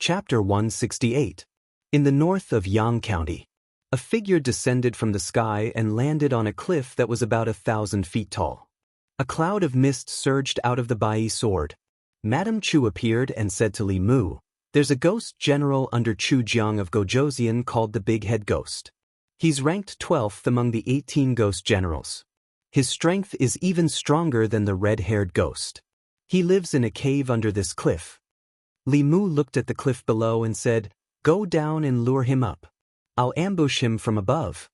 Chapter 168. In the north of Yang County, a figure descended from the sky and landed on a cliff that was about 1,000 feet tall. A cloud of mist surged out of the Bai sword. Madame Chu appeared and said to Li Mu, "There's a ghost general under Chu Jiang of Gozhouzian called the Big Head Ghost. He's ranked 12th among the 18 ghost generals. His strength is even stronger than the red-haired ghost. He lives in a cave under this cliff." Li Mu looked at the cliff below and said, "Go down and lure him up. I'll ambush him from above."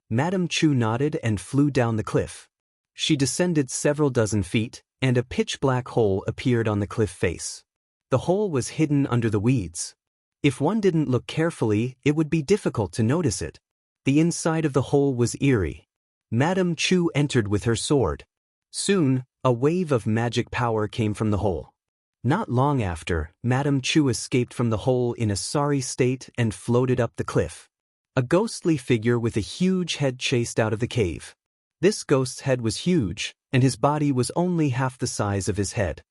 Madame Chu nodded and flew down the cliff. She descended several dozen feet, and a pitch-black hole appeared on the cliff face. The hole was hidden under the weeds. If one didn't look carefully, it would be difficult to notice it. The inside of the hole was eerie. Madame Chu entered with her sword. Soon, a wave of magic power came from the hole. Not long after, Madame Chu escaped from the hole in a sorry state and floated up the cliff. A ghostly figure with a huge head chased out of the cave. This ghost's head was huge, and his body was only half the size of his head.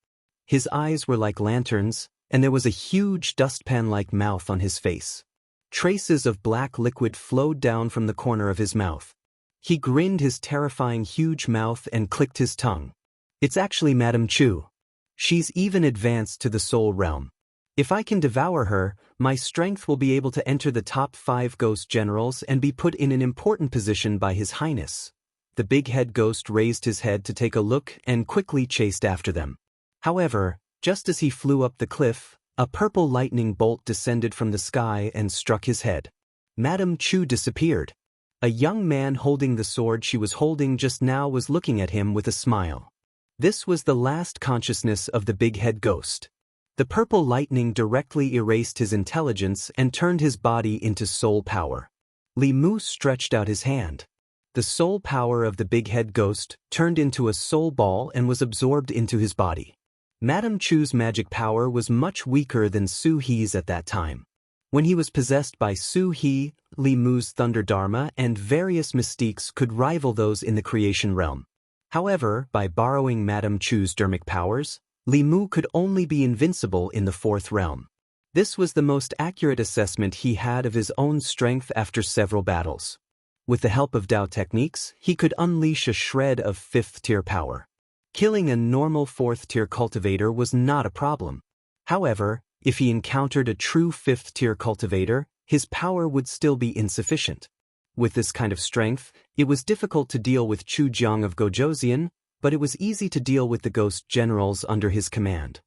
His eyes were like lanterns, and there was a huge dustpan-like mouth on his face. Traces of black liquid flowed down from the corner of his mouth. He grinned his terrifying huge mouth and clicked his tongue. "It's actually Madame Chu. She's even advanced to the soul realm. If I can devour her, my strength will be able to enter the top 5 ghost generals and be put in an important position by His Highness." The big head ghost raised his head to take a look and quickly chased after them. However, just as he flew up the cliff, a purple lightning bolt descended from the sky and struck his head. Madame Chu disappeared. A young man holding the sword she was holding just now was looking at him with a smile. This was the last consciousness of the big head ghost. The purple lightning directly erased his intelligence and turned his body into soul power. Li Mu stretched out his hand. The soul power of the big head ghost turned into a soul ball and was absorbed into his body. Madame Chu's magic power was much weaker than Su He's at that time. When he was possessed by Su He, Li Mu's Thunder Dharma and various mystiques could rival those in the creation realm. However, by borrowing Madame Chu's dermic powers, Li Mu could only be invincible in the 4th realm. This was the most accurate assessment he had of his own strength after several battles. With the help of Dao techniques, he could unleash a shred of 5th-tier power. Killing a normal 4th-tier cultivator was not a problem. However, if he encountered a true 5th-tier cultivator, his power would still be insufficient. With this kind of strength, it was difficult to deal with Chu Jiang of Gozhouzian, but it was easy to deal with the ghost generals under his command.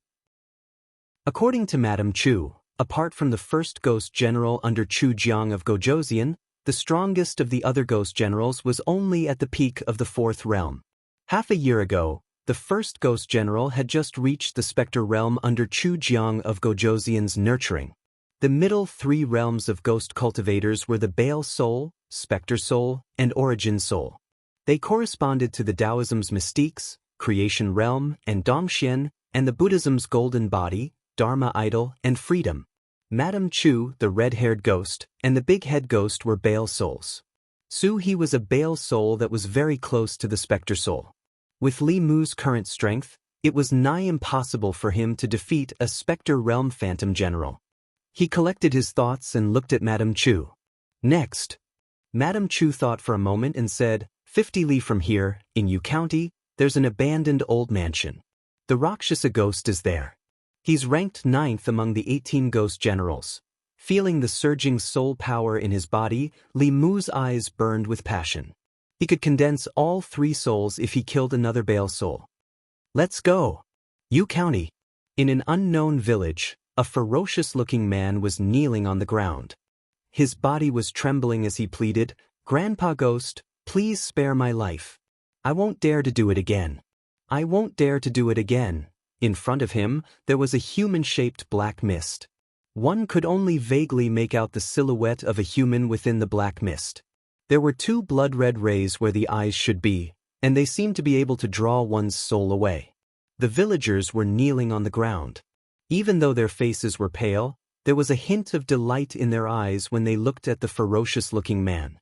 According to Madame Chu, apart from the first ghost general under Chu Jiang of Gozhouzian, the strongest of the other ghost generals was only at the peak of the 4th realm. Half a year ago, the first ghost general had just reached the specter realm under Chu Jiang of Gozhouzian's nurturing. The middle 3 realms of ghost cultivators were the Baal Soul, Specter Soul, and Origin Soul. They corresponded to the Taoism's mystiques, Creation Realm, and Dongxian, and the Buddhism's Golden Body, Dharma Idol, and Freedom. Madame Chu, the red-haired ghost, and the big head ghost were Baal Souls. Su He was a Baal Soul that was very close to the Specter Soul. With Li Mu's current strength, it was nigh impossible for him to defeat a Specter Realm Phantom General. He collected his thoughts and looked at Madame Chu. Next, Madame Chu thought for a moment and said, 50 li from here, in Yu County, there's an abandoned old mansion. The Rakshasa ghost is there. He's ranked 9th among the 18 ghost generals. Feeling the surging soul power in his body, Li Mu's eyes burned with passion. He could condense all 3 souls if he killed another Baal Soul. Let's go. Yu County. In an unknown village, a ferocious-looking man was kneeling on the ground. His body was trembling as he pleaded, "Grandpa Ghost, please spare my life. I won't dare to do it again. I won't dare to do it again." In front of him, there was a human-shaped black mist. One could only vaguely make out the silhouette of a human within the black mist. There were 2 blood-red rays where the eyes should be, and they seemed to be able to draw one's soul away. The villagers were kneeling on the ground. Even though their faces were pale, there was a hint of delight in their eyes when they looked at the ferocious-looking man.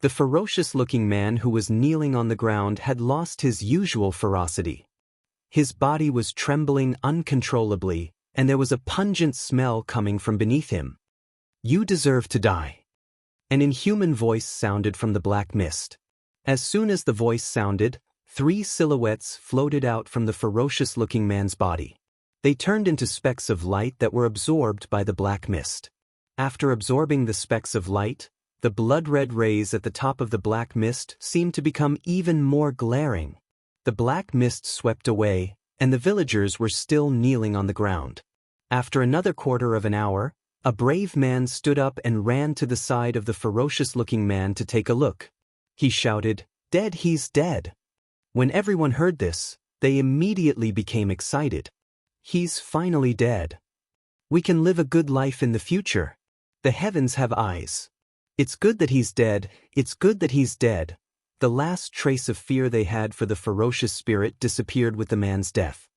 The ferocious-looking man who was kneeling on the ground had lost his usual ferocity. His body was trembling uncontrollably, and there was a pungent smell coming from beneath him. "You deserve to die." An inhuman voice sounded from the black mist. As soon as the voice sounded, 3 silhouettes floated out from the ferocious-looking man's body. They turned into specks of light that were absorbed by the black mist. After absorbing the specks of light, the blood-red rays at the top of the black mist seemed to become even more glaring. The black mist swept away, and the villagers were still kneeling on the ground. After another quarter of an hour, a brave man stood up and ran to the side of the ferocious-looking man to take a look. He shouted, "Dead, he's dead." When everyone heard this, they immediately became excited. "He's finally dead. We can live a good life in the future. The heavens have eyes. It's good that he's dead, it's good that he's dead." The last trace of fear they had for the ferocious spirit disappeared with the man's death.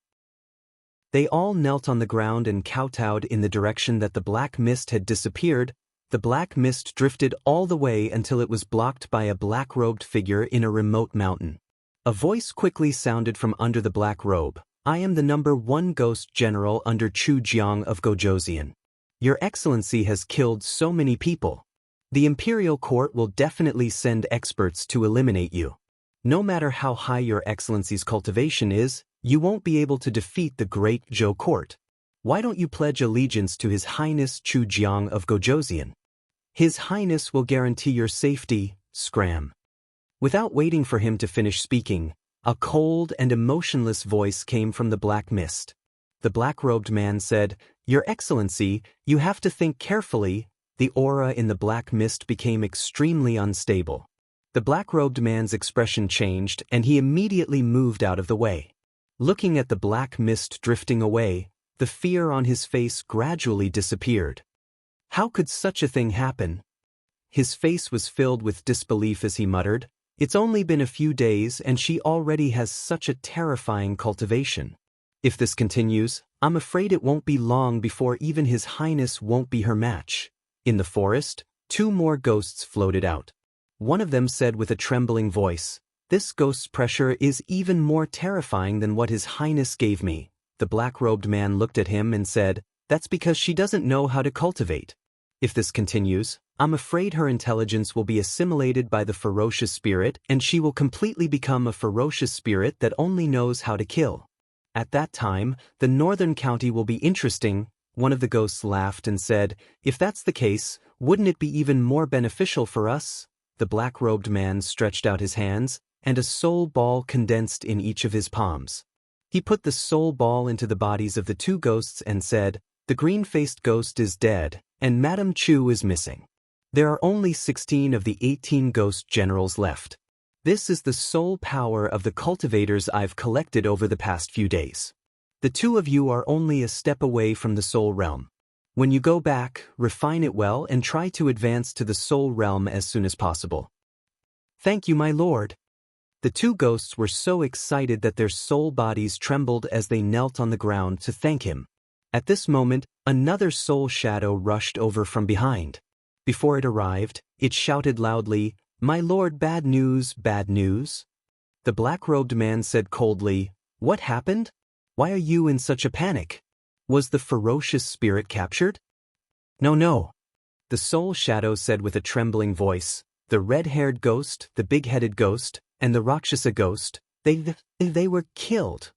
They all knelt on the ground and kowtowed in the direction that the black mist had disappeared. The black mist drifted all the way until it was blocked by a black-robed figure in a remote mountain. A voice quickly sounded from under the black robe. "I am the #1 ghost general under Chu Jiang of Gojoseon. Your Excellency has killed so many people. The Imperial Court will definitely send experts to eliminate you. No matter how high your Excellency's cultivation is, you won't be able to defeat the great Zhou Court. Why don't you pledge allegiance to His Highness Chu Jiang of Gojoseon? His Highness will guarantee your safety." Scram. Without waiting for him to finish speaking, a cold and emotionless voice came from the black mist. The black-robed man said, "Your Excellency, you have to think carefully." The aura in the black mist became extremely unstable. The black-robed man's expression changed, and he immediately moved out of the way. Looking at the black mist drifting away, the fear on his face gradually disappeared. How could such a thing happen? His face was filled with disbelief as he muttered, "It's only been a few days and she already has such a terrifying cultivation. If this continues, I'm afraid it won't be long before even His Highness won't be her match." In the forest, 2 more ghosts floated out. One of them said with a trembling voice, "This ghost's pressure is even more terrifying than what His Highness gave me." The black-robed man looked at him and said, "That's because she doesn't know how to cultivate. If this continues, I'm afraid her intelligence will be assimilated by the ferocious spirit and she will completely become a ferocious spirit that only knows how to kill. At that time, the northern county will be interesting." One of the ghosts laughed and said, "If that's the case, wouldn't it be even more beneficial for us?" The black-robed man stretched out his hands, and a soul ball condensed in each of his palms. He put the soul ball into the bodies of the 2 ghosts and said, "The green-faced ghost is dead, and Madame Chu is missing. There are only 16 of the 18 ghost generals left. This is the soul power of the cultivators I've collected over the past few days. The 2 of you are only a step away from the soul realm. When you go back, refine it well and try to advance to the soul realm as soon as possible." "Thank you, my lord." The 2 ghosts were so excited that their soul bodies trembled as they knelt on the ground to thank him. At this moment, another soul shadow rushed over from behind. Before it arrived, it shouted loudly, "My lord, bad news, bad news." The black-robed man said coldly, "What happened? Why are you in such a panic? Was the ferocious spirit captured?" No. The soul shadow said with a trembling voice, "The red-haired ghost, the big-headed ghost, and the Rakshasa ghost, they were killed."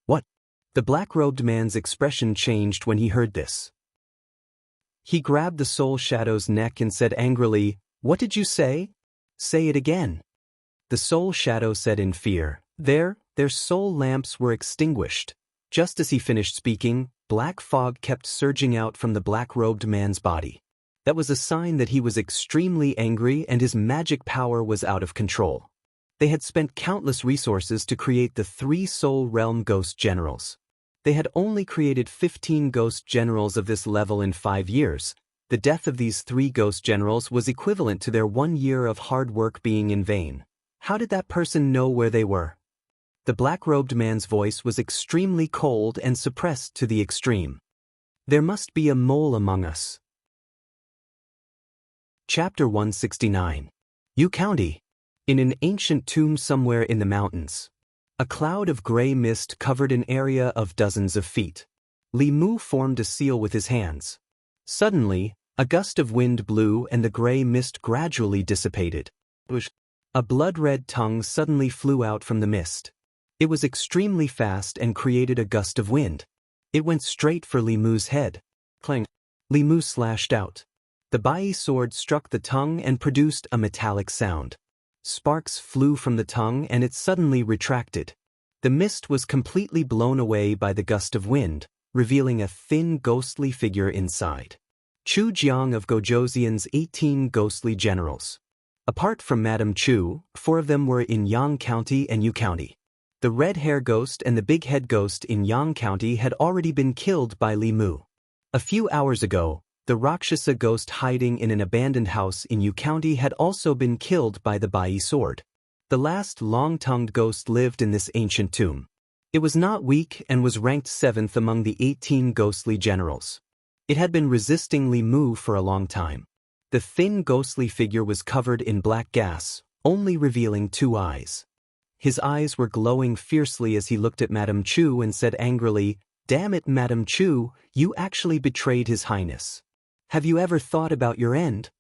"What?" The black-robed man's expression changed when he heard this. He grabbed the soul shadow's neck and said angrily, "What did you say? Say it again." The soul shadow said in fear, Their soul lamps were extinguished." Just as he finished speaking, black fog kept surging out from the black-robed man's body. That was a sign that he was extremely angry and his magic power was out of control. They had spent countless resources to create the 3 soul realm ghost generals. They had only created 15 ghost generals of this level in 5 years. The death of these 3 ghost generals was equivalent to their 1 year of hard work being in vain. How did that person know where they were? The black-robed man's voice was extremely cold and suppressed to the extreme. "There must be a mole among us." Chapter 169. Yu County. In an ancient tomb somewhere in the mountains, a cloud of gray mist covered an area of dozens of feet. Li Mu formed a seal with his hands. Suddenly, a gust of wind blew and the gray mist gradually dissipated. A blood-red tongue suddenly flew out from the mist. It was extremely fast and created a gust of wind. It went straight for Li Mu's head. Clang! Li Mu slashed out. The Bai sword struck the tongue and produced a metallic sound. Sparks flew from the tongue and it suddenly retracted. The mist was completely blown away by the gust of wind, revealing a thin ghostly figure inside. Chu Jiang of Gojoseon's 18 ghostly generals. Apart from Madame Chu, 4 of them were in Yang County and Yu County. The red hair ghost and the big head ghost in Yang County had already been killed by Li Mu. A few hours ago, the Rakshasa ghost hiding in an abandoned house in Yu County had also been killed by the Bai sword. The last long-tongued ghost lived in this ancient tomb. It was not weak and was ranked 7th among the 18 ghostly generals. It had been resisting Li Mu for a long time. The thin ghostly figure was covered in black gas, only revealing 2 eyes. His eyes were glowing fiercely as he looked at Madame Chu and said angrily, "Damn it, Madame Chu, you actually betrayed His Highness. Have you ever thought about your end?"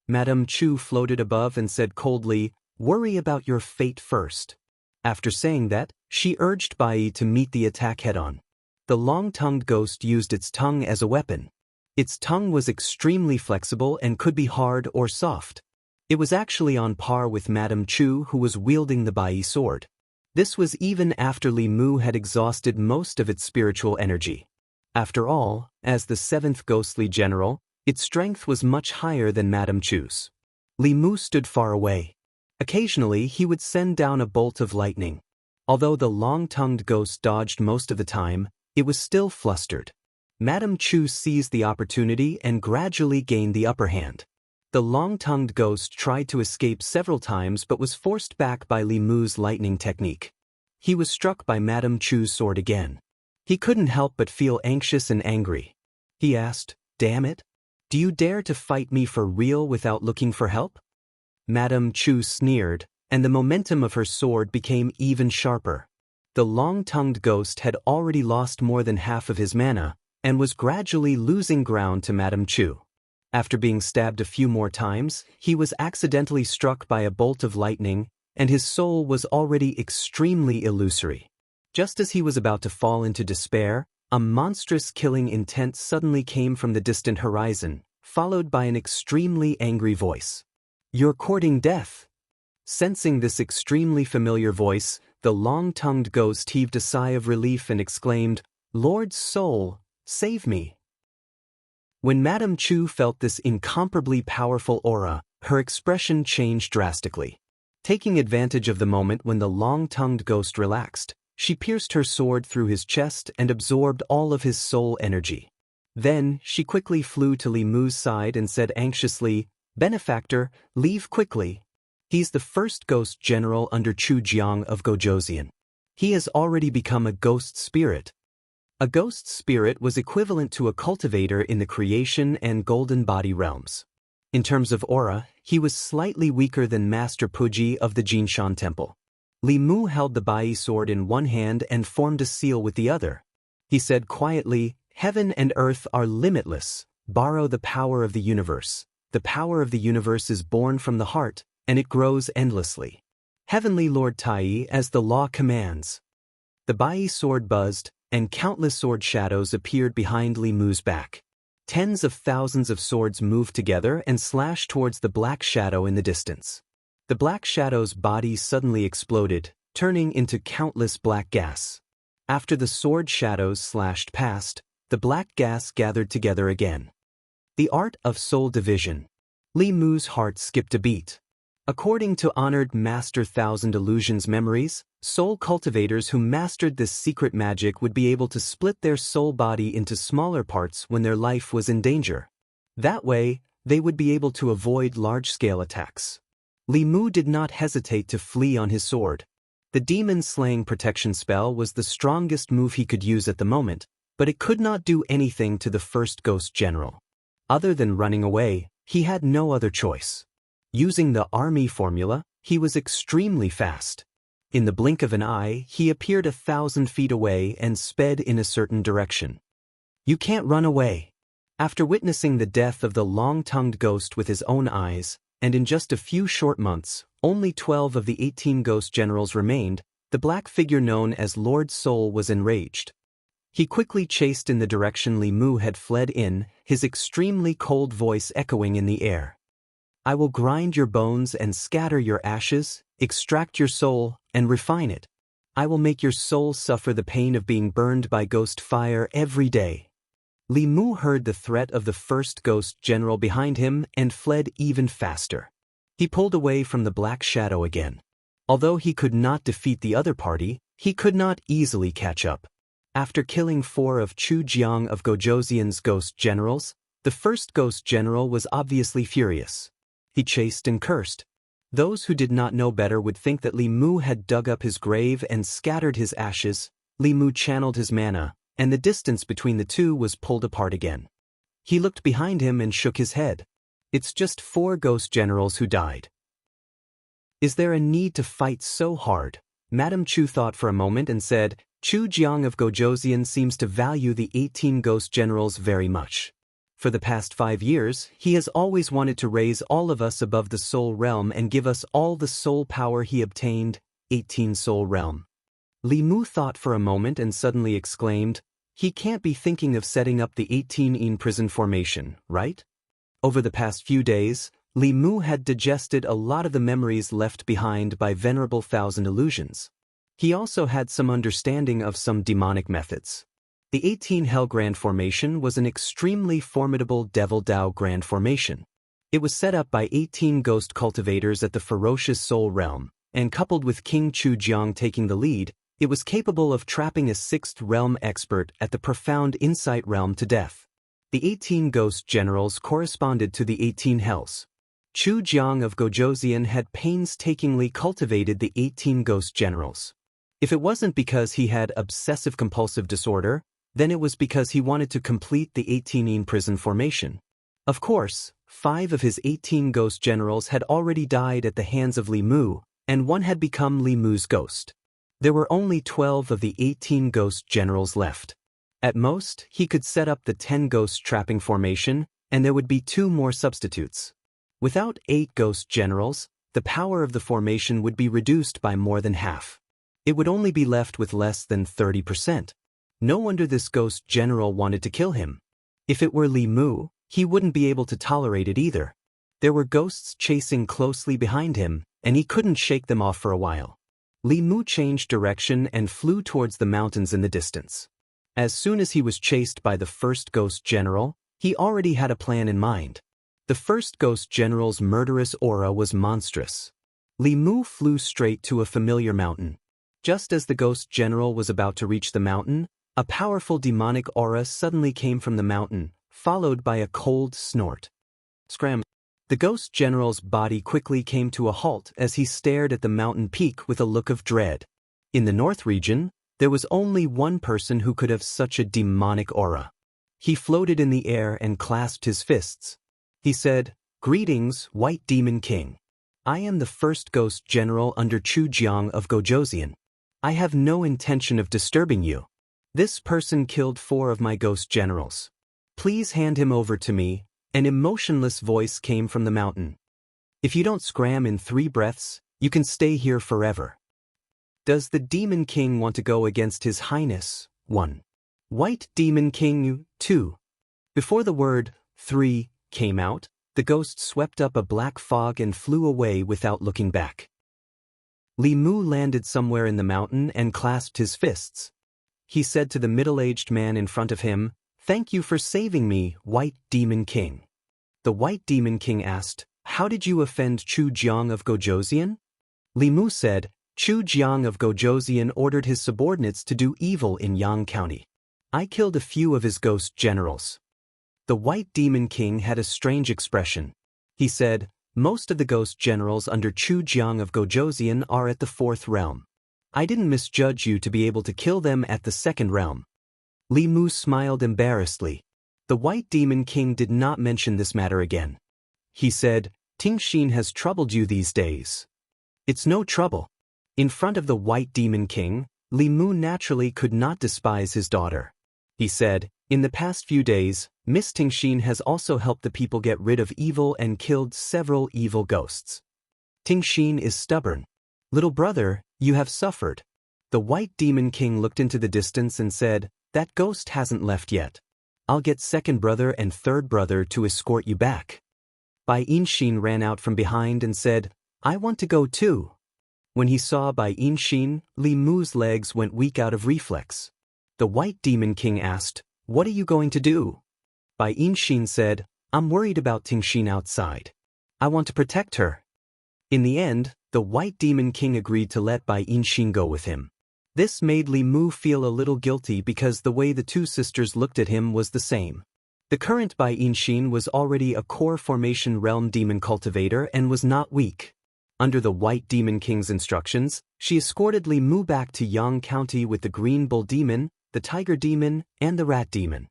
Madame Chu floated above and said coldly, "Worry about your fate first." After saying that, she urged Bai to meet the attack head-on. The long-tongued ghost used its tongue as a weapon. Its tongue was extremely flexible and could be hard or soft. It was actually on par with Madame Chu, who was wielding the Bai sword. This was even after Li Mu had exhausted most of its spiritual energy. After all, as the 7th ghostly general, its strength was much higher than Madame Chu's. Li Mu stood far away. Occasionally he would send down a bolt of lightning. Although the long-tongued ghost dodged most of the time, it was still flustered. Madame Chu seized the opportunity and gradually gained the upper hand. The long-tongued ghost tried to escape several times but was forced back by Li Mu's lightning technique. He was struck by Madame Chu's sword again. He couldn't help but feel anxious and angry. He asked, "Damn it! Do you dare to fight me for real without looking for help?" Madame Chu sneered, and the momentum of her sword became even sharper. The long-tongued ghost had already lost more than half of his mana, and was gradually losing ground to Madame Chu. After being stabbed a few more times, he was accidentally struck by a bolt of lightning, and his soul was already extremely illusory. Just as he was about to fall into despair, a monstrous killing intent suddenly came from the distant horizon, followed by an extremely angry voice. "You're courting death." Sensing this extremely familiar voice, the long-tongued ghost heaved a sigh of relief and exclaimed, "Lord Soul, save me." When Madame Chu felt this incomparably powerful aura, her expression changed drastically. Taking advantage of the moment when the long-tongued ghost relaxed, she pierced her sword through his chest and absorbed all of his soul energy. Then, she quickly flew to Li Mu's side and said anxiously, "Benefactor, leave quickly. He's the first ghost general under Chu Jiang of Gojoseon. He has already become a ghost spirit." A ghost spirit was equivalent to a cultivator in the creation and golden body realms. In terms of aura, he was slightly weaker than Master Puji of the Jinshan Temple. Li Mu held the Bai sword in one hand and formed a seal with the other. He said quietly, "Heaven and earth are limitless. Borrow the power of the universe. The power of the universe is born from the heart, and it grows endlessly. Heavenly Lord Tai, as the law commands." The Bai sword buzzed, and countless sword shadows appeared behind Li Mu's back. Tens of thousands of swords moved together and slashed towards the black shadow in the distance. The black shadow's body suddenly exploded, turning into countless black gas. After the sword shadows slashed past, the black gas gathered together again. The art of soul division. Li Mu's heart skipped a beat. According to honored Master Thousand Illusions memories, soul cultivators who mastered this secret magic would be able to split their soul body into smaller parts when their life was in danger. That way, they would be able to avoid large-scale attacks. Li Mu did not hesitate to flee on his sword. The demon-slaying protection spell was the strongest move he could use at the moment, but it could not do anything to the first ghost general. Other than running away, he had no other choice. Using the army formula, he was extremely fast. In the blink of an eye, he appeared 1,000 feet away and sped in a certain direction. You can't run away. After witnessing the death of the long-tongued ghost with his own eyes, and in just a few short months, only 12 of the 18 ghost generals remained, the black figure known as Lord Soul was enraged. He quickly chased in the direction Li Mu had fled in, his extremely cold voice echoing in the air. I will grind your bones and scatter your ashes, extract your soul, and refine it. I will make your soul suffer the pain of being burned by ghost fire every day. Li Mu heard the threat of the first ghost general behind him and fled even faster. He pulled away from the black shadow again. Although he could not defeat the other party, he could not easily catch up. After killing 4 of Chu Jiang of Gojoseon's ghost generals, the first ghost general was obviously furious. He chased and cursed. Those who did not know better would think that Li Mu had dug up his grave and scattered his ashes. Li Mu channeled his mana, and the distance between the two was pulled apart again. He looked behind him and shook his head. It's just 4 ghost generals who died. Is there a need to fight so hard? Madame Chu thought for a moment and said, Chu Jiang of Gojoseon seems to value the 18 ghost generals very much. For the past 5 years, he has always wanted to raise all of us above the soul realm and give us all the soul power he obtained, 18 soul realm. Li Mu thought for a moment and suddenly exclaimed, he can't be thinking of setting up the 18 prison formation, right? Over the past few days, Li Mu had digested a lot of the memories left behind by Venerable Thousand Illusions. He also had some understanding of some demonic methods. The 18 Hell Grand Formation was an extremely formidable Devil Dao Grand Formation. It was set up by 18 ghost cultivators at the ferocious Soul Realm, and coupled with King Chu Jiang taking the lead, it was capable of trapping a 6th realm expert at the profound Insight Realm to death. The 18 ghost generals corresponded to the 18 hells. Chu Jiang of Gojoseon had painstakingly cultivated the 18 ghost generals. If it wasn't because he had obsessive-compulsive disorder, then it was because he wanted to complete the 18 prison formation. Of course, 5 of his 18 ghost generals had already died at the hands of Li Mu, and 1 had become Li Mu's ghost. There were only 12 of the 18 ghost generals left. At most, he could set up the 10 ghost trapping formation, and there would be 2 more substitutes. Without 8 ghost generals, the power of the formation would be reduced by more than half. It would only be left with less than 30%. No wonder this ghost general wanted to kill him. If it were Li Mu, he wouldn't be able to tolerate it either. There were ghosts chasing closely behind him, and he couldn't shake them off for a while. Li Mu changed direction and flew towards the mountains in the distance. As soon as he was chased by the first ghost general, he already had a plan in mind. The first ghost general's murderous aura was monstrous. Li Mu flew straight to a familiar mountain. Just as the ghost general was about to reach the mountain, a powerful demonic aura suddenly came from the mountain, followed by a cold snort. Scram! The ghost general's body quickly came to a halt as he stared at the mountain peak with a look of dread. In the north region, there was only one person who could have such a demonic aura. He floated in the air and clasped his fists. He said, "Greetings, White Demon King. I am the first ghost general under Chu Jiang of Gojoseon. I have no intention of disturbing you. This person killed 4 of my ghost generals. Please hand him over to me." An emotionless voice came from the mountain. "If you don't scram in 3 breaths, you can stay here forever." Does the Demon King want to go against His Highness? 1. White Demon King 2. Before the word 3 came out, the ghost swept up a black fog and flew away without looking back. Li Mu landed somewhere in the mountain and clasped his fists. He said to the middle-aged man in front of him, "Thank you for saving me, White Demon King." The White Demon King asked, "How did you offend Chu Jiang of Gojoseon?" Li Mu said, "Chu Jiang of Gojoseon ordered his subordinates to do evil in Yang County. I killed a few of his ghost generals." The White Demon King had a strange expression. He said, "Most of the ghost generals under Chu Jiang of Gojoseon are at the 4th realm. I didn't misjudge you to be able to kill them at the 2nd realm." Li Mu smiled embarrassedly. The White Demon King did not mention this matter again. He said, "Ting Xin has troubled you these days." "It's no trouble. In front of the White Demon King, Li Mu naturally could not despise his daughter. He said, "In the past few days, Miss Tingxin has also helped the people get rid of evil and killed several evil ghosts. Tingxin is stubborn. Little brother, you have suffered." The White Demon King looked into the distance and said, "That ghost hasn't left yet. I'll get second brother and third brother to escort you back." Bai Yinxin ran out from behind and said, "I want to go too." When he saw Bai Yinxin, Li Mu's legs went weak out of reflex. The White Demon King asked, "What are you going to do?" Bai Yinxin said, "I'm worried about Tingxin outside. I want to protect her." In the end, the White Demon King agreed to let Bai Yinxin go with him. This made Li Mu feel a little guilty because the way the two sisters looked at him was the same. The current Bai Yinxin was already a core formation realm demon cultivator and was not weak. Under the White Demon King's instructions, she escorted Li Mu back to Yang County with the Green Bull Demon, the Tiger Demon, and the Rat Demon.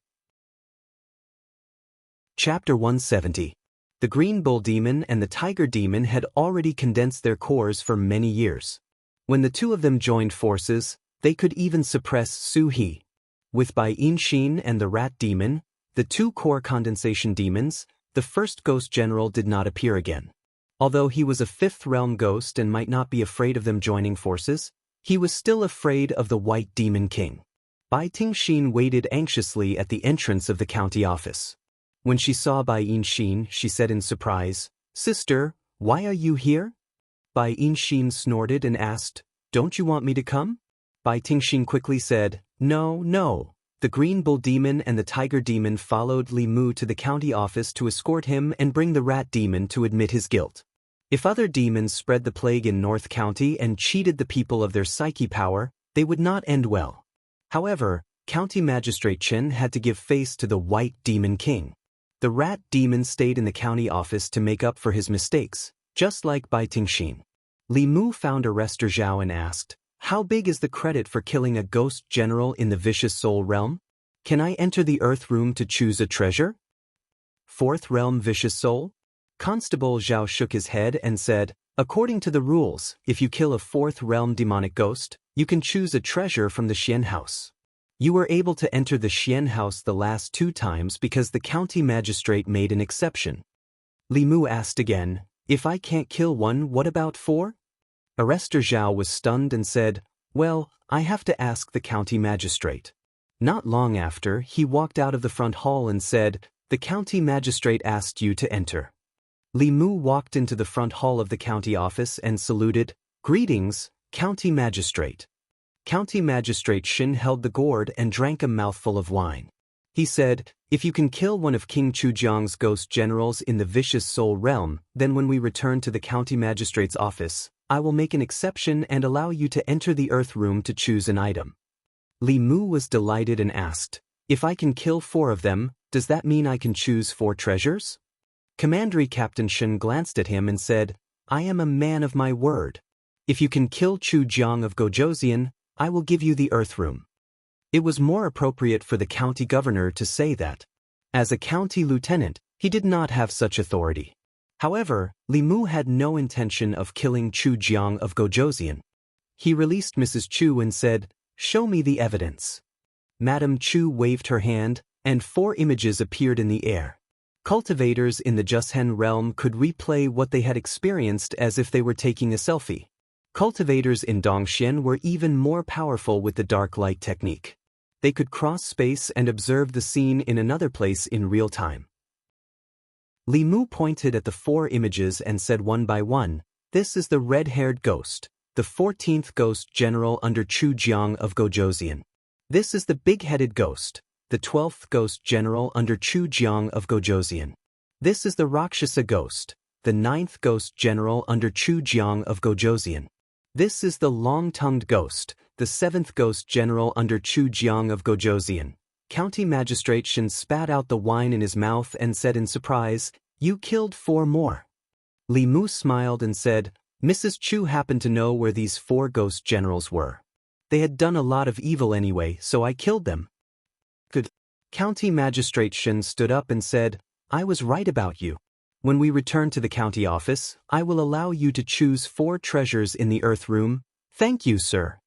Chapter 170. The Green Bull Demon and the Tiger Demon had already condensed their cores for many years. When the two of them joined forces, they could even suppress Su He. With Bai Yinxin and the Rat Demon, the two core condensation demons, the first ghost general did not appear again. Although he was a fifth realm ghost and might not be afraid of them joining forces, he was still afraid of the White Demon King. Bai Tingxin waited anxiously at the entrance of the county office. When she saw Bai Yinxin, she said in surprise, "Sister, why are you here?" Bai Yinxin snorted and asked, "Don't you want me to come?" Bai Tingxin quickly said, "No, no." The Green Bull Demon and the Tiger Demon followed Li Mu to the county office to escort him and bring the Rat Demon to admit his guilt. If other demons spread the plague in North County and cheated the people of their psyche power, they would not end well. However, County Magistrate Chen had to give face to the White Demon King. The Rat Demon stayed in the county office to make up for his mistakes, just like Bai Tingxin. Li Mu found Arrestor Zhao and asked, "How big is the credit for killing a ghost general in the Vicious Soul realm? Can I enter the Earth room to choose a treasure?" Fourth realm Vicious Soul? Constable Zhao shook his head and said, "According to the rules, if you kill a fourth realm demonic ghost, you can choose a treasure from the Xian House. You were able to enter the Xian House the last 2 times because the county magistrate made an exception." Li Mu asked again, "If I can't kill one, what about 4? Arrestor Zhao was stunned and said, "Well, I have to ask the county magistrate." Not long after, he walked out of the front hall and said, "The county magistrate asked you to enter." Li Mu walked into the front hall of the county office and saluted, "Greetings, county magistrate." County Magistrate Shin held the gourd and drank a mouthful of wine. He said, "If you can kill one of King Chujiang's ghost generals in the Vicious Soul realm, then when we return to the county magistrate's office, I will make an exception and allow you to enter the Earth room to choose an item." Li Mu was delighted and asked, "If I can kill 4 of them, does that mean I can choose 4 treasures?" Commandery Captain Shin glanced at him and said, "I am a man of my word. If you can kill Chu Jiang of Gojoseon, I will give you the Earth room." It was more appropriate for the county governor to say that. As a county lieutenant, he did not have such authority. However, Li Mu had no intention of killing Chu Jiang of Gojoseon. He released Mrs. Chu and said, "Show me the evidence." Madame Chu waved her hand, and 4 images appeared in the air. Cultivators in the Jushen realm could replay what they had experienced as if they were taking a selfie. Cultivators in Dongxian were even more powerful with the dark light technique. They could cross space and observe the scene in another place in real time. Li Mu pointed at the 4 images and said one by one, "This is the red-haired ghost, the 14th ghost general under Chu Jiang of Gojoseon. This is the big-headed ghost, the 12th ghost general under Chu Jiang of Gojoseon. This is the Rakshasa ghost, the 9th ghost general under Chu Jiang of Gojoseon. This is the long-tongued ghost, the 7th ghost general under Chu Jiang of Gojoseon." County Magistrate Shin spat out the wine in his mouth and said in surprise, "You killed 4 more." Li Mu smiled and said, "Mrs. Chu happened to know where these 4 ghost generals were. They had done a lot of evil anyway, so I killed them." Good. County Magistrate Shin stood up and said, "I was right about you. When we return to the county office, I will allow you to choose 4 treasures in the Earth room, Thank you, sir.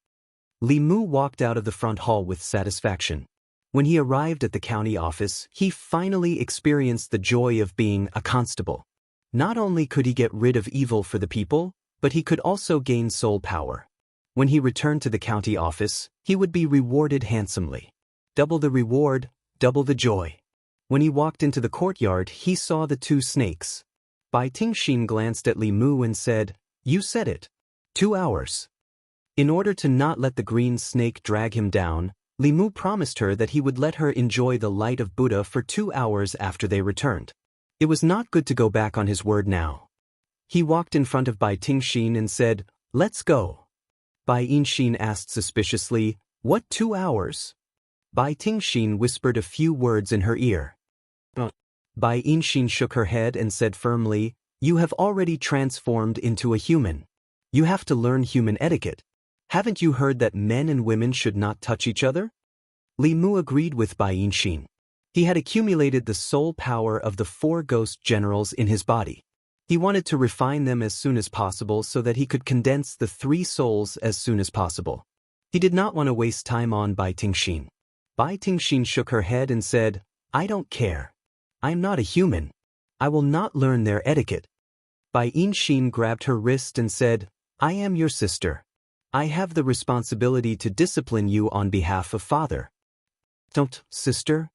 Li Mu walked out of the front hall with satisfaction. When he arrived at the county office, he finally experienced the joy of being a constable. Not only could he get rid of evil for the people, but he could also gain soul power. When he returned to the county office, he would be rewarded handsomely. Double the reward, double the joy. When he walked into the courtyard, he saw the 2 snakes. Bai Tingxin glanced at Li Mu and said, "You said it. 2 hours." In order to not let the green snake drag him down, Li Mu promised her that he would let her enjoy the light of Buddha for 2 hours after they returned. It was not good to go back on his word now. He walked in front of Bai Tingxin and said, "Let's go." Bai Yinxin asked suspiciously, "What 2 hours?" Bai Tingxin whispered a few words in her ear. Bai Yinxin shook her head and said firmly, "You have already transformed into a human. You have to learn human etiquette. Haven't you heard that men and women should not touch each other?" Li Mu agreed with Bai Yinxin. He had accumulated the soul power of the 4 ghost generals in his body. He wanted to refine them as soon as possible so that he could condense the 3 souls as soon as possible. He did not want to waste time on Bai Tingxin. Bai Tingxin shook her head and said, "I don't care. I am not a human. I will not learn their etiquette." Bai Yinxin grabbed her wrist and said, "I am your sister. I have the responsibility to discipline you on behalf of father." "Don't, sister."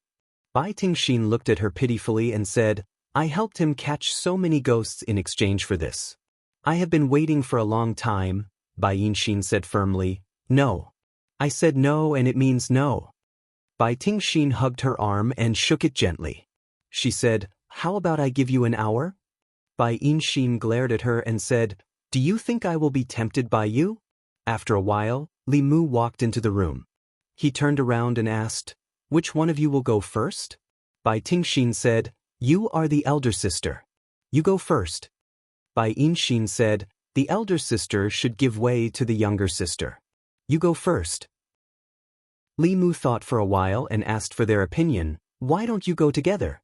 Bai Tingxin looked at her pitifully and said, "I helped him catch so many ghosts in exchange for this. I have been waiting for a long time," Bai Yinxin said firmly. "No. I said no and it means no." Bai Tingxin hugged her arm and shook it gently. She said, "How about I give you an hour?" Bai Yinxin glared at her and said, "Do you think I will be tempted by you?" After a while, Li Mu walked into the room. He turned around and asked, "Which one of you will go first?" Bai Tingxin said, "You are the elder sister. You go first." Bai Yinxin said, "The elder sister should give way to the younger sister. You go first." Li Mu thought for a while and asked for their opinion, "Why don't you go together?"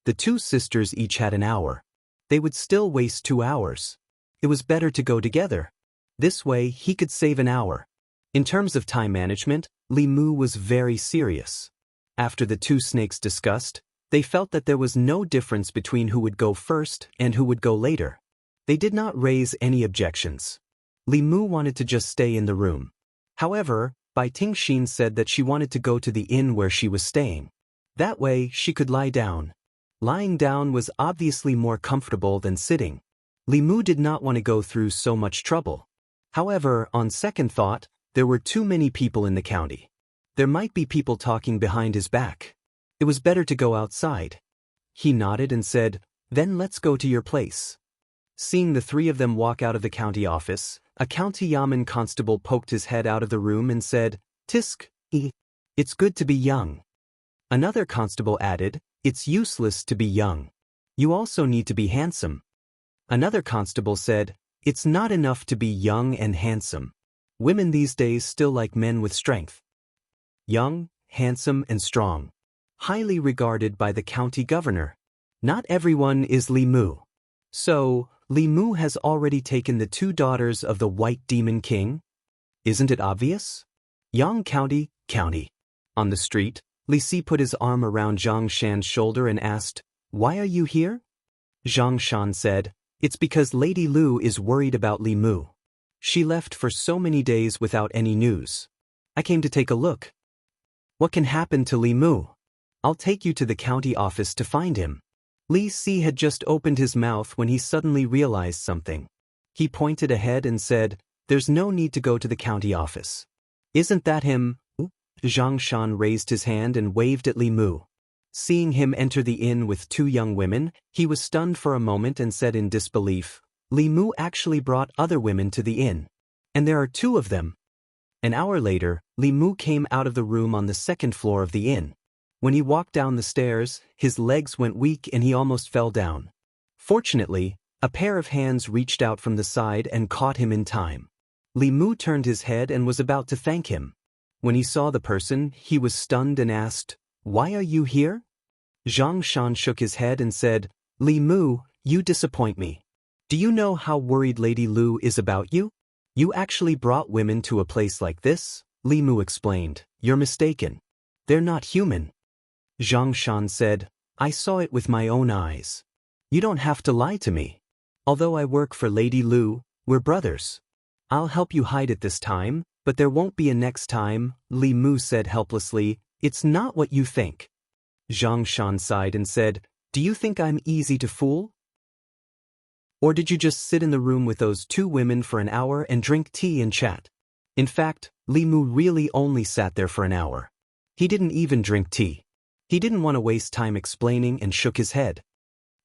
The 2 sisters each had an hour. They would still waste 2 hours. It was better to go together. This way he could save an hour. In terms of time management, Li Mu was very serious. After the 2 snakes discussed, they felt that there was no difference between who would go first and who would go later. They did not raise any objections. Li Mu wanted to just stay in the room. However, Bai Tingxin said that she wanted to go to the inn where she was staying. That way she could lie down. Lying down was obviously more comfortable than sitting. Li Mu did not want to go through so much trouble. However, on second thought, there were too many people in the county. There might be people talking behind his back. It was better to go outside. He nodded and said, "Then let's go to your place." Seeing the 3 of them walk out of the county office, a county yamen constable poked his head out of the room and said, "Tisk, it's good to be young." Another constable added, "It's useless to be young. You also need to be handsome." Another constable said, "It's not enough to be young and handsome. Women these days still like men with strength." Young, handsome, and strong. Highly regarded by the county governor. Not everyone is Li Mu. So, Li Mu has already taken the 2 daughters of the White Demon King? Isn't it obvious? Yang County. On the street, Li Si put his arm around Zhang Shan's shoulder and asked, "Why are you here?" Zhang Shan said, "It's because Lady Lu is worried about Li Mu. She left for so many days without any news. I came to take a look. What can happen to Li Mu? I'll take you to the county office to find him." Li Si had just opened his mouth when he suddenly realized something. He pointed ahead and said, "There's no need to go to the county office. Isn't that him?" Zhang Shan raised his hand and waved at Li Mu. Seeing him enter the inn with 2 young women, he was stunned for a moment and said in disbelief, "Li Mu actually brought other women to the inn. And there are 2 of them." An hour later, Li Mu came out of the room on the 2nd floor of the inn. When he walked down the stairs, his legs went weak and he almost fell down. Fortunately, a pair of hands reached out from the side and caught him in time. Li Mu turned his head and was about to thank him. When he saw the person, he was stunned and asked, "Why are you here?" Zhang Shan shook his head and said, "Li Mu, you disappoint me. Do you know how worried Lady Lu is about you? You actually brought women to a place like this? Li Mu explained. You're mistaken. They're not human. Zhang Shan said, I saw it with my own eyes. You don't have to lie to me. Although I work for Lady Lu, we're brothers. I'll help you hide it this time, but there won't be a next time, Li Mu said helplessly. It's not what you think. Zhang Shan sighed and said, Do you think I'm easy to fool? Or did you just sit in the room with those two women for an hour and drink tea and chat? In fact, Li Mu really only sat there for an hour. He didn't even drink tea. He didn't want to waste time explaining and shook his head.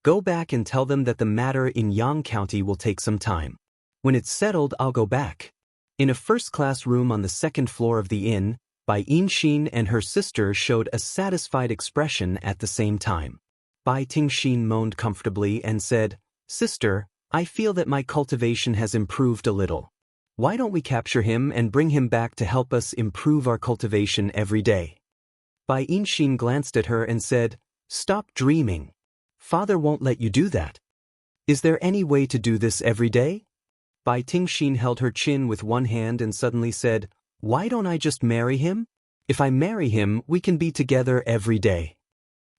Go back and tell them that the matter in Yang County will take some time. When it's settled, I'll go back. In a first-class room on the second floor of the inn, Bai Yinxin and her sister showed a satisfied expression at the same time. Bai Tingxin moaned comfortably and said, Sister, I feel that my cultivation has improved a little. Why don't we capture him and bring him back to help us improve our cultivation every day? Bai Yinxin glanced at her and said, Stop dreaming. Father won't let you do that. Is there any way to do this every day? Bai Tingxin held her chin with one hand and suddenly said, Why don't I just marry him? If I marry him, we can be together every day.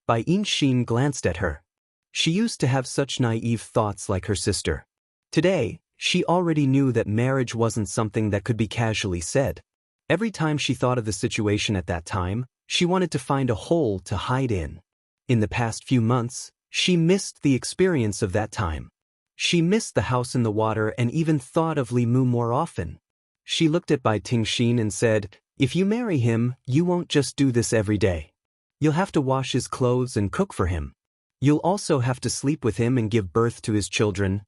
Bai Yinxin glanced at her. She used to have such naive thoughts like her sister. Today, she already knew that marriage wasn't something that could be casually said. Every time she thought of the situation at that time, she wanted to find a hole to hide in. In the past few months, she missed the experience of that time. She missed the house in the water and even thought of Li Mu more often. She looked at Bai Tingxin and said, If you marry him, you won't just do this every day. You'll have to wash his clothes and cook for him. You'll also have to sleep with him and give birth to his children.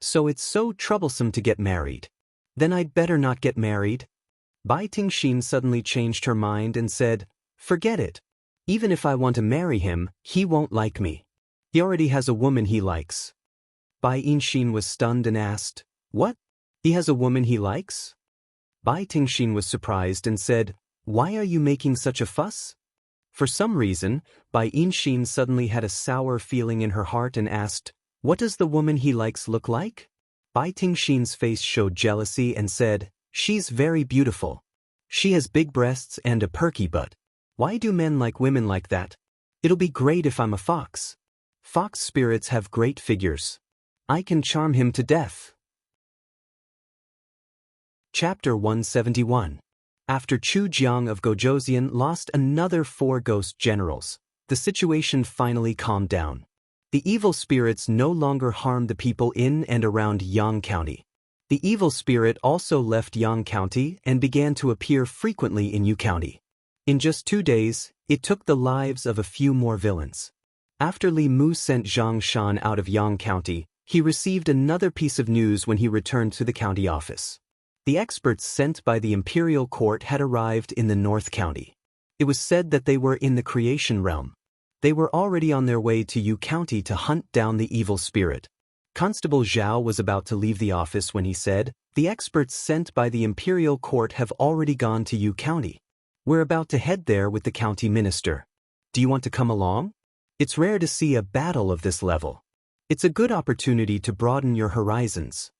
So it's so troublesome to get married. Then I'd better not get married. Bai Tingxin suddenly changed her mind and said, Forget it. Even if I want to marry him, he won't like me. He already has a woman he likes. Bai Yinxin was stunned and asked, What? He has a woman he likes? Bai Tingxin was surprised and said, Why are you making such a fuss? For some reason, Bai Yinxin suddenly had a sour feeling in her heart and asked, What does the woman he likes look like? Bai Tingxin's face showed jealousy and said, She's very beautiful. She has big breasts and a perky butt. Why do men like women like that? It'll be great if I'm a fox. Fox spirits have great figures. I can charm him to death. Chapter 171. After Chu Jiang of Gojoseon lost another 4 ghost generals, the situation finally calmed down. The evil spirits no longer harmed the people in and around Yang County. The evil spirit also left Yang County and began to appear frequently in Yu County. In just 2 days, it took the lives of a few more villains. After Li Mu sent Zhang Shan out of Yang County, he received another piece of news when he returned to the county office. The experts sent by the imperial court had arrived in the North County. It was said that they were in the creation realm. They were already on their way to Yu County to hunt down the evil spirit. Constable Zhao was about to leave the office when he said, The experts sent by the imperial court have already gone to Yu County. We're about to head there with the county minister. Do you want to come along? It's rare to see a battle of this level. It's a good opportunity to broaden your horizons.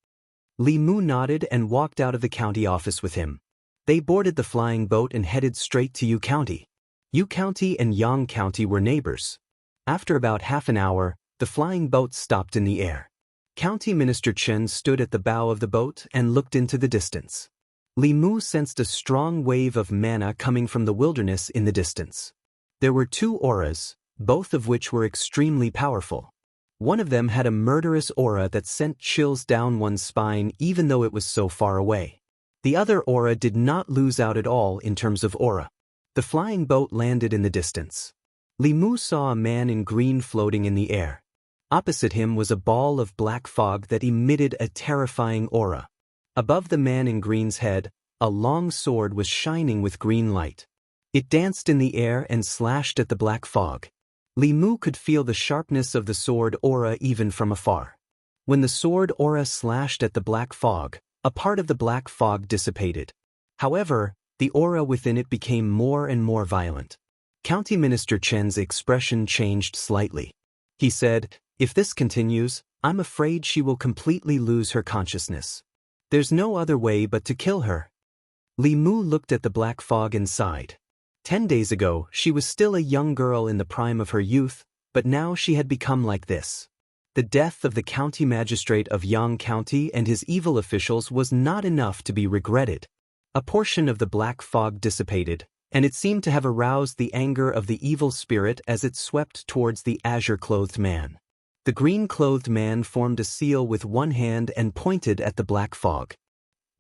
Li Mu nodded and walked out of the county office with him. They boarded the flying boat and headed straight to Yu County. Yu County and Yang County were neighbors. After about half an hour, the flying boat stopped in the air. County Minister Chen stood at the bow of the boat and looked into the distance. Li Mu sensed a strong wave of mana coming from the wilderness in the distance. There were 2 auras, both of which were extremely powerful. One of them had a murderous aura that sent chills down one's spine even though it was so far away. The other aura did not lose out at all in terms of aura. The flying boat landed in the distance. Li Mu saw a man in green floating in the air. Opposite him was a ball of black fog that emitted a terrifying aura. Above the man in green's head, a long sword was shining with green light. It danced in the air and slashed at the black fog. Li Mu could feel the sharpness of the sword aura even from afar. When the sword aura slashed at the black fog, a part of the black fog dissipated. However, the aura within it became more and more violent. County Minister Chen's expression changed slightly. He said, If this continues, I'm afraid she will completely lose her consciousness. There's no other way but to kill her. Li Mu looked at the black fog and sighed. 10 days ago, she was still a young girl in the prime of her youth, but now she had become like this. The death of the county magistrate of Yang County and his evil officials was not enough to be regretted. A portion of the black fog dissipated, and it seemed to have aroused the anger of the evil spirit as it swept towards the azure-clothed man. The green-clothed man formed a seal with one hand and pointed at the black fog.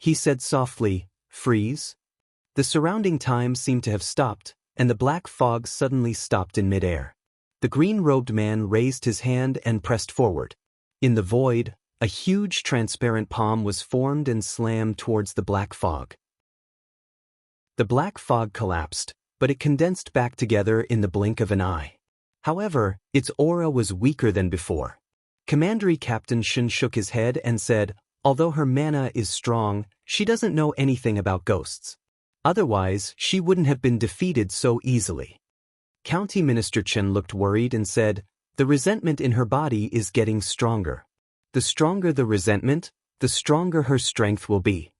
He said softly, "Freeze." The surrounding time seemed to have stopped, and the black fog suddenly stopped in midair. The green-robed man raised his hand and pressed forward. In the void, a huge transparent palm was formed and slammed towards the black fog. The black fog collapsed, but it condensed back together in the blink of an eye. However, its aura was weaker than before. Commandery Captain Shin shook his head and said, "Although her mana is strong, she doesn't know anything about ghosts. Otherwise, she wouldn't have been defeated so easily." County Minister Chen looked worried and said, "The resentment in her body is getting stronger. The stronger the resentment, the stronger her strength will be.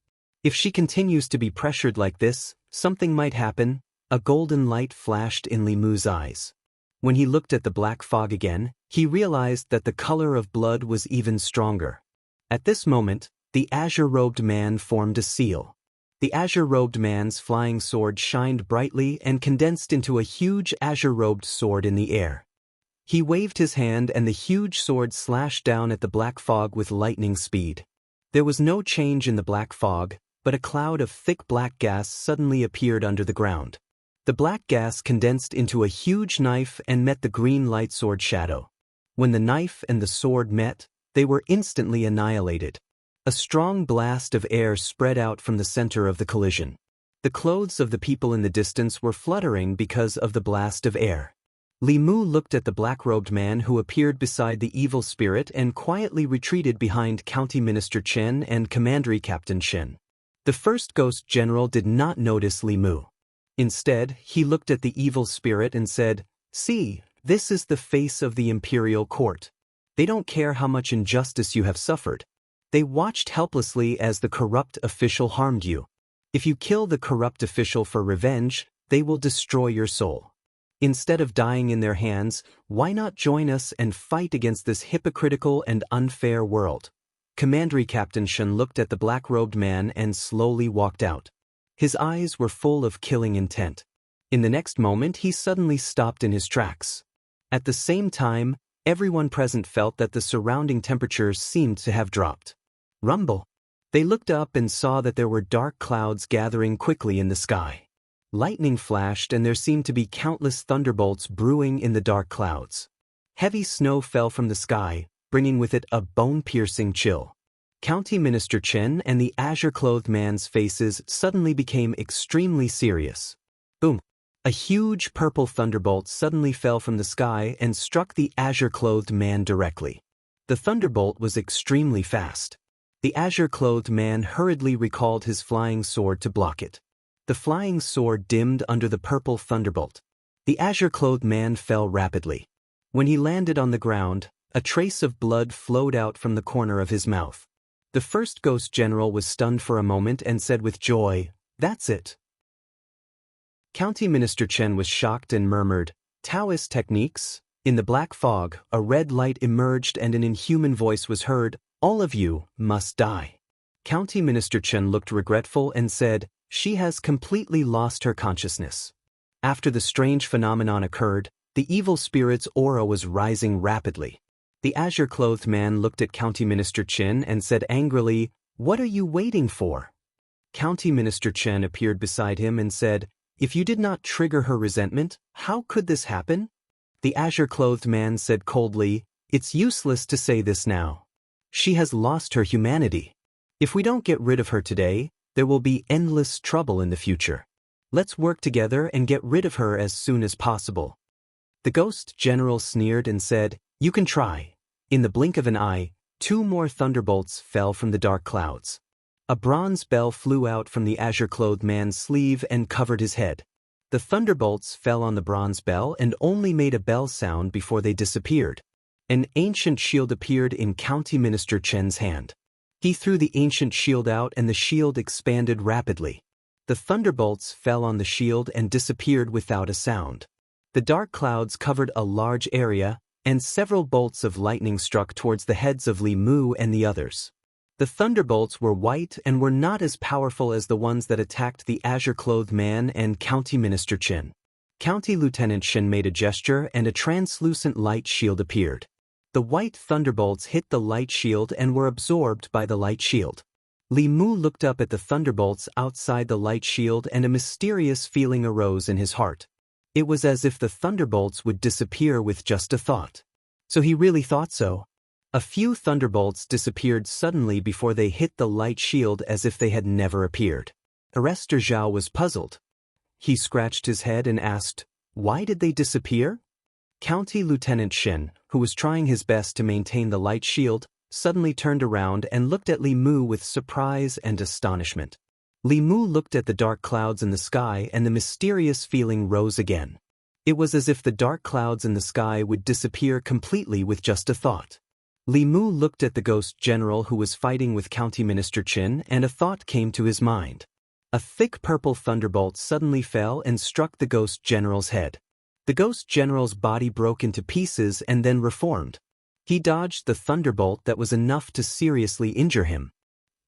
If she continues to be pressured like this, something might happen." A golden light flashed in Li Mu's eyes. When he looked at the black fog again, he realized that the color of blood was even stronger. At this moment, the azure-robed man formed a seal. The azure-robed man's flying sword shined brightly and condensed into a huge azure-robed sword in the air. He waved his hand and the huge sword slashed down at the black fog with lightning speed. There was no change in the black fog, but a cloud of thick black gas suddenly appeared under the ground. The black gas condensed into a huge knife and met the green light sword shadow. When the knife and the sword met, they were instantly annihilated. A strong blast of air spread out from the center of the collision. The clothes of the people in the distance were fluttering because of the blast of air. Li Mu looked at the black-robed man who appeared beside the evil spirit and quietly retreated behind County Minister Chen and Commandery Captain Shin. The first ghost general did not notice Li Mu. Instead, he looked at the evil spirit and said, "See, this is the face of the imperial court. They don't care how much injustice you have suffered. They watched helplessly as the corrupt official harmed you. If you kill the corrupt official for revenge, they will destroy your soul. Instead of dying in their hands, why not join us and fight against this hypocritical and unfair world?" Commandery Captain Shin looked at the black-robed man and slowly walked out. His eyes were full of killing intent. In the next moment, he suddenly stopped in his tracks. At the same time, everyone present felt that the surrounding temperatures seemed to have dropped. Rumble. They looked up and saw that there were dark clouds gathering quickly in the sky. Lightning flashed and there seemed to be countless thunderbolts brewing in the dark clouds. Heavy snow fell from the sky, bringing with it a bone-piercing chill. County Minister Chen and the azure-clothed man's faces suddenly became extremely serious. Boom! A huge purple thunderbolt suddenly fell from the sky and struck the azure-clothed man directly. The thunderbolt was extremely fast. The azure-clothed man hurriedly recalled his flying sword to block it. The flying sword dimmed under the purple thunderbolt. The azure-clothed man fell rapidly. When he landed on the ground, a trace of blood flowed out from the corner of his mouth. The first ghost general was stunned for a moment and said with joy, "That's it." County Minister Chen was shocked and murmured, "Taoist techniques?" In the black fog, a red light emerged and an inhuman voice was heard, "All of you must die." County Minister Chen looked regretful and said, "She has completely lost her consciousness." After the strange phenomenon occurred, the evil spirit's aura was rising rapidly. The azure-clothed man looked at County Minister Chen and said angrily, "What are you waiting for?" County Minister Chen appeared beside him and said, "If you did not trigger her resentment, how could this happen?" The azure-clothed man said coldly, "It's useless to say this now. She has lost her humanity. If we don't get rid of her today, there will be endless trouble in the future. Let's work together and get rid of her as soon as possible." The ghost general sneered and said, "You can try." In the blink of an eye, 2 more thunderbolts fell from the dark clouds. A bronze bell flew out from the azure-clothed man's sleeve and covered his head. The thunderbolts fell on the bronze bell and only made a bell sound before they disappeared. An ancient shield appeared in County Minister Chen's hand. He threw the ancient shield out and the shield expanded rapidly. The thunderbolts fell on the shield and disappeared without a sound. The dark clouds covered a large area, and several bolts of lightning struck towards the heads of Li Mu and the others. The thunderbolts were white and were not as powerful as the ones that attacked the azure-clothed man and County Minister Chen. County Lieutenant Chen made a gesture and a translucent light shield appeared. The white thunderbolts hit the light shield and were absorbed by the light shield. Li Mu looked up at the thunderbolts outside the light shield and a mysterious feeling arose in his heart. It was as if the thunderbolts would disappear with just a thought. So he really thought so. A few thunderbolts disappeared suddenly before they hit the light shield as if they had never appeared. Arrestor Zhao was puzzled. He scratched his head and asked, "Why did they disappear?" County Lieutenant Shen, who was trying his best to maintain the light shield, suddenly turned around and looked at Li Mu with surprise and astonishment. Li Mu looked at the dark clouds in the sky and the mysterious feeling rose again. It was as if the dark clouds in the sky would disappear completely with just a thought. Li Mu looked at the ghost general who was fighting with County Minister Chen and a thought came to his mind. A thick purple thunderbolt suddenly fell and struck the ghost general's head. The ghost general's body broke into pieces and then reformed. He dodged the thunderbolt that was enough to seriously injure him.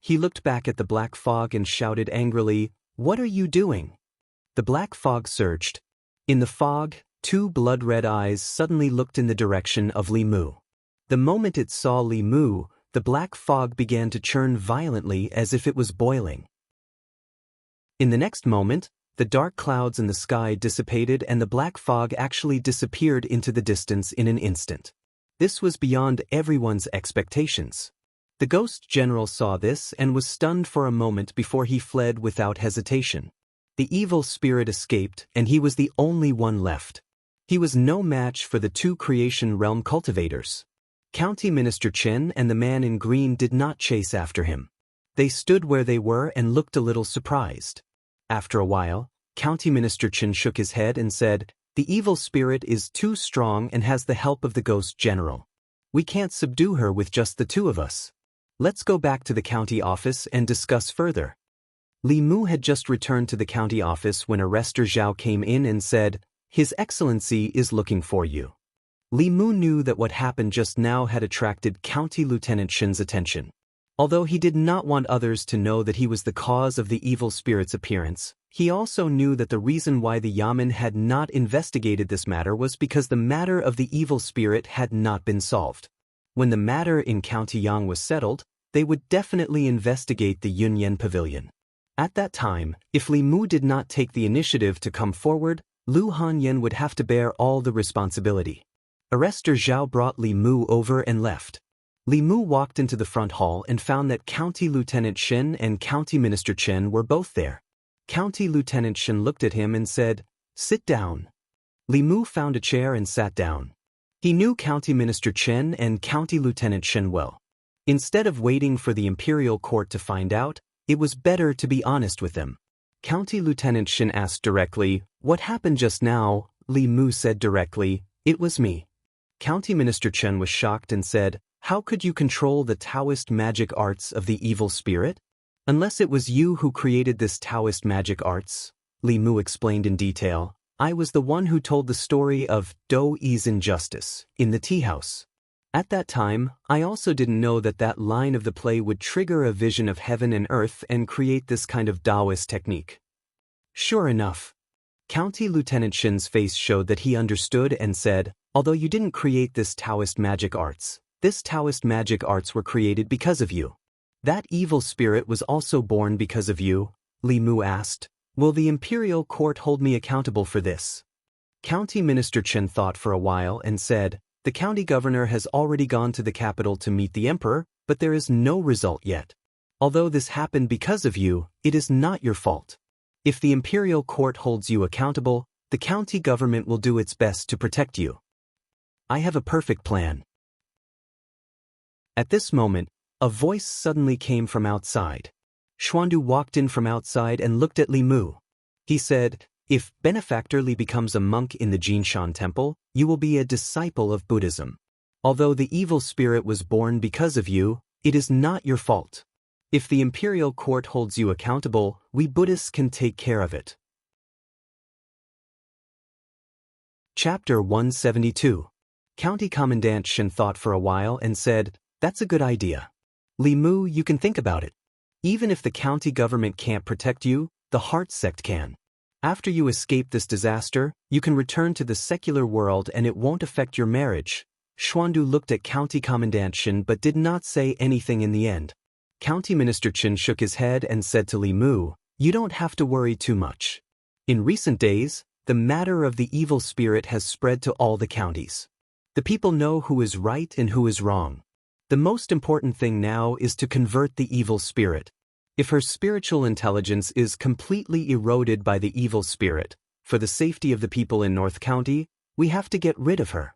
He looked back at the black fog and shouted angrily, "What are you doing?" The black fog surged. In the fog, two blood-red eyes suddenly looked in the direction of Li Mu. The moment it saw Li Mu, the black fog began to churn violently as if it was boiling. In the next moment, the dark clouds in the sky dissipated and the black fog actually disappeared into the distance in an instant. This was beyond everyone's expectations. The ghost general saw this and was stunned for a moment before he fled without hesitation. The evil spirit escaped and he was the only one left. He was no match for the two creation realm cultivators. County Minister Chen and the man in green did not chase after him. They stood where they were and looked a little surprised. After a while, County Minister Chen shook his head and said, "The evil spirit is too strong and has the help of the ghost general. We can't subdue her with just the two of us. Let's go back to the county office and discuss further." Li Mu had just returned to the county office when Arrestor Zhao came in and said, "His Excellency is looking for you." Li Mu knew that what happened just now had attracted County Lieutenant Shen's attention. Although he did not want others to know that he was the cause of the evil spirit's appearance, he also knew that the reason why the Yamen had not investigated this matter was because the matter of the evil spirit had not been solved. When the matter in County Yang was settled, they would definitely investigate the Yunyan Pavilion. At that time, if Li Mu did not take the initiative to come forward, Lu Hanyan would have to bear all the responsibility. Arrestor Zhao brought Li Mu over and left. Li Mu walked into the front hall and found that County Lieutenant Shen and County Minister Chen were both there. County Lieutenant Shen looked at him and said, "Sit down." Li Mu found a chair and sat down. He knew County Minister Chen and County Lieutenant Shen well. Instead of waiting for the imperial court to find out, it was better to be honest with them. County Lieutenant Shen asked directly, "What happened just now?" Li Mu said directly, "It was me." County Minister Chen was shocked and said, "How could you control the Taoist magic arts of the evil spirit? Unless it was you who created this Taoist magic arts," Li Mu explained in detail, "I was the one who told the story of Do Yi's injustice in the tea house. At that time, I also didn't know that that line of the play would trigger a vision of heaven and earth and create this kind of Taoist technique." Sure enough. County Lieutenant Shen's face showed that he understood and said, "Although you didn't create this Taoist magic arts, this Taoist magic arts were created because of you. That evil spirit was also born because of you." Li Mu asked, "Will the imperial court hold me accountable for this?" County Minister Chen thought for a while and said, "The county governor has already gone to the capital to meet the emperor, but there is no result yet. Although this happened because of you, it is not your fault. If the imperial court holds you accountable, the county government will do its best to protect you. I have a perfect plan." At this moment, a voice suddenly came from outside. Xuandu walked in from outside and looked at Li Mu. He said, "If Benefactor Li becomes a monk in the Jinshan temple, you will be a disciple of Buddhism. Although the evil spirit was born because of you, It is not your fault. If the imperial court holds you accountable, we Buddhists can take care of it. Chapter 172. County Commandant Shen thought for a while and said, "That's a good idea. Li Mu, you can think about it. Even if the county government can't protect you, the heart sect can. After you escape this disaster, you can return to the secular world and it won't affect your marriage." Xuandu looked at County Commandant Shen but did not say anything in the end. County Minister Chen shook his head and said to Li Mu, "You don't have to worry too much. In recent days, the matter of the evil spirit has spread to all the counties. The people know who is right and who is wrong. The most important thing now is to convert the evil spirit. If her spiritual intelligence is completely eroded by the evil spirit, for the safety of the people in North County, we have to get rid of her.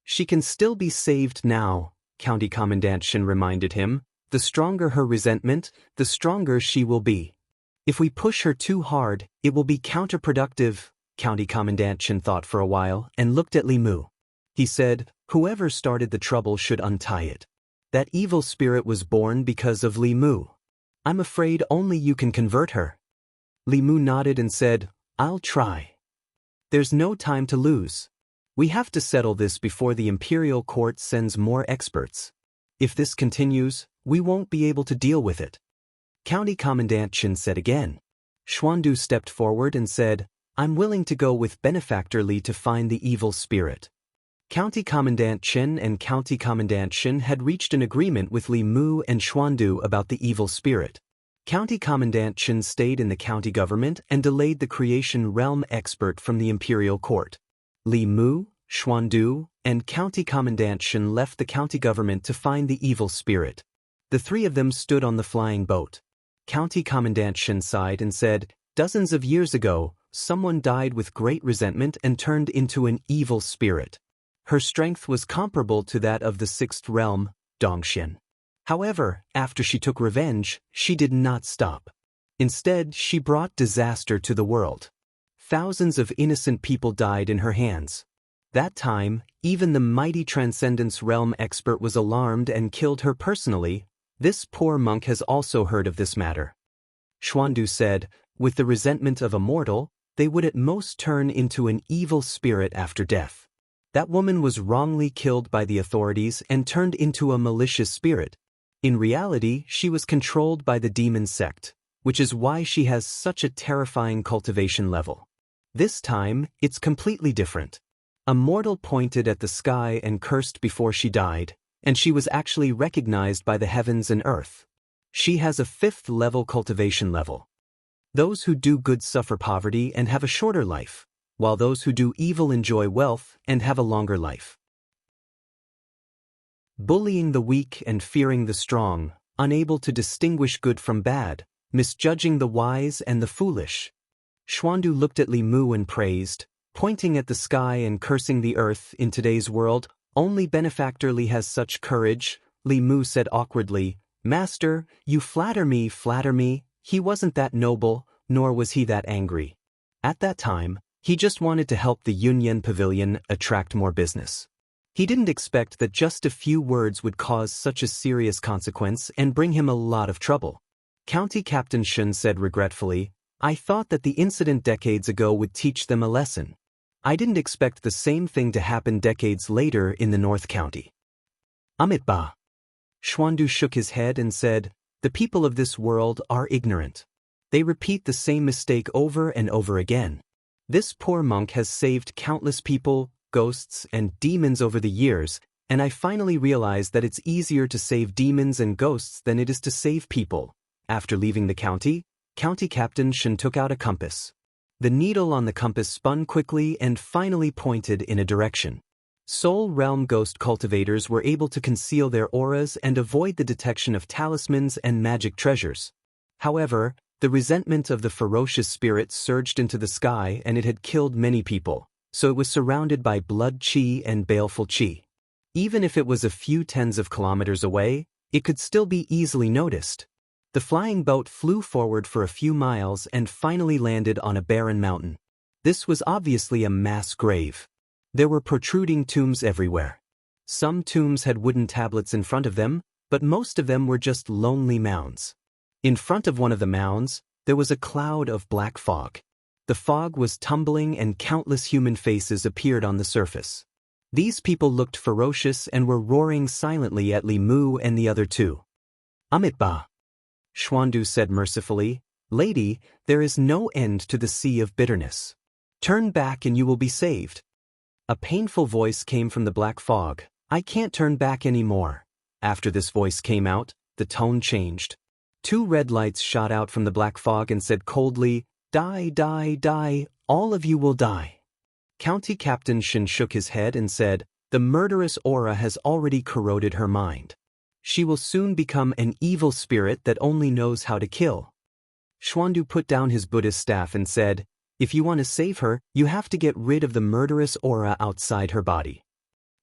She can still be saved now," County Commandant Shen reminded him. "The stronger her resentment, the stronger she will be. If we push her too hard, it will be counterproductive." County Commandant Shen thought for a while and looked at Li Mu. He said, "Whoever started the trouble should untie it. That evil spirit was born because of Li Mu. I'm afraid only you can convert her." Li Mu nodded and said, "I'll try. There's no time to lose. We have to settle this before the imperial court sends more experts. If this continues, we won't be able to deal with it." County Commandant Chen said again. Xuandu stepped forward and said, "I'm willing to go with Benefactor Li to find the evil spirit." County Commandant Chen and County Commandant Shen had reached an agreement with Li Mu and Xuandu about the evil spirit. County Commandant Chen stayed in the county government and delayed the creation realm expert from the imperial court. Li Mu, Xuandu, and County Commandant Shen left the county government to find the evil spirit. The three of them stood on the flying boat. County Commandant Shen sighed and said, "Dozens of years ago, someone died with great resentment and turned into an evil spirit. Her strength was comparable to that of the sixth realm, Dongxian. However, after she took revenge, she did not stop. Instead, she brought disaster to the world. Thousands of innocent people died in her hands. That time, even the mighty Transcendence Realm expert was alarmed and killed her personally. This poor monk has also heard of this matter." Xuandu said, "With the resentment of a mortal, they would at most turn into an evil spirit after death. That woman was wrongly killed by the authorities and turned into a malicious spirit. In reality, she was controlled by the demon sect, which is why she has such a terrifying cultivation level. This time, it's completely different. A mortal pointed at the sky and cursed before she died, and she was actually recognized by the heavens and earth. She has a 5th level cultivation level. Those who do good suffer poverty and have a shorter life, while those who do evil enjoy wealth and have a longer life. Bullying the weak and fearing the strong, unable to distinguish good from bad, misjudging the wise and the foolish." Xuandu looked at Li Mu and praised, pointing at the sky and cursing the earth. "In today's world, only Benefactor Li has such courage." Li Mu said awkwardly, "Master, you flatter me. He wasn't that noble, nor was he that angry. At that time, he just wanted to help the Yunyan Pavilion attract more business. He didn't expect that just a few words would cause such a serious consequence and bring him a lot of trouble." County Captain Shen said regretfully, "I thought that the incident decades ago would teach them a lesson. I didn't expect the same thing to happen decades later in the North County." "Amitba." Xuandu shook his head and said, "The people of this world are ignorant. They repeat the same mistake over and over again. This poor monk has saved countless people, ghosts, and demons over the years, and I finally realized that it's easier to save demons and ghosts than it is to save people." After leaving the county, County Captain Shen took out a compass. The needle on the compass spun quickly and finally pointed in a direction. Soul Realm ghost cultivators were able to conceal their auras and avoid the detection of talismans and magic treasures. However, the resentment of the ferocious spirit surged into the sky and it had killed many people, so it was surrounded by blood chi and baleful chi. Even if it was a few tens of kilometers away, it could still be easily noticed. The flying boat flew forward for a few miles and finally landed on a barren mountain. This was obviously a mass grave. There were protruding tombs everywhere. Some tombs had wooden tablets in front of them, but most of them were just lonely mounds. In front of one of the mounds, there was a cloud of black fog. The fog was tumbling and countless human faces appeared on the surface. These people looked ferocious and were roaring silently at Li Mu and the other two. Amitabha, Xuandu said mercifully, "Lady, there is no end to the sea of bitterness. Turn back and you will be saved." A painful voice came from the black fog. "I can't turn back anymore." After this voice came out, the tone changed. Two red lights shot out from the black fog and said coldly, "Die, die, die, all of you will die." County Captain Shin shook his head and said, "The murderous aura has already corroded her mind. She will soon become an evil spirit that only knows how to kill." Xuandu put down his Buddhist staff and said, "If you want to save her, you have to get rid of the murderous aura outside her body."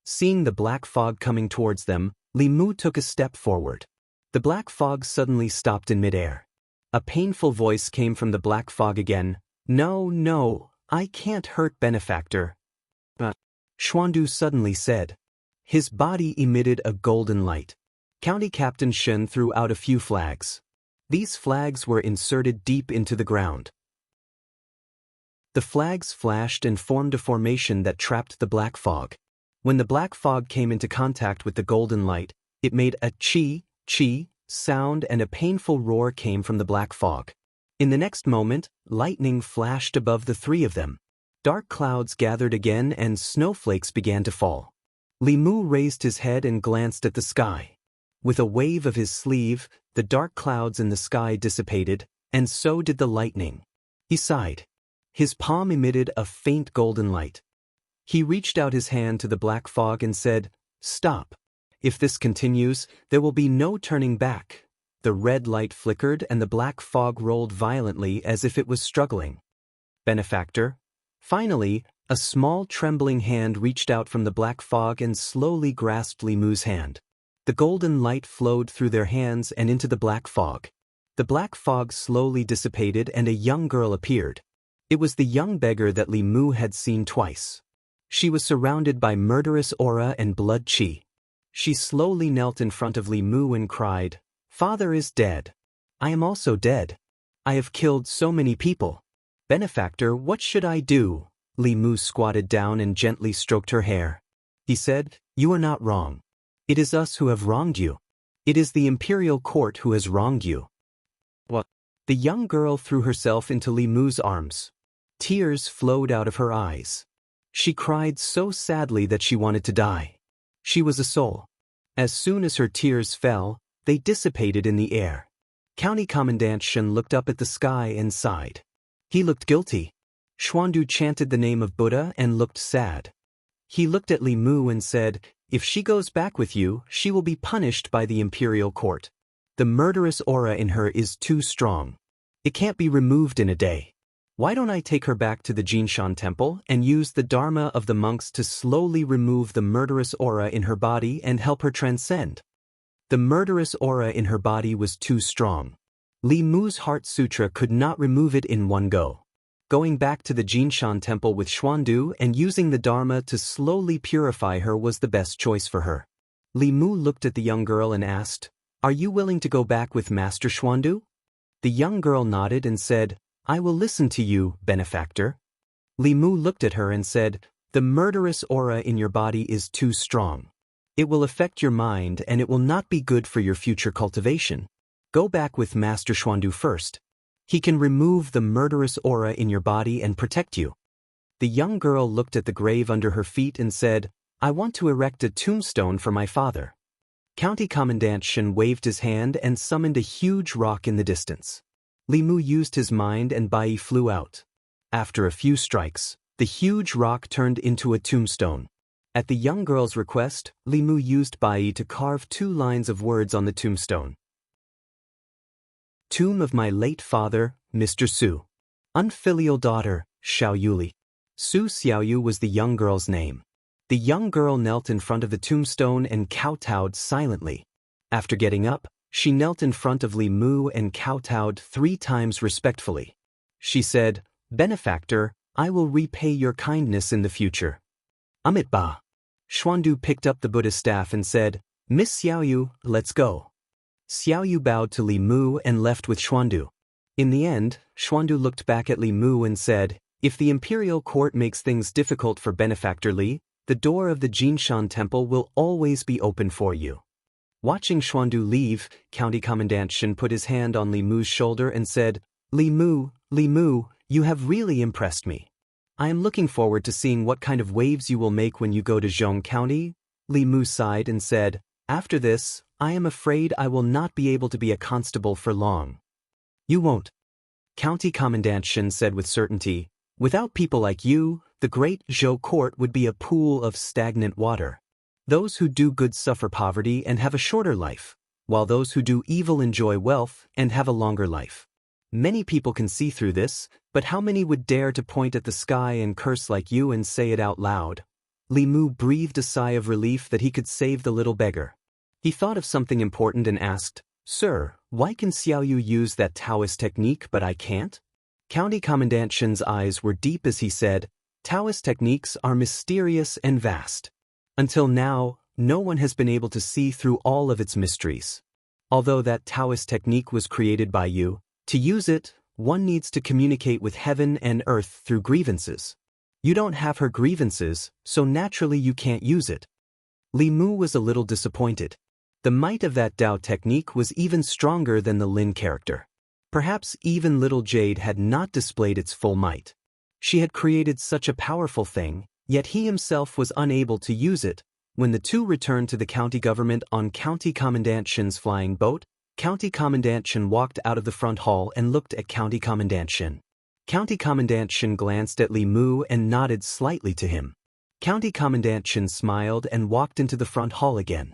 Seeing the black fog coming towards them, Li Mu took a step forward. The black fog suddenly stopped in midair. A painful voice came from the black fog again. "No, no, I can't hurt Benefactor." But Xuandu suddenly said. His body emitted a golden light. County Captain Shen threw out a few flags. These flags were inserted deep into the ground. The flags flashed and formed a formation that trapped the black fog. When the black fog came into contact with the golden light, it made a chi, chi sound and a painful roar came from the black fog. In the next moment, lightning flashed above the three of them. Dark clouds gathered again and snowflakes began to fall. Li Mu raised his head and glanced at the sky. With a wave of his sleeve, the dark clouds in the sky dissipated, and so did the lightning. He sighed. His palm emitted a faint golden light. He reached out his hand to the black fog and said, "Stop. If this continues, there will be no turning back." The red light flickered and the black fog rolled violently as if it was struggling. "Benefactor." Finally, a small trembling hand reached out from the black fog and slowly grasped Li Mu's hand. The golden light flowed through their hands and into the black fog. The black fog slowly dissipated and a young girl appeared. It was the young beggar that Li Mu had seen twice. She was surrounded by murderous aura and blood chi. She slowly knelt in front of Li Mu and cried, "Father is dead. I am also dead. I have killed so many people. Benefactor, what should I do?" Li Mu squatted down and gently stroked her hair. He said, "You are not wrong. It is us who have wronged you. It is the imperial court who has wronged you." What? The young girl threw herself into Li Mu's arms. Tears flowed out of her eyes. She cried so sadly that she wanted to die. She was a soul. As soon as her tears fell, they dissipated in the air. County Commandant Shen looked up at the sky and sighed. He looked guilty. Xuandu chanted the name of Buddha and looked sad. He looked at Li Mu and said, "If she goes back with you, she will be punished by the imperial court. The murderous aura in her is too strong. It can't be removed in a day. Why don't I take her back to the Jinshan temple and use the dharma of the monks to slowly remove the murderous aura in her body and help her transcend?" The murderous aura in her body was too strong. Li Mu's heart sutra could not remove it in one go. Going back to the Jinshan temple with Xuandu and using the dharma to slowly purify her was the best choice for her. Li Mu looked at the young girl and asked, "Are you willing to go back with Master Xuandu?" The young girl nodded and said, "I will listen to you, Benefactor." Li Mu looked at her and said, "The murderous aura in your body is too strong. It will affect your mind and it will not be good for your future cultivation. Go back with Master Xuandu first. He can remove the murderous aura in your body and protect you." The young girl looked at the grave under her feet and said, "I want to erect a tombstone for my father." County Commandant Shen waved his hand and summoned a huge rock in the distance. Li Mu used his mind and Bai flew out. After a few strikes, the huge rock turned into a tombstone. At the young girl's request, Li Mu used Bai to carve 2 lines of words on the tombstone. Tomb of my late father, Mr. Su. Unfilial daughter, Xiao Yuli. Su Xiaoyu was the young girl's name. The young girl knelt in front of the tombstone and kowtowed silently. After getting up, she knelt in front of Li Mu and kowtowed 3 times respectfully. She said, "Benefactor, I will repay your kindness in the future." Amitabha. Xuandu picked up the Buddha staff and said, Miss Xiaoyu, let's go. Xiaoyu bowed to Li Mu and left with Xuandu. In the end, Xuandu looked back at Li Mu and said, if the imperial court makes things difficult for benefactor Li, the door of the Jinshan temple will always be open for you. Watching Xuandu leave, County Commandant Shen put his hand on Li Mu's shoulder and said, Li Mu, you have really impressed me. I am looking forward to seeing what kind of waves you will make when you go to Zhong County. Li Mu sighed and said, after this, I am afraid I will not be able to be a constable for long. You won't. County Commandant Shen said with certainty, without people like you, the great Zhou court would be a pool of stagnant water. Those who do good suffer poverty and have a shorter life, while those who do evil enjoy wealth and have a longer life. Many people can see through this, but how many would dare to point at the sky and curse like you and say it out loud? Li Mu breathed a sigh of relief that he could save the little beggar. He thought of something important and asked, Sir, why can Xiaoyu use that Taoist technique but I can't? County Commandant Shen's eyes were deep as he said, Taoist techniques are mysterious and vast. Until now, no one has been able to see through all of its mysteries. Although that Taoist technique was created by you, to use it, one needs to communicate with heaven and earth through grievances. You don't have her grievances, so naturally you can't use it. Li Mu was a little disappointed. The might of that Tao technique was even stronger than the Lin character. Perhaps even little Jade had not displayed its full might. She had created such a powerful thing, yet he himself was unable to use it. When the two returned to the county government on County Commandant Shen's flying boat, County Commandant Shen walked out of the front hall and looked at County Commandant Shen. County Commandant Shen glanced at Li Mu and nodded slightly to him. County Commandant Shen smiled and walked into the front hall again.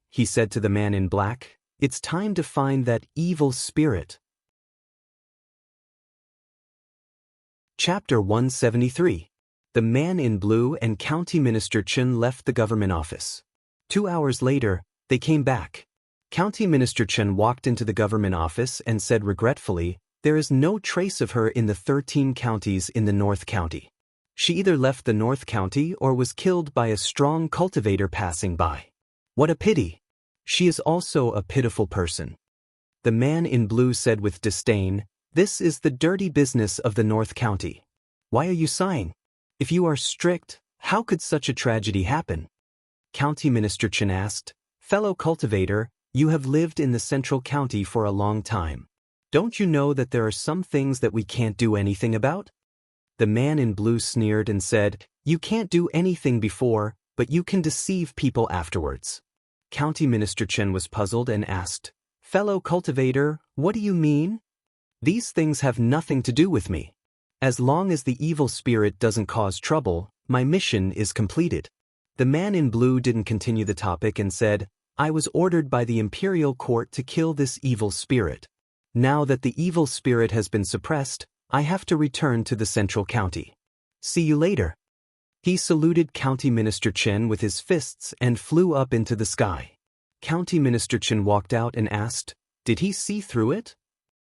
He said to the man in black, it's time to find that evil spirit. Chapter 173. The man in blue and County Minister Chen left the government office. 2 hours later, they came back. County Minister Chen walked into the government office and said regretfully, there is no trace of her in the 13 counties in the North County. She either left the North County or was killed by a strong cultivator passing by. What a pity. She is also a pitiful person. The man in blue said with disdain, this is the dirty business of the North County. Why are you sighing? If you are strict, how could such a tragedy happen? County Minister Chen asked, fellow cultivator, you have lived in the Central County for a long time. Don't you know that there are some things that we can't do anything about? The man in blue sneered and said, you can't do anything before, but you can deceive people afterwards. County Minister Chen was puzzled and asked, fellow cultivator, what do you mean? These things have nothing to do with me. As long as the evil spirit doesn't cause trouble, my mission is completed. The man in blue didn't continue the topic and said, I was ordered by the imperial court to kill this evil spirit. Now that the evil spirit has been suppressed, I have to return to the Central County. See you later. He saluted County Minister Chen with his fists and flew up into the sky. County Minister Chen walked out and asked, did he see through it?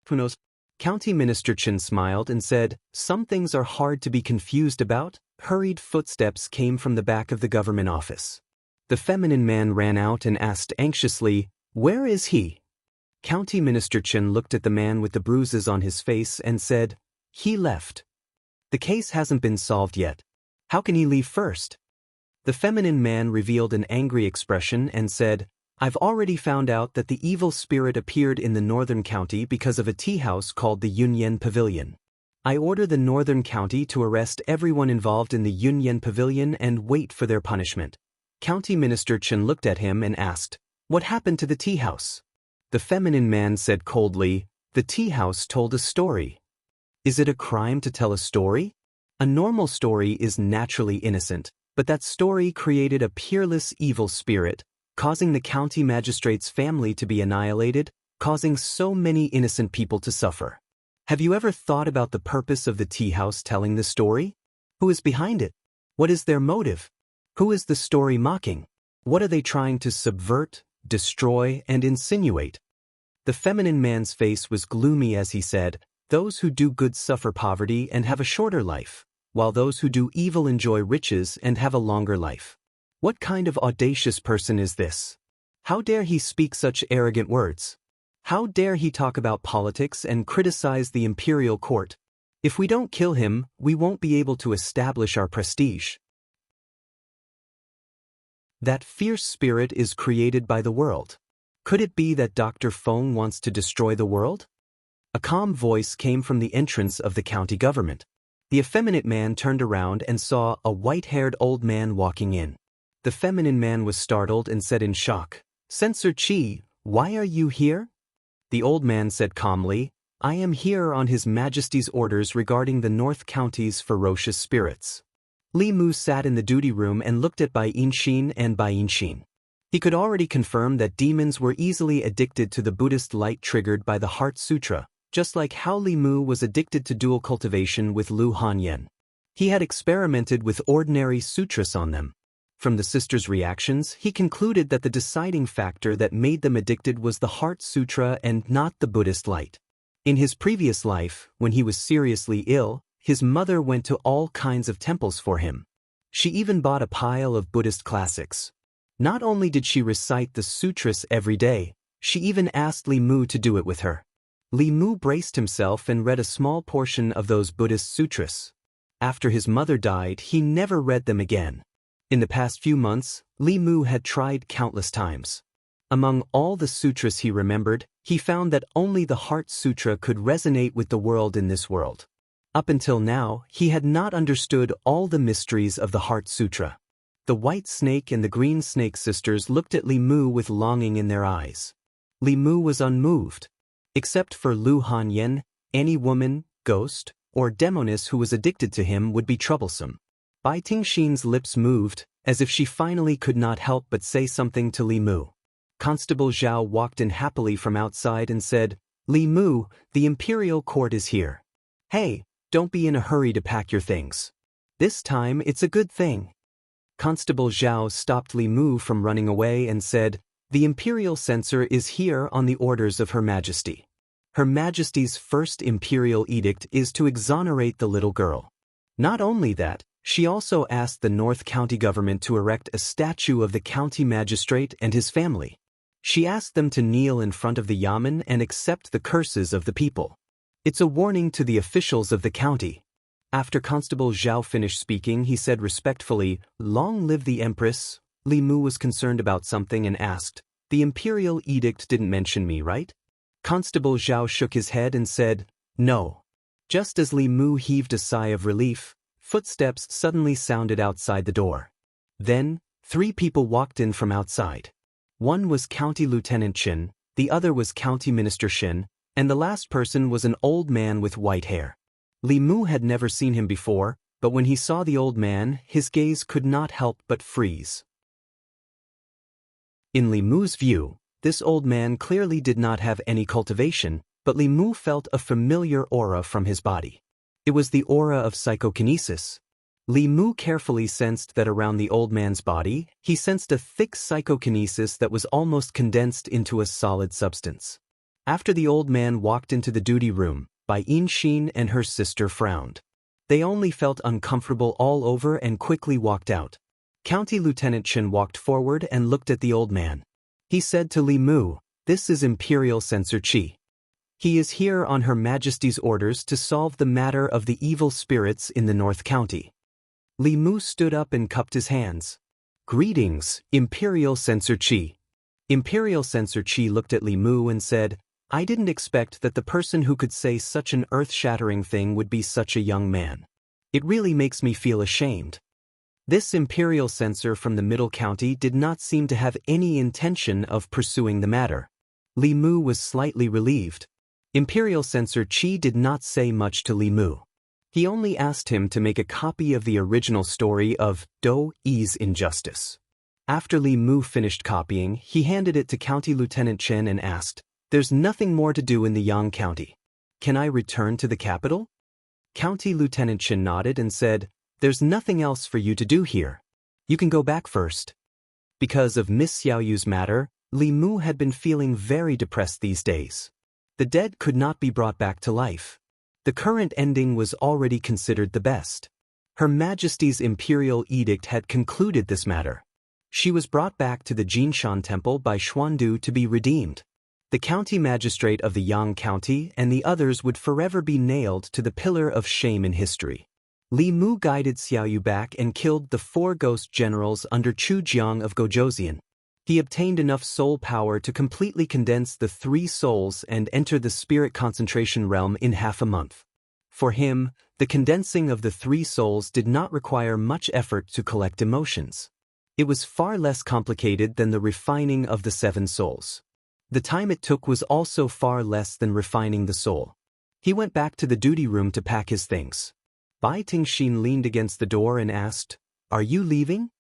Who knows? County Minister Chen smiled and said, some things are hard to be confused about. Hurried footsteps came from the back of the government office. The feminine man ran out and asked anxiously, where is he? County Minister Chen looked at the man with the bruises on his face and said, he left. The case hasn't been solved yet. How can he leave first? The feminine man revealed an angry expression and said, I've already found out that the evil spirit appeared in the Northern County because of a tea house called the Yunyan Pavilion. I order the Northern County to arrest everyone involved in the Yunyan Pavilion and wait for their punishment. County Minister Chen looked at him and asked, what happened to the tea house? The feminine man said coldly, the tea house told a story. Is it a crime to tell a story? A normal story is naturally innocent, but that story created a peerless evil spirit, causing the county magistrate's family to be annihilated, causing so many innocent people to suffer. Have you ever thought about the purpose of the tea house telling the story? Who is behind it? What is their motive? Who is the story mocking? What are they trying to subvert, destroy, and insinuate? The feminine man's face was gloomy as he said, those who do good suffer poverty and have a shorter life, while those who do evil enjoy riches and have a longer life. What kind of audacious person is this? How dare he speak such arrogant words? How dare he talk about politics and criticize the imperial court? If we don't kill him, we won't be able to establish our prestige. That fierce spirit is created by the world. Could it be that Dr. Feng wants to destroy the world? A calm voice came from the entrance of the county government. The effeminate man turned around and saw a white-haired old man walking in. The feminine man was startled and said in shock, "Censor Qi, why are you here?" The old man said calmly, "I am here on His Majesty's orders regarding the North County's ferocious spirits." Li Mu sat in the duty room and looked at Bai Yinxin and Bai Yinxin. He could already confirm that demons were easily addicted to the Buddhist light triggered by the Heart Sutra, just like how Li Mu was addicted to dual cultivation with Lu Hanyan. He had experimented with ordinary sutras on them. From the sisters' reactions, he concluded that the deciding factor that made them addicted was the Heart Sutra and not the Buddhist light. In his previous life, when he was seriously ill, his mother went to all kinds of temples for him. She even bought a pile of Buddhist classics. Not only did she recite the sutras every day, she even asked Li Mu to do it with her. Li Mu braced himself and read a small portion of those Buddhist sutras. After his mother died, he never read them again. In the past few months, Li Mu had tried countless times. Among all the sutras he remembered, he found that only the Heart Sutra could resonate with the world in this world. Up until now, he had not understood all the mysteries of the Heart Sutra. The white snake and the green snake sisters looked at Li Mu with longing in their eyes. Li Mu was unmoved. Except for Lu Hanyan, any woman, ghost, or demoness who was addicted to him would be troublesome. Bai Tingxin's lips moved, as if she finally could not help but say something to Li Mu. Constable Zhao walked in happily from outside and said, "Li Mu, the imperial court is here. Hey, don't be in a hurry to pack your things. This time it's a good thing." Constable Zhao stopped Li Mu from running away and said, "The imperial censor is here on the orders of Her Majesty. Her Majesty's first imperial edict is to exonerate the little girl. Not only that, she also asked the North County government to erect a statue of the county magistrate and his family. She asked them to kneel in front of the yamen and accept the curses of the people. It's a warning to the officials of the county." After Constable Zhao finished speaking, he said respectfully, "Long live the Empress." Li Mu was concerned about something and asked, "The imperial edict didn't mention me, right?" Constable Zhao shook his head and said, "No." Just as Li Mu heaved a sigh of relief, footsteps suddenly sounded outside the door. Then, 3 people walked in from outside. One was County Lieutenant Chen, the other was County Minister Shen, and the last person was an old man with white hair. Li Mu had never seen him before, but when he saw the old man, his gaze could not help but freeze. In Li Mu's view, this old man clearly did not have any cultivation, but Li Mu felt a familiar aura from his body. It was the aura of psychokinesis. Li Mu carefully sensed that around the old man's body, he sensed a thick psychokinesis that was almost condensed into a solid substance. After the old man walked into the duty room, Bai Yinxin and her sister frowned. They only felt uncomfortable all over and quickly walked out. County Lieutenant Chen walked forward and looked at the old man. He said to Li Mu, "This is Imperial Censor Qi. He is here on Her Majesty's orders to solve the matter of the evil spirits in the North County." Li Mu stood up and cupped his hands. "Greetings, Imperial Censor Qi." Imperial Censor Qi looked at Li Mu and said, "I didn't expect that the person who could say such an earth-shattering thing would be such a young man. It really makes me feel ashamed." This imperial censor from the Middle County did not seem to have any intention of pursuing the matter. Li Mu was slightly relieved. Imperial Censor Qi did not say much to Li Mu. He only asked him to make a copy of the original story of Do Yi's Injustice. After Li Mu finished copying, he handed it to County Lieutenant Chen and asked, "There's nothing more to do in the Yang County. Can I return to the capital?" County Lieutenant Chen nodded and said, "There's nothing else for you to do here. You can go back first." Because of Miss Xiaoyu's matter, Li Mu had been feeling very depressed these days. The dead could not be brought back to life. The current ending was already considered the best. Her Majesty's imperial edict had concluded this matter. She was brought back to the Jinshan Temple by Xuandu to be redeemed. The county magistrate of the Yang County and the others would forever be nailed to the pillar of shame in history. Li Mu guided Xiaoyu back and killed the 4 ghost generals under Chu Jiang of Gojoseon. He obtained enough soul power to completely condense the 3 souls and enter the spirit concentration realm in half a month. For him, the condensing of the 3 souls did not require much effort to collect emotions. It was far less complicated than the refining of the 7 souls. The time it took was also far less than refining the soul. He went back to the duty room to pack his things. Bai Tingxin leaned against the door and asked, "Are you leaving?"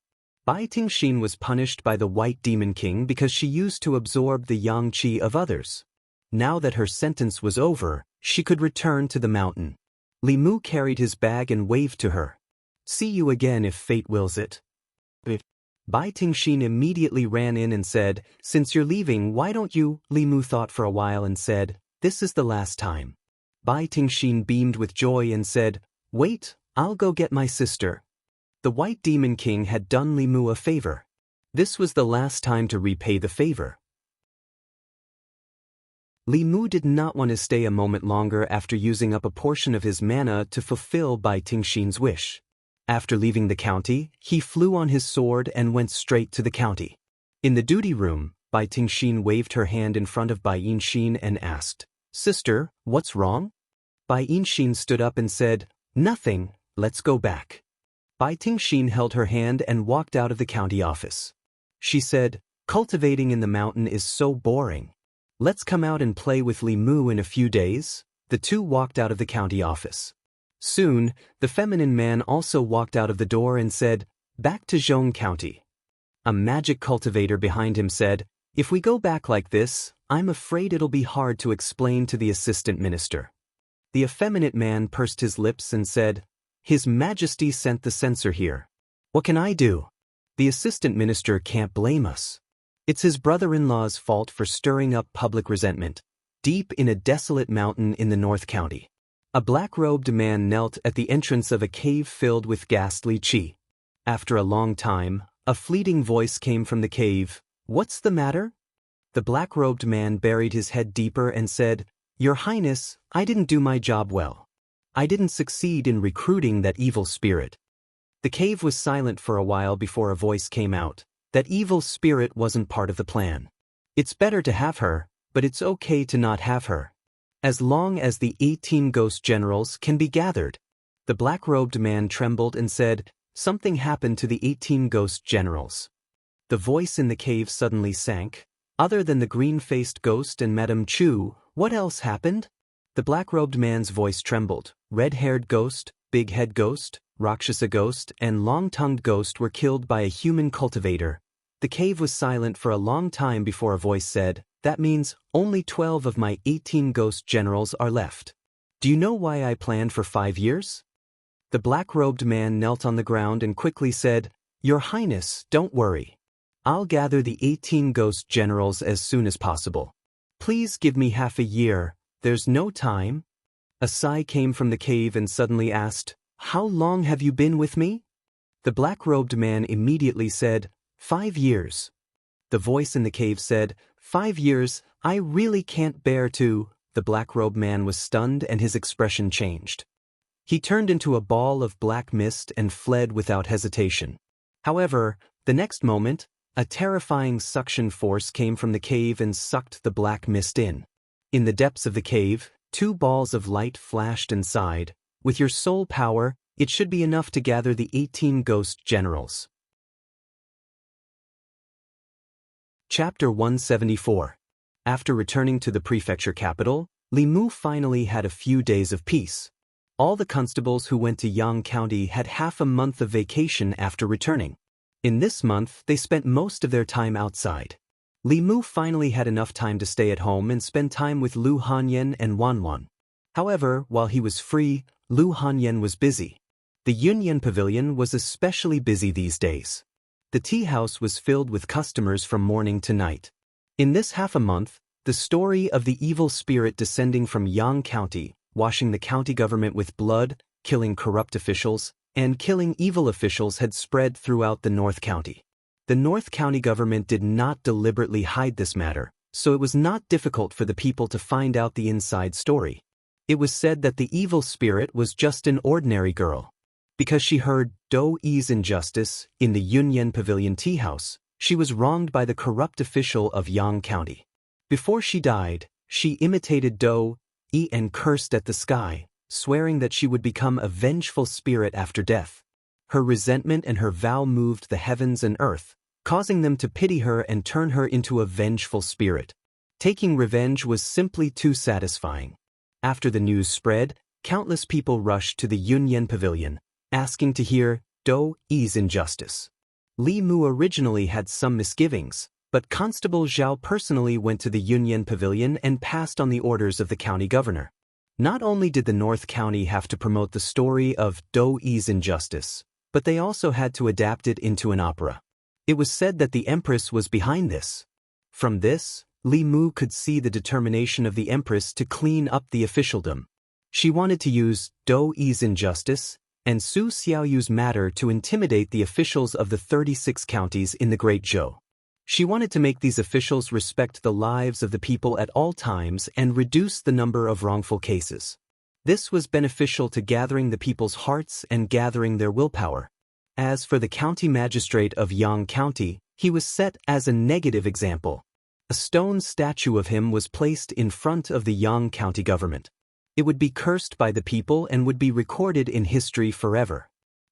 Bai Tingxin was punished by the White Demon King because she used to absorb the yang qi of others. Now that her sentence was over, she could return to the mountain. Li Mu carried his bag and waved to her. "See you again if fate wills it." Bai Tingxin immediately ran in and said, "Since you're leaving, why don't you?" Li Mu thought for a while and said, "This is the last time." Bai Tingxin beamed with joy and said, "Wait, I'll go get my sister." The White Demon King had done Li Mu a favor. This was the last time to repay the favor. Li Mu did not want to stay a moment longer after using up a portion of his mana to fulfill Bai Tingxin's wish. After leaving the county, he flew on his sword and went straight to the county. In the duty room, Bai Tingxin waved her hand in front of Bai Yinxin and asked, "Sister, what's wrong?" Bai Yinxin stood up and said, "Nothing, let's go back." Bai Tingxin held her hand and walked out of the county office. She said, "Cultivating in the mountain is so boring. Let's come out and play with Li Mu in a few days." The two walked out of the county office. Soon, the feminine man also walked out of the door and said, "Back to Zhong County." A magic cultivator behind him said, "If we go back like this, I'm afraid it'll be hard to explain to the assistant minister." The effeminate man pursed his lips and said, "His Majesty sent the censor here. What can I do? The assistant minister can't blame us. It's his brother-in-law's fault for stirring up public resentment, deep in a desolate mountain in the North County." A black-robed man knelt at the entrance of a cave filled with ghastly qi. After a long time, a fleeting voice came from the cave. "What's the matter?" The black-robed man buried his head deeper and said, "Your Highness, I didn't do my job well. I didn't succeed in recruiting that evil spirit." The cave was silent for a while before a voice came out. That evil spirit wasn't part of the plan. It's better to have her, but it's okay to not have her. As long as the 18 ghost generals can be gathered. The black-robed man trembled and said, "Something happened to the 18 ghost generals." The voice in the cave suddenly sank. "Other than the green-faced ghost and Madame Chu, what else happened?" The black-robed man's voice trembled. Red-haired ghost, big-head ghost, Rakshasa ghost, and long-tongued ghost were killed by a human cultivator. The cave was silent for a long time before a voice said, "That means only 12 of my 18 ghost generals are left. Do you know why I planned for 5 years?" The black-robed man knelt on the ground and quickly said, "Your Highness, don't worry. I'll gather the 18 ghost generals as soon as possible. Please give me half a year. There's no time." A sigh came from the cave and suddenly asked, "How long have you been with me?" The black-robed man immediately said, 5 years. The voice in the cave said, 5 years, I really can't bear to. The black-robed man was stunned and his expression changed. He turned into a ball of black mist and fled without hesitation. However, the next moment, a terrifying suction force came from the cave and sucked the black mist in. In the depths of the cave, 2 balls of light flashed and sighed, "With your soul power, it should be enough to gather the 18 ghost generals." Chapter 174. After returning to the prefecture capital, Li Mu finally had a few days of peace. All the constables who went to Yang County had half a month of vacation after returning. In this month, they spent most of their time outside. Li Mu finally had enough time to stay at home and spend time with Lu Hanyan and Wanwan. However, while he was free, Lu Hanyan was busy. The Yunyan Pavilion was especially busy these days. The tea house was filled with customers from morning to night. In this half a month, the story of the evil spirit descending from Yang County, washing the county government with blood, killing corrupt officials, and killing evil officials had spread throughout the North County. The North County government did not deliberately hide this matter, so it was not difficult for the people to find out the inside story. It was said that the evil spirit was just an ordinary girl. Because she heard Do Yi's injustice in the Yunyan Pavilion tea house, she was wronged by the corrupt official of Yang County. Before she died, she imitated Do Yi and cursed at the sky, swearing that she would become a vengeful spirit after death. Her resentment and her vow moved the heavens and earth, causing them to pity her and turn her into a vengeful spirit. Taking revenge was simply too satisfying. After the news spread, countless people rushed to the Yunyan Pavilion, asking to hear Do Yi's injustice. Li Mu originally had some misgivings, but Constable Zhao personally went to the Yunyan Pavilion and passed on the orders of the county governor. Not only did the North County have to promote the story of Do Yi's injustice, but they also had to adapt it into an opera. It was said that the Empress was behind this. From this, Li Mu could see the determination of the Empress to clean up the officialdom. She wanted to use Do Yi's injustice and Su Xiaoyu's matter to intimidate the officials of the 36 counties in the Great Zhou. She wanted to make these officials respect the lives of the people at all times and reduce the number of wrongful cases. This was beneficial to gathering the people's hearts and gathering their willpower. As for the county magistrate of Yang County, he was set as a negative example. A stone statue of him was placed in front of the Yang County government. It would be cursed by the people and would be recorded in history forever.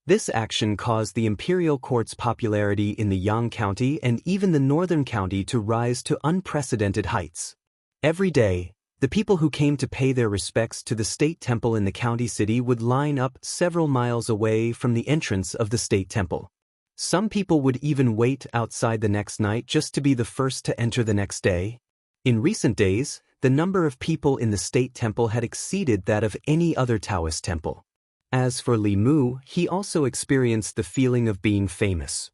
This action caused the imperial court's popularity in the Yang County and even the northern county to rise to unprecedented heights. Every day, the people who came to pay their respects to the state temple in the county city would line up several miles away from the entrance of the state temple. Some people would even wait outside the next night just to be the first to enter the next day. In recent days, the number of people in the state temple had exceeded that of any other Taoist temple. As for Li Mu, he also experienced the feeling of being famous.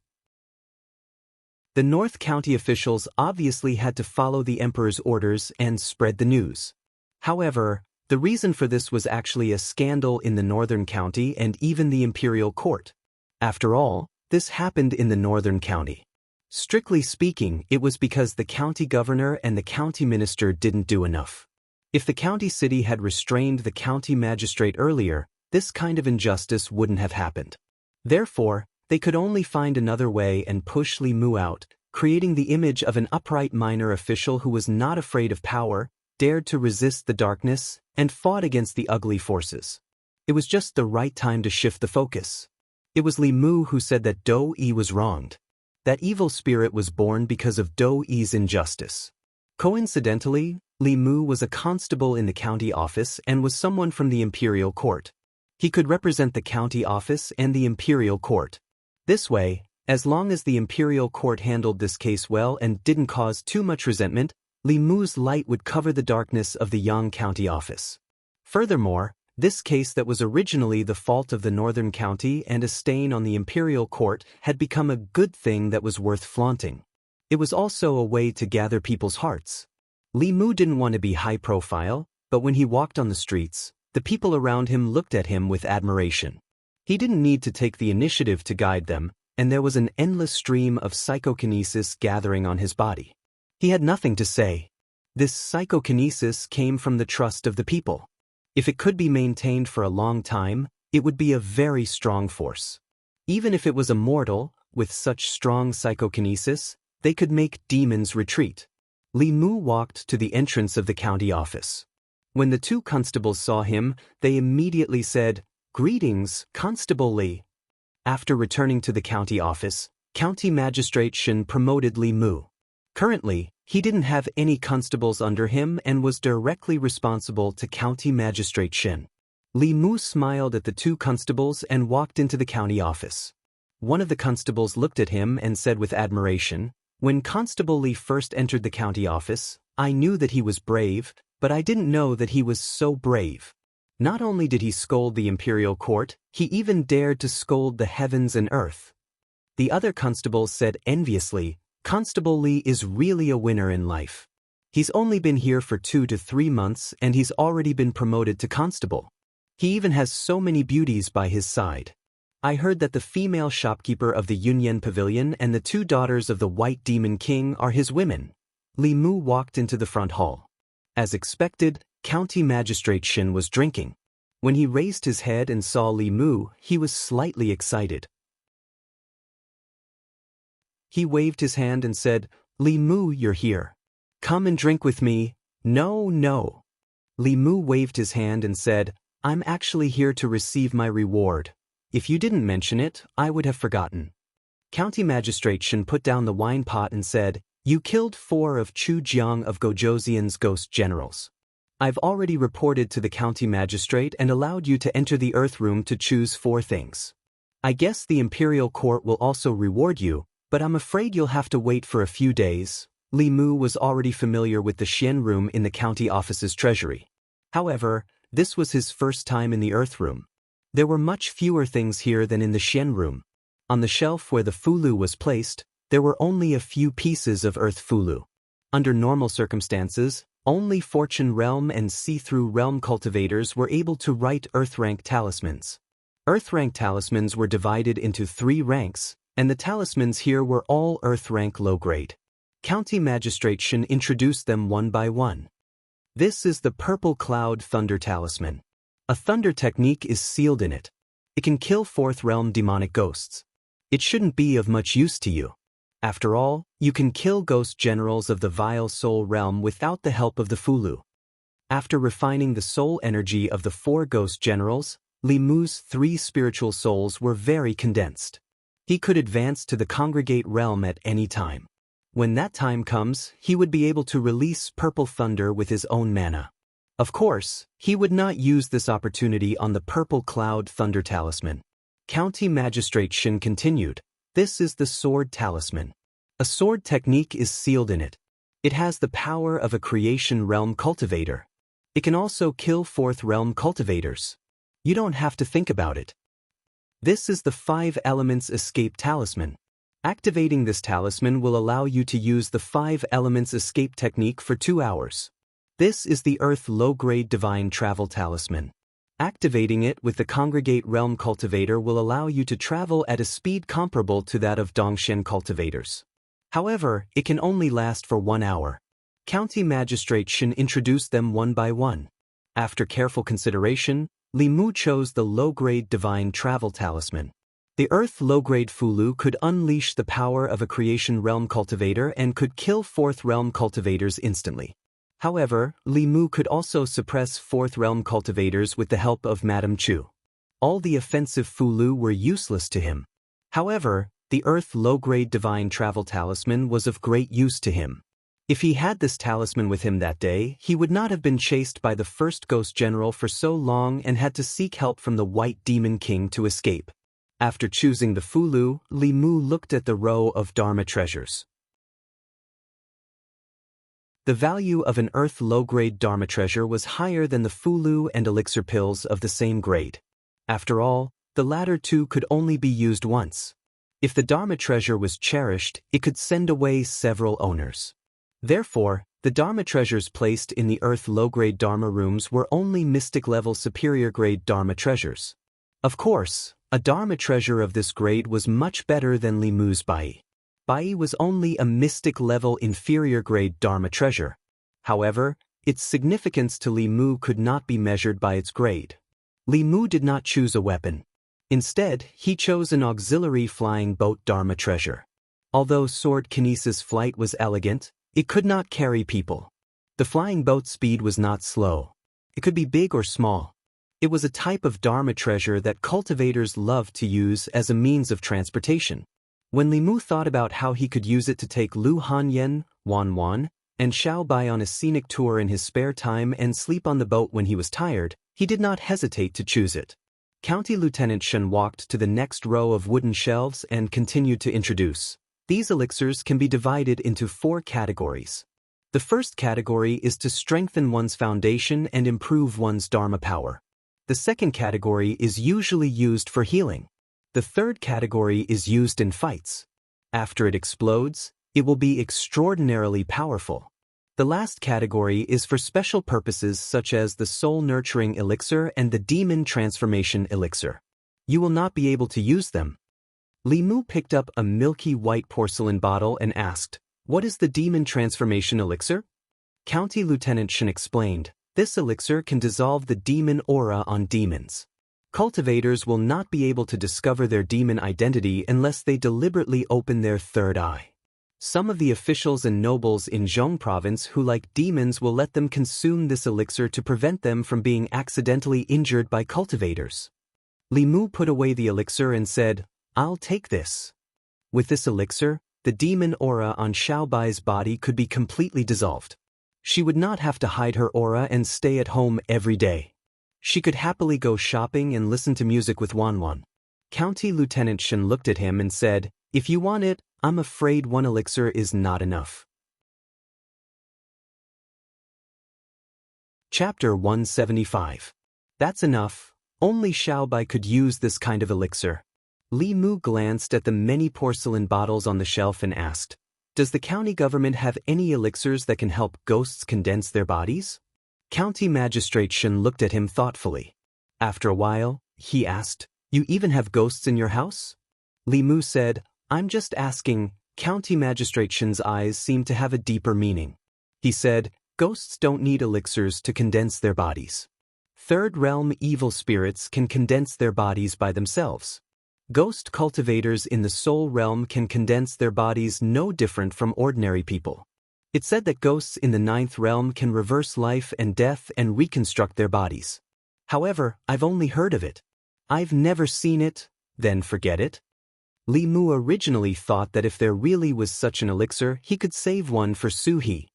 The North County officials obviously had to follow the emperor's orders and spread the news. However, the reason for this was actually a scandal in the northern county and even the imperial court. After all, this happened in the northern county. Strictly speaking, it was because the county governor and the county minister didn't do enough. If the county city had restrained the county magistrate earlier, this kind of injustice wouldn't have happened. Therefore, they could only find another way and push Li Mu out, creating the image of an upright minor official who was not afraid of power, dared to resist the darkness, and fought against the ugly forces. It was just the right time to shift the focus. It was Li Mu who said that Do Yi was wronged. That evil spirit was born because of Do Yi's injustice. Coincidentally, Li Mu was a constable in the county office and was someone from the imperial court. He could represent the county office and the imperial court. This way, as long as the imperial court handled this case well and didn't cause too much resentment, Li Mu's light would cover the darkness of the Yang County office. Furthermore, this case that was originally the fault of the northern county and a stain on the imperial court had become a good thing that was worth flaunting. It was also a way to gather people's hearts. Li Mu didn't want to be high profile, but when he walked on the streets, the people around him looked at him with admiration. He didn't need to take the initiative to guide them, and there was an endless stream of psychokinesis gathering on his body. He had nothing to say. This psychokinesis came from the trust of the people. If it could be maintained for a long time, it would be a very strong force. Even if it was immortal, with such strong psychokinesis, they could make demons retreat. Li Mu walked to the entrance of the county office. When the two constables saw him, they immediately said, "Greetings, Constable Li." After returning to the county office, County Magistrate Shen promoted Li Mu. Currently, he didn't have any constables under him and was directly responsible to County Magistrate Shen. Li Mu smiled at the two constables and walked into the county office. One of the constables looked at him and said with admiration, "When Constable Li first entered the county office, I knew that he was brave, but I didn't know that he was so brave." Not only did he scold the imperial court, he even dared to scold the heavens and earth. The other constables said enviously, "Constable Li is really a winner in life. He's only been here for 2 to 3 months and he's already been promoted to constable. He even has so many beauties by his side." I heard that the female shopkeeper of the Yunyan Pavilion and the 2 daughters of the White Demon King are his women. Li Mu walked into the front hall. As expected, County Magistrate Shin was drinking. When he raised his head and saw Li Mu, he was slightly excited. He waved his hand and said, "Li Mu, you're here. Come and drink with me." No. Li Mu waved his hand and said, "I'm actually here to receive my reward. If you didn't mention it, I would have forgotten." County Magistrate Shin put down the wine pot and said, "You killed 4 of Chu Jiang of Gojoseon's ghost generals. I've already reported to the county magistrate and allowed you to enter the Earth Room to choose 4 things. I guess the Imperial Court will also reward you, but I'm afraid you'll have to wait for a few days." Li Mu was already familiar with the Xian Room in the county office's treasury. However, this was his first time in the Earth Room. There were much fewer things here than in the Xian Room. On the shelf where the Fulu was placed, there were only a few pieces of Earth Fulu. Under normal circumstances, only Fortune Realm and See-Through Realm cultivators were able to write Earth Rank talismans. Earth Rank talismans were divided into 3 ranks, and the talismans here were all Earth Rank low grade. County Magistrate Shin introduced them one by one. This is the Purple Cloud Thunder Talisman. A thunder technique is sealed in it. It can kill 4th Realm demonic ghosts. It shouldn't be of much use to you. After all, you can kill ghost generals of the Vile Soul Realm without the help of the Fulu. After refining the soul energy of the 4 ghost generals, Li Mu's 3 spiritual souls were very condensed. He could advance to the Congregate Realm at any time. When that time comes, he would be able to release Purple Thunder with his own mana. Of course, he would not use this opportunity on the Purple Cloud Thunder Talisman. County Magistrate Shin continued, "This is the Sword Talisman. A sword technique is sealed in it. It has the power of a Creation Realm cultivator. It can also kill 4th Realm cultivators. You don't have to think about it. This is the 5 Elements Escape Talisman. Activating this talisman will allow you to use the 5 Elements Escape technique for 2 hours. This is the Earth Low-Grade Divine Travel Talisman. Activating it with the Congregate Realm Cultivator will allow you to travel at a speed comparable to that of Dongshen cultivators. However, it can only last for 1 hour." County Magistrate Shin introduced them one by one. After careful consideration, Li Mu chose the Low-Grade Divine Travel Talisman. The Earth Low-Grade Fulu could unleash the power of a Creation Realm cultivator and could kill 4th Realm cultivators instantly. However, Li Mu could also suppress 4th Realm cultivators with the help of Madame Chu. All the offensive Fulu were useless to him. However, the Earth Low-Grade Divine Travel Talisman was of great use to him. If he had this talisman with him that day, he would not have been chased by the 1st Ghost General for so long and had to seek help from the White Demon King to escape. After choosing the Fulu, Li Mu looked at the row of Dharma treasures. The value of an Earth low-grade Dharma treasure was higher than the Fulu and elixir pills of the same grade. After all, the latter 2 could only be used once. If the Dharma treasure was cherished, it could send away several owners. Therefore, the Dharma treasures placed in the Earth low-grade Dharma rooms were only mystic-level superior-grade Dharma treasures. Of course, a Dharma treasure of this grade was much better than Li Mu's Bai. Bai was only a mystic-level inferior-grade Dharma treasure. However, its significance to Li Mu could not be measured by its grade. Li Mu did not choose a weapon. Instead, he chose an auxiliary flying boat Dharma treasure. Although sword kinesis flight was elegant, it could not carry people. The flying boat's speed was not slow. It could be big or small. It was a type of Dharma treasure that cultivators loved to use as a means of transportation. When Li Mu thought about how he could use it to take Lu Hanyan, Wan, and Xiao Bai on a scenic tour in his spare time and sleep on the boat when he was tired, he did not hesitate to choose it. County Lieutenant Shen walked to the next row of wooden shelves and continued to introduce. These elixirs can be divided into 4 categories. The first category is to strengthen one's foundation and improve one's Dharma power. The second category is usually used for healing. The third category is used in fights. After it explodes, it will be extraordinarily powerful. The last category is for special purposes such as the Soul Nurturing Elixir and the Demon Transformation Elixir. You will not be able to use them. Li Mu picked up a milky white porcelain bottle and asked, "What is the demon transformation elixir?" County Lieutenant Shen explained, "This elixir can dissolve the demon aura on demons. Cultivators will not be able to discover their demon identity unless they deliberately open their third eye. Some of the officials and nobles in Jianghu province who like demons will let them consume this elixir to prevent them from being accidentally injured by cultivators." Li Mu put away the elixir and said, "I'll take this." With this elixir, the demon aura on Xiaobai's body could be completely dissolved. She would not have to hide her aura and stay at home every day. She could happily go shopping and listen to music with Wanwan. County Lieutenant Shen looked at him and said, "If you want it, I'm afraid one elixir is not enough." Chapter 175. That's enough. Only Xiaobai could use this kind of elixir. Li Mu glanced at the many porcelain bottles on the shelf and asked, "Does the county government have any elixirs that can help ghosts condense their bodies?" County Magistrate Shen looked at him thoughtfully. After a while, he asked, "You even have ghosts in your house?" Li Mu said, "I'm just asking." County Magistrate Shen's eyes seemed to have a deeper meaning. He said, "Ghosts don't need elixirs to condense their bodies. Third realm evil spirits can condense their bodies by themselves. Ghost cultivators in the soul realm can condense their bodies no different from ordinary people. It's said that ghosts in the ninth realm can reverse life and death and reconstruct their bodies. However, I've only heard of it. I've never seen it, then forget it." Li Mu originally thought that if there really was such an elixir, he could save one for Su He.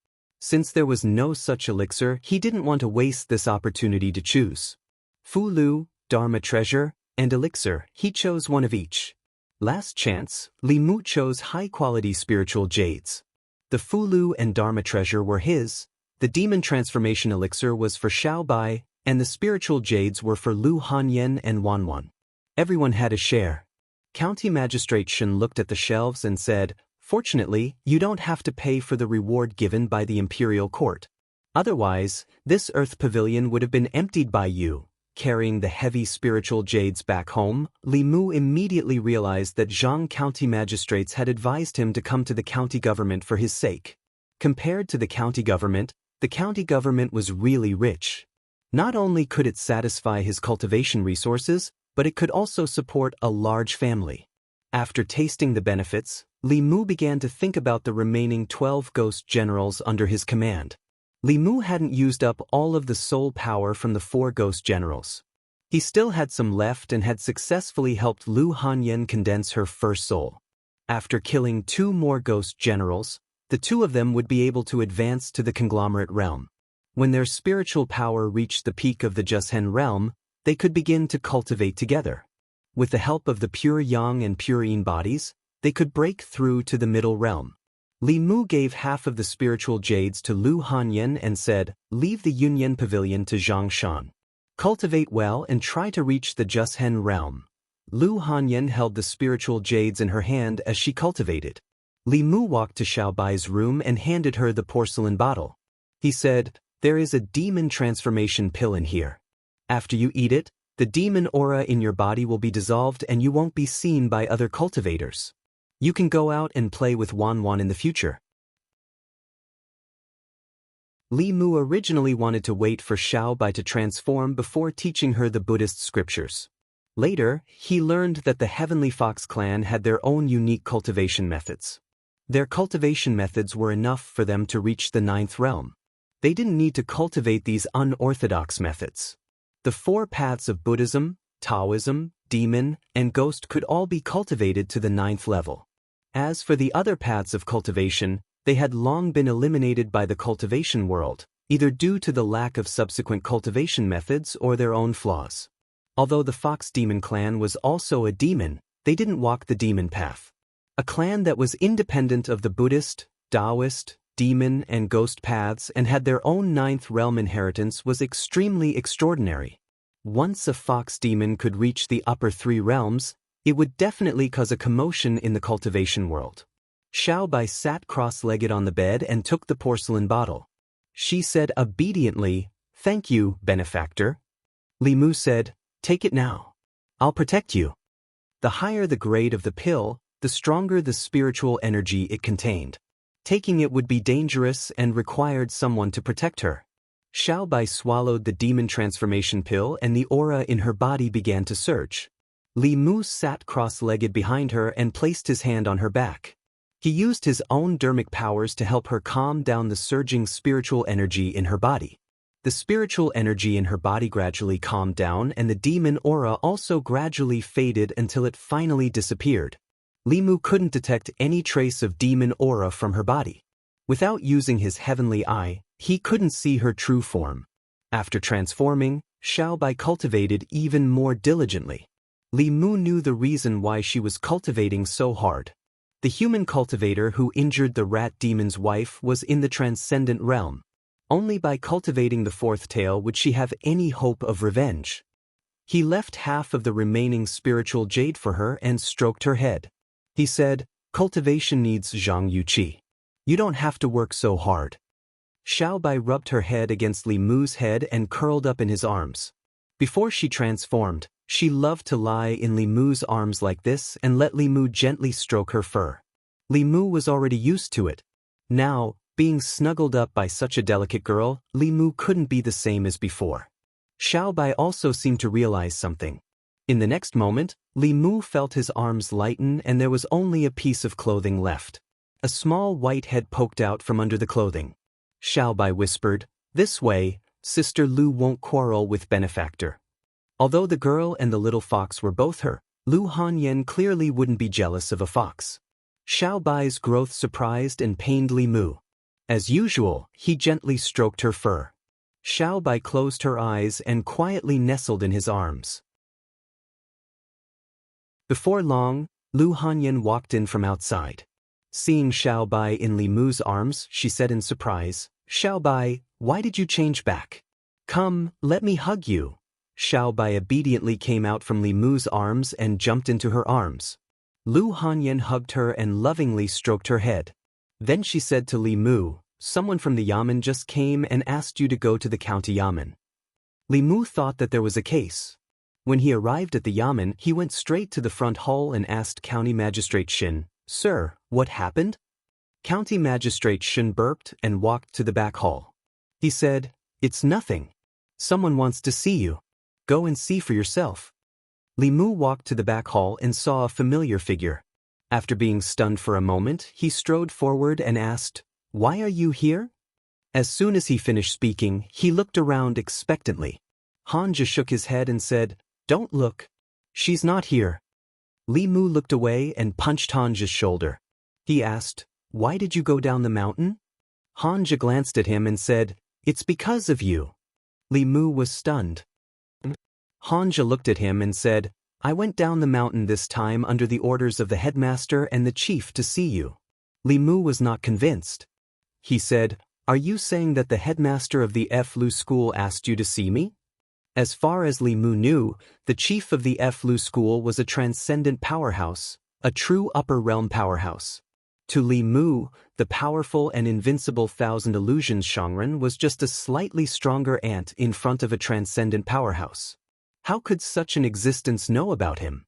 Since there was no such elixir, he didn't want to waste this opportunity to choose. Fu Lu, Dharma treasure, and elixir, he chose one of each. Last chance, Li Mu chose high-quality spiritual jades. The Fu Lu and Dharma treasure were his, the demon transformation elixir was for Xiaobai, and the spiritual jades were for Lu Hanyan and Wanwan. Everyone had a share. County Magistrate Shen looked at the shelves and said, "Fortunately, you don't have to pay for the reward given by the imperial court. Otherwise, this earth pavilion would have been emptied by you." Carrying the heavy spiritual jades back home, Li Mu immediately realized that Jianghu county magistrates had advised him to come to the county government for his sake. Compared to the county government was really rich. Not only could it satisfy his cultivation resources, but it could also support a large family. After tasting the benefits, Li Mu began to think about the remaining 12 ghost generals under his command. Li Mu hadn't used up all of the soul power from the 4 ghost generals. He still had some left and had successfully helped Lu Hanyan condense her first soul. After killing 2 more ghost generals, the 2 of them would be able to advance to the conglomerate realm. When their spiritual power reached the peak of the Jushen realm, they could begin to cultivate together. With the help of the pure yang and pure yin bodies, they could break through to the middle realm. Li Mu gave half of the spiritual jades to Lu Hanyan and said, "Leave the Yunyan pavilion to Zhang Shan. Cultivate well and try to reach the Jushen realm." Lu Hanyan held the spiritual jades in her hand as she cultivated. Li Mu walked to Xiaobai's room and handed her the porcelain bottle. He said, "There is a demon transformation pill in here. After you eat it, the demon aura in your body will be dissolved and you won't be seen by other cultivators. You can go out and play with Wanwan in the future." Li Mu originally wanted to wait for Xiaobai to transform before teaching her the Buddhist scriptures. Later, he learned that the Heavenly Fox clan had their own unique cultivation methods. Their cultivation methods were enough for them to reach the 9th realm. They didn't need to cultivate these unorthodox methods. The 4 paths of Buddhism, Taoism, demon, and ghost could all be cultivated to the 9th level. As for the other paths of cultivation, they had long been eliminated by the cultivation world, either due to the lack of subsequent cultivation methods or their own flaws. Although the Fox Demon clan was also a demon, they didn't walk the demon path. A clan that was independent of the Buddhist, Taoist, demon, and ghost paths and had their own 9th realm inheritance was extremely extraordinary. Once a fox demon could reach the upper 3 realms, it would definitely cause a commotion in the cultivation world. Xiaobai sat cross-legged on the bed and took the porcelain bottle. She said obediently, "Thank you, benefactor." Li Mu said, "Take it now." I'll protect you. The higher the grade of the pill, the stronger the spiritual energy it contained. Taking it would be dangerous and required someone to protect her. Xiao Bai swallowed the demon transformation pill and the aura in her body began to surge. Li Mu sat cross-legged behind her and placed his hand on her back. He used his own dermic powers to help her calm down the surging spiritual energy in her body. The spiritual energy in her body gradually calmed down and the demon aura also gradually faded until it finally disappeared. Li Mu couldn't detect any trace of demon aura from her body. Without using his heavenly eye, he couldn't see her true form. After transforming, Xiao Bai cultivated even more diligently. Li Mu knew the reason why she was cultivating so hard. The human cultivator who injured the rat demon's wife was in the transcendent realm. Only by cultivating the fourth tail would she have any hope of revenge. He left half of the remaining spiritual jade for her and stroked her head. He said, "Cultivation needs Jianghu qi. You don't have to work so hard." Xiao Bai rubbed her head against Li Mu's head and curled up in his arms. Before she transformed, she loved to lie in Li Mu's arms like this and let Li Mu gently stroke her fur. Li Mu was already used to it. Now, being snuggled up by such a delicate girl, Li Mu couldn't be the same as before. Xiao Bai also seemed to realize something. In the next moment, Li Mu felt his arms lighten and there was only a piece of clothing left. A small white head poked out from under the clothing. Xiao Bai whispered, "This way, Sister Lu won't quarrel with benefactor." Although the girl and the little fox were both her, Lu Hanyan clearly wouldn't be jealous of a fox. Xiao Bai's growth surprised and pained Li Mu. As usual, he gently stroked her fur. Xiao Bai closed her eyes and quietly nestled in his arms. Before long, Lu Hanyan walked in from outside. Seeing Xiao Bai in Li Mu's arms, she said in surprise, "Xiao Bai, why did you change back? Come, let me hug you." Xiao Bai obediently came out from Li Mu's arms and jumped into her arms. Lu Hanyan hugged her and lovingly stroked her head. Then she said to Li Mu, "Someone from the Yamen just came and asked you to go to the county Yamen." Li Mu thought that there was a case. When he arrived at the Yamen, he went straight to the front hall and asked County Magistrate Shin, "Sir, what happened?" County Magistrate Shin burped and walked to the back hall. He said, "It's nothing. Someone wants to see you. Go and see for yourself." Li Mu walked to the back hall and saw a familiar figure. After being stunned for a moment, he strode forward and asked, "Why are you here?" As soon as he finished speaking, he looked around expectantly. Hanja shook his head and said, "Don't look. She's not here." Li Mu looked away and punched Hanja's shoulder. He asked, "Why did you go down the mountain?" Hanja glanced at him and said, "It's because of you." Li Mu was stunned. Hanja looked at him and said, "I went down the mountain this time under the orders of the headmaster and the chief to see you." Li Mu was not convinced. He said, "Are you saying that the headmaster of the Lu school asked you to see me?" As far as Li Mu knew, the chief of the Lu school was a transcendent powerhouse, a true upper realm powerhouse. To Li Mu, the powerful and invincible Thousand Illusions Shangren was just a slightly stronger ant in front of a transcendent powerhouse. How could such an existence know about him?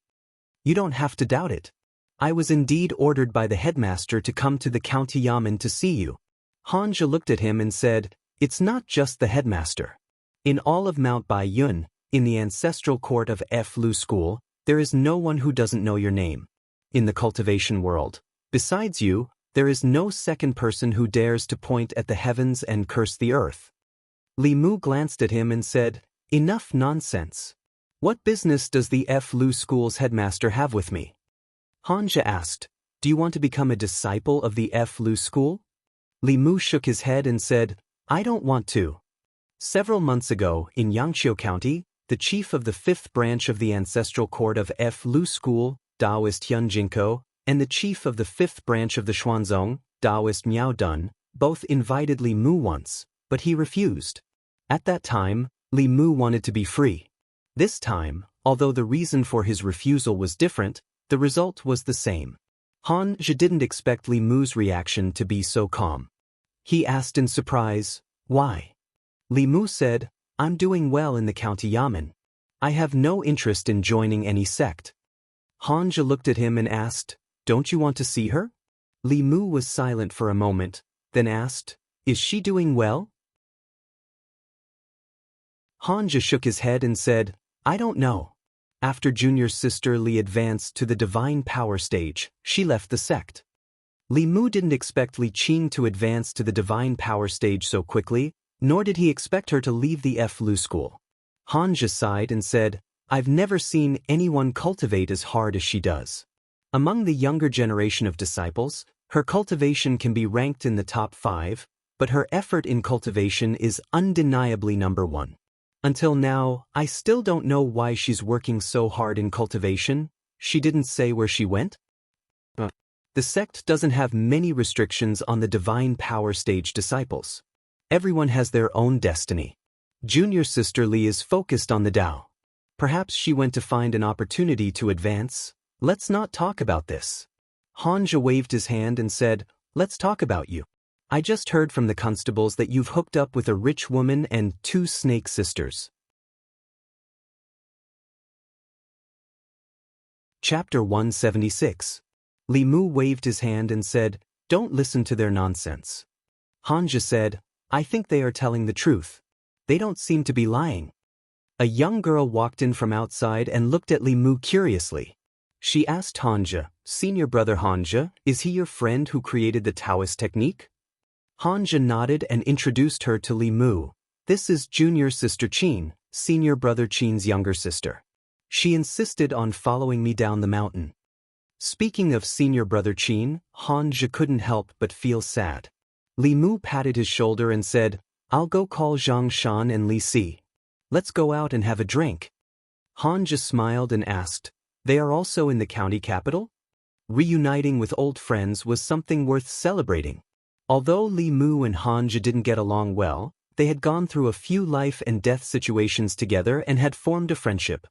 You don't have to doubt it. I was indeed ordered by the headmaster to come to the county yamen to see you. Hanja looked at him and said, "It's not just the headmaster. In all of Mount Bai Yun, in the ancestral court of Lu school, there is no one who doesn't know your name. In the cultivation world, besides you, there is no second person who dares to point at the heavens and curse the earth." Li Mu glanced at him and said, "Enough nonsense. What business does the Lu school's headmaster have with me?" Hanja asked, "Do you want to become a disciple of the Lu school?" Li Mu shook his head and said, "I don't want to." Several months ago, in Yangqiu County, the chief of the 5th branch of the ancestral court of Lu school, Taoist Hyun Jinko, and the chief of the 5th branch of the Xuanzong, Taoist Miao Dun, both invited Li Mu once, but he refused. At that time, Li Mu wanted to be free. This time, although the reason for his refusal was different, the result was the same. Hanja didn't expect Li Mu's reaction to be so calm. He asked in surprise, "Why?" Li Mu said, "I'm doing well in the county yamen. I have no interest in joining any sect. Hanja looked at him and asked, don't you want to see her? Li Mu was silent for a moment, then asked, is she doing well? Hanja shook his head and said, I don't know. After Junior's sister Li advanced to the divine power stage, she left the sect. Li Mu didn't expect Li Qing to advance to the divine power stage so quickly, nor did he expect her to leave the Lu school. Hanja sighed and said, I've never seen anyone cultivate as hard as she does. Among the younger generation of disciples, her cultivation can be ranked in the top 5, but her effort in cultivation is undeniably number 1. Until now, I still don't know why she's working so hard in cultivation. She didn't say where she went? The sect doesn't have many restrictions on the divine power stage disciples. Everyone has their own destiny. Junior sister Li is focused on the Tao. Perhaps she went to find an opportunity to advance. Let's not talk about this. Hanja waved his hand and said, let's talk about you. I just heard from the constables that you've hooked up with a rich woman and 2 snake sisters. Chapter 176. Li Mu waved his hand and said, don't listen to their nonsense. Hanja said, I think they are telling the truth. They don't seem to be lying. A young girl walked in from outside and looked at Li Mu curiously. She asked Hanja, Senior brother Hanja, is he your friend who created the Taoist technique? Hanja nodded and introduced her to Li Mu. This is junior sister Qin, senior brother Qin's younger sister. She insisted on following me down the mountain. Speaking of senior brother Qin, Hanja couldn't help but feel sad. Li Mu patted his shoulder and said, I'll go call Zhang Shan and Li Si. Let's go out and have a drink. Hanja smiled and asked, they are also in the county capital? Reuniting with old friends was something worth celebrating. Although Li Mu and Hanja didn't get along well, they had gone through a few life and death situations together and had formed a friendship.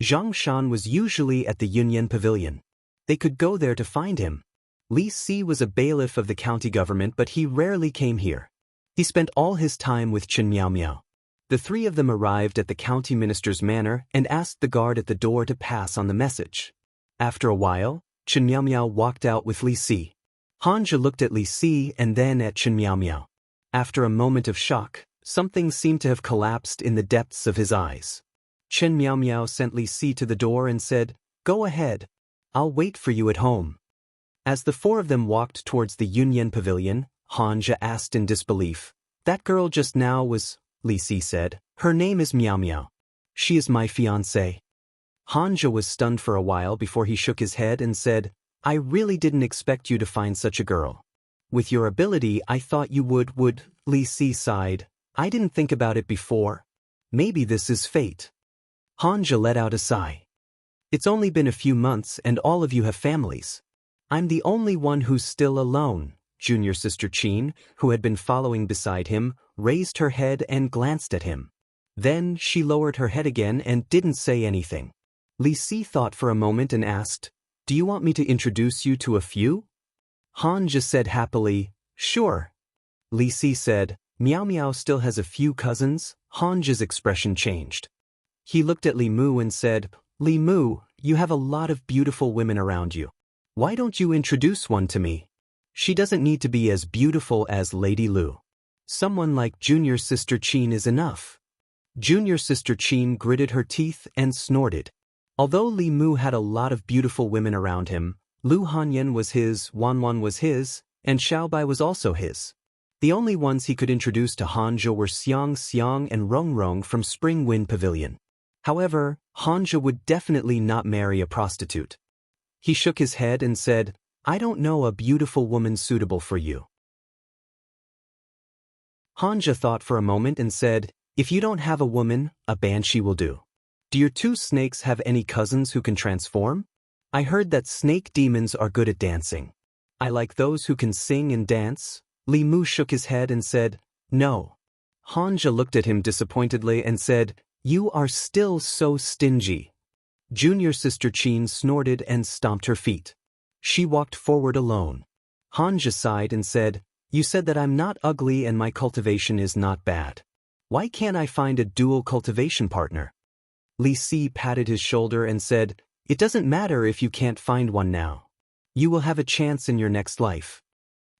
Zhang Shan was usually at the Yunyan Pavilion. They could go there to find him. Li Si was a bailiff of the county government, but he rarely came here. He spent all his time with Chen Miao Miao. The 3 of them arrived at the county minister's manor and asked the guard at the door to pass on the message. After a while, Chen Miao Miao walked out with Li Si. Hanja looked at Li Si and then at Chen Miao Miao. After a moment of shock, something seemed to have collapsed in the depths of his eyes. Chen Miao Miao sent Li Si to the door and said, Go ahead. I'll wait for you at home. As the 4 of them walked towards the Yunyan Pavilion, Hanja asked in disbelief, That girl just now was, Li Si said, her name is Miao Miao. She is my fiancée. Hanja was stunned for a while before he shook his head and said, I really didn't expect you to find such a girl. With your ability I thought you would, Li Si sighed. I didn't think about it before. Maybe this is fate. Hanja let out a sigh. It's only been a few months and all of you have families. I'm the only one who's still alone. Junior sister Qin, who had been following beside him, raised her head and glanced at him. Then she lowered her head again and didn't say anything. Li Si thought for a moment and asked, Do you want me to introduce you to a few? Hanja said happily, Sure. Li Si said, Miao Miao still has a few cousins. Hanja's expression changed. He looked at Li Mu and said, Li Mu, you have a lot of beautiful women around you. Why don't you introduce one to me? She doesn't need to be as beautiful as Lady Lu. Someone like junior sister Qin is enough. Junior sister Qin gritted her teeth and snorted. Although Li Mu had a lot of beautiful women around him, Lu Hanyan was his, Wanwan was his, and Xiaobai was also his. The only ones he could introduce to Hanja were Xiang Xiang and Rong Rong from Spring Wind Pavilion. However, Hanja would definitely not marry a prostitute. He shook his head and said, I don't know a beautiful woman suitable for you. Hanja thought for a moment and said, If you don't have a woman, a banshee will do. Do your 2 snakes have any cousins who can transform? I heard that snake demons are good at dancing. I like those who can sing and dance. Li Mu shook his head and said, No. Hanja looked at him disappointedly and said, You are still so stingy. Junior sister Qin snorted and stomped her feet. She walked forward alone. Hanja sighed and said, You said that I'm not ugly and my cultivation is not bad. Why can't I find a dual cultivation partner? Li Si patted his shoulder and said, "It doesn't matter if you can't find one now. You will have a chance in your next life."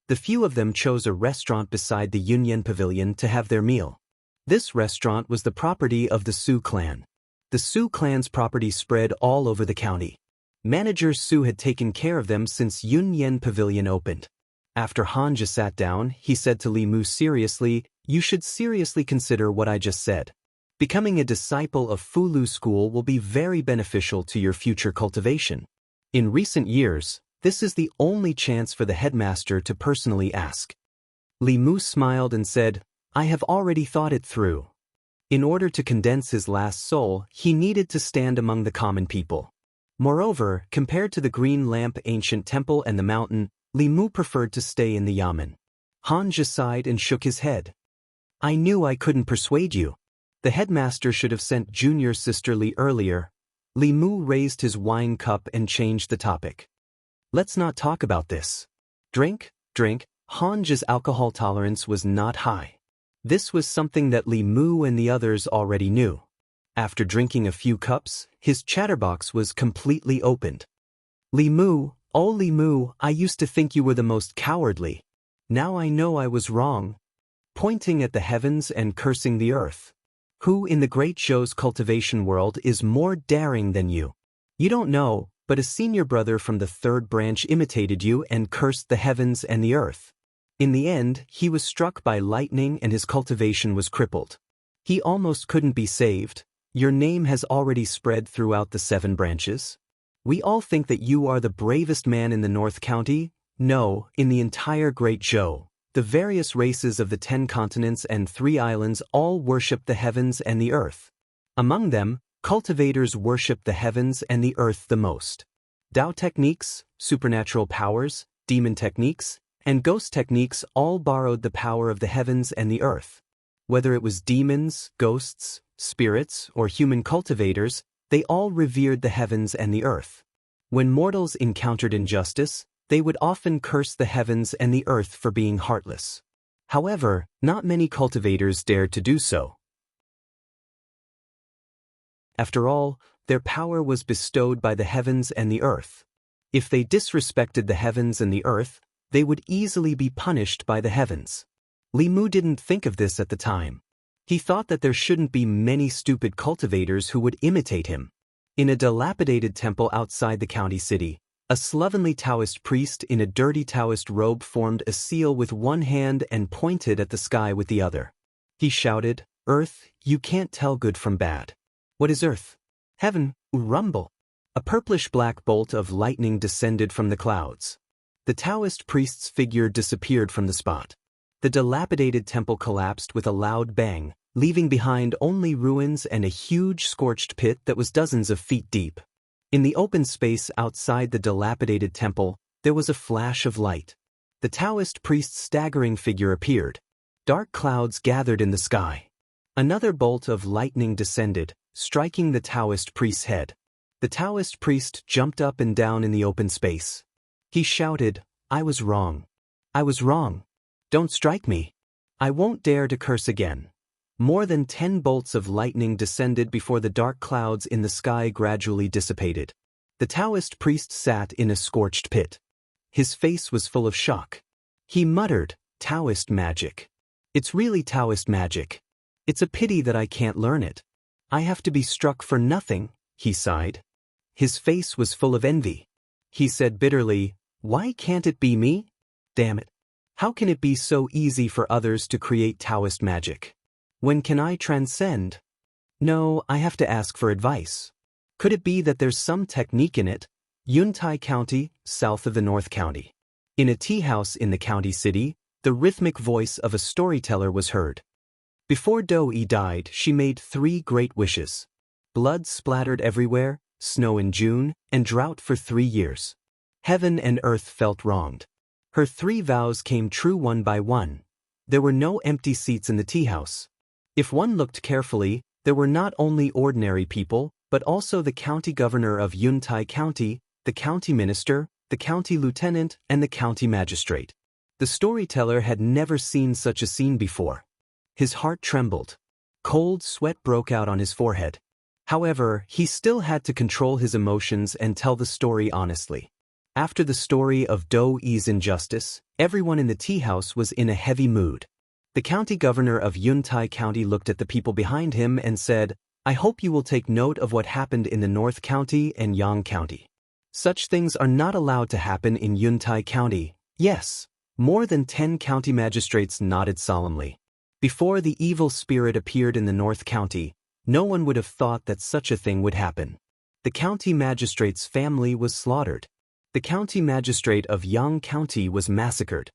The few of them chose a restaurant beside the Yunyan Pavilion to have their meal. This restaurant was the property of the Su clan. The Su clan's property spread all over the county. Manager Su had taken care of them since Yunyan Pavilion opened. After Hanja sat down, he said to Li Mu seriously, "You should seriously consider what I just said. Becoming a disciple of Fulu School will be very beneficial to your future cultivation. In recent years, this is the only chance for the headmaster to personally ask." Li Mu smiled and said, "I have already thought it through." In order to condense his last soul, he needed to stand among the common people. Moreover, compared to the Green Lamp ancient temple and the mountain, Li Mu preferred to stay in the yamen. Hanja sighed and shook his head. "I knew I couldn't persuade you. The headmaster should have sent junior sister Li earlier." Li Mu raised his wine cup and changed the topic. "Let's not talk about this. Drink." Hanja's alcohol tolerance was not high. This was something that Li Mu and the others already knew. After drinking a few cups, his chatterbox was completely opened. "Li Mu, oh Li Mu, I used to think you were the most cowardly. Now I know I was wrong." Pointing at the heavens and cursing the earth. "Who in the great Zhou's cultivation world is more daring than you? You don't know, but a senior brother from the third branch imitated you and cursed the heavens and the earth. In the end, he was struck by lightning and his cultivation was crippled. He almost couldn't be saved. Your name has already spread throughout the 7 branches. We all think that you are the bravest man in the North County. No, in the entire Great Zhou. The various races of the 10 continents and 3 islands all worship the heavens and the earth. Among them, cultivators worship the heavens and the earth the most. Dao techniques, supernatural powers, demon techniques, and ghost techniques all borrowed the power of the heavens and the earth. Whether it was demons, ghosts, spirits, or human cultivators, they all revered the heavens and the earth. When mortals encountered injustice, they would often curse the heavens and the earth for being heartless. However, not many cultivators dared to do so. After all, their power was bestowed by the heavens and the earth. If they disrespected the heavens and the earth, they would easily be punished by the heavens. Li Mu didn't think of this at the time. He thought that there shouldn't be many stupid cultivators who would imitate him. In a dilapidated temple outside the county city, a slovenly Taoist priest in a dirty Taoist robe formed a seal with one hand and pointed at the sky with the other. He shouted, "Earth, you can't tell good from bad." "What is earth?" "Heaven, rumble." A purplish-black bolt of lightning descended from the clouds. The Taoist priest's figure disappeared from the spot. The dilapidated temple collapsed with a loud bang, leaving behind only ruins and a huge scorched pit that was dozens of feet deep. In the open space outside the dilapidated temple, there was a flash of light. The Taoist priest's staggering figure appeared. Dark clouds gathered in the sky. Another bolt of lightning descended, striking the Taoist priest's head. The Taoist priest jumped up and down in the open space. He shouted, "I was wrong. I was wrong. Don't strike me. I won't dare to curse again." More than 10 bolts of lightning descended before the dark clouds in the sky gradually dissipated. The Taoist priest sat in a scorched pit. His face was full of shock. He muttered, "Taoist magic. It's really Taoist magic. It's a pity that I can't learn it. I have to be struck for nothing," he sighed. His face was full of envy. He said bitterly, "Why can't it be me? Damn it. How can it be so easy for others to create Taoist magic? When can I transcend? No, I have to ask for advice. Could it be that there's some technique in it?" Yuntai County, south of the North County. In a tea house in the county city, the rhythmic voice of a storyteller was heard. Before Do-yi died, she made 3 great wishes. Blood splattered everywhere, snow in June, and drought for 3 years. Heaven and earth felt wronged. Her 3 vows came true one by one. There were no empty seats in the tea house. If one looked carefully, there were not only ordinary people, but also the county governor of Yuntai County, the county minister, the county lieutenant, and the county magistrate. The storyteller had never seen such a scene before. His heart trembled. Cold sweat broke out on his forehead. However, he still had to control his emotions and tell the story honestly. After the story of Do Yi's injustice, everyone in the tea house was in a heavy mood. The county governor of Yuntai County looked at the people behind him and said, "I hope you will take note of what happened in the North County and Yang County. Such things are not allowed to happen in Yuntai County." Yes. More than 10 county magistrates nodded solemnly. Before the evil spirit appeared in the North County, no one would have thought that such a thing would happen. The county magistrate's family was slaughtered. The county magistrate of Yang County was massacred.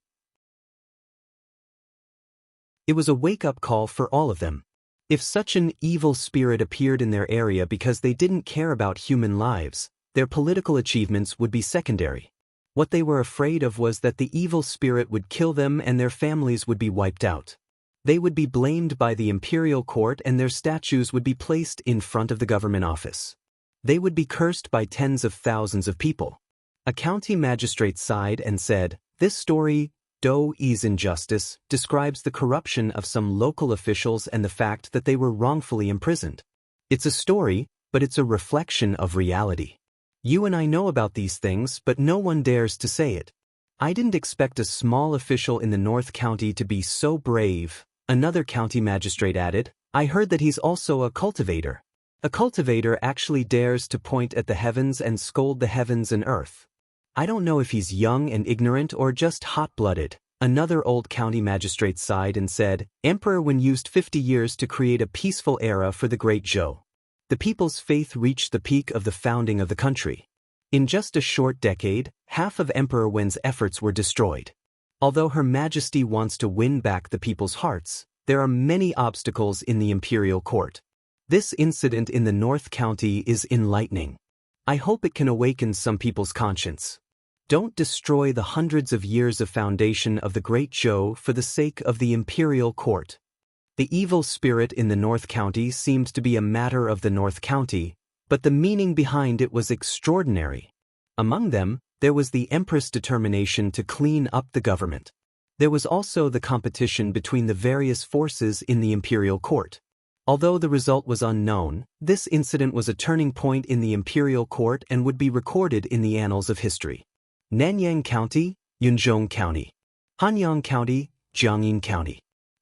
It was a wake-up call for all of them. If such an evil spirit appeared in their area because they didn't care about human lives, their political achievements would be secondary. What they were afraid of was that the evil spirit would kill them and their families would be wiped out. They would be blamed by the imperial court and their statues would be placed in front of the government office. They would be cursed by tens of thousands of people. A county magistrate sighed and said, "This story, Do Yi's injustice, describes the corruption of some local officials and the fact that they were wrongfully imprisoned. It's a story, but it's a reflection of reality. You and I know about these things, but no one dares to say it. I didn't expect a small official in the North County to be so brave." Another county magistrate added, "I heard that he's also a cultivator. A cultivator actually dares to point at the heavens and scold the heavens and earth. I don't know if he's young and ignorant or just hot-blooded." Another old county magistrate sighed and said, "Emperor Wen used 50 years to create a peaceful era for the Great Zhou. The people's faith reached the peak of the founding of the country. In just a short decade, half of Emperor Wen's efforts were destroyed. Although Her Majesty wants to win back the people's hearts, there are many obstacles in the imperial court. This incident in the North County is enlightening. I hope it can awaken some people's conscience. Don't destroy the hundreds of years of foundation of the Great Zhou for the sake of the imperial court." The evil spirit in the North County seemed to be a matter of the North County, but the meaning behind it was extraordinary. Among them, there was the Empress' determination to clean up the government. There was also the competition between the various forces in the imperial court. Although the result was unknown, this incident was a turning point in the imperial court and would be recorded in the annals of history. Nanyang County, Yunzhong County. Hanyang County, Jianghu County.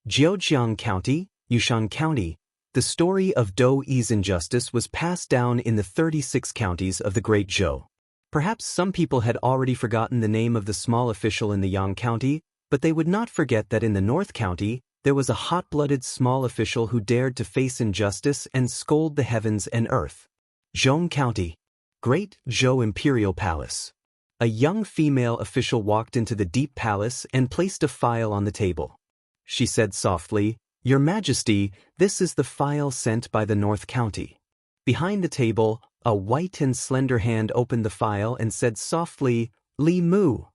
Jiujiang County, Yushan County. The story of Do Yi's injustice was passed down in the 36 counties of the Great Zhou. Perhaps some people had already forgotten the name of the small official in the Yang County, but they would not forget that in the North County, there was a hot-blooded small official who dared to face injustice and scold the heavens and earth. Zhong County. Great Zhou Imperial Palace. A young female official walked into the deep palace and placed a file on the table. She said softly, "Your Majesty, this is the file sent by the North County." Behind the table, a white and slender hand opened the file and said softly, "Li Mu."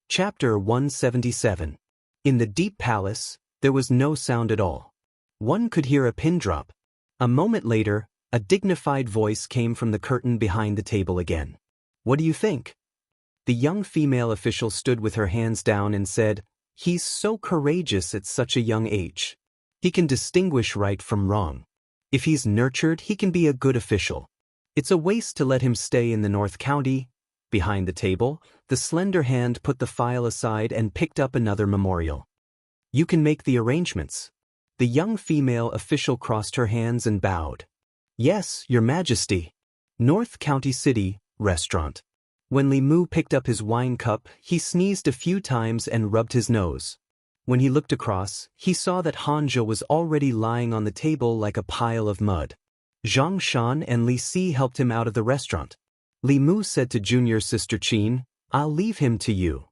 Chapter 177. In the deep palace, there was no sound at all. One could hear a pin drop. A moment later, a dignified voice came from the curtain behind the table again. "What do you think?" The young female official stood with her hands down and said, "He's so courageous at such a young age. He can distinguish right from wrong. If he's nurtured, he can be a good official. It's a waste to let him stay in the North County." Behind the table, the slender hand put the file aside and picked up another memorial. "You can make the arrangements." The young female official crossed her hands and bowed. "Yes, Your Majesty." North County City, Restaurant. When Li Mu picked up his wine cup, he sneezed a few times and rubbed his nose. When he looked across, he saw that Hanzhou was already lying on the table like a pile of mud. Zhang Shan and Li Si helped him out of the restaurant. Li Mu said to junior sister Qin, "I'll leave him to you."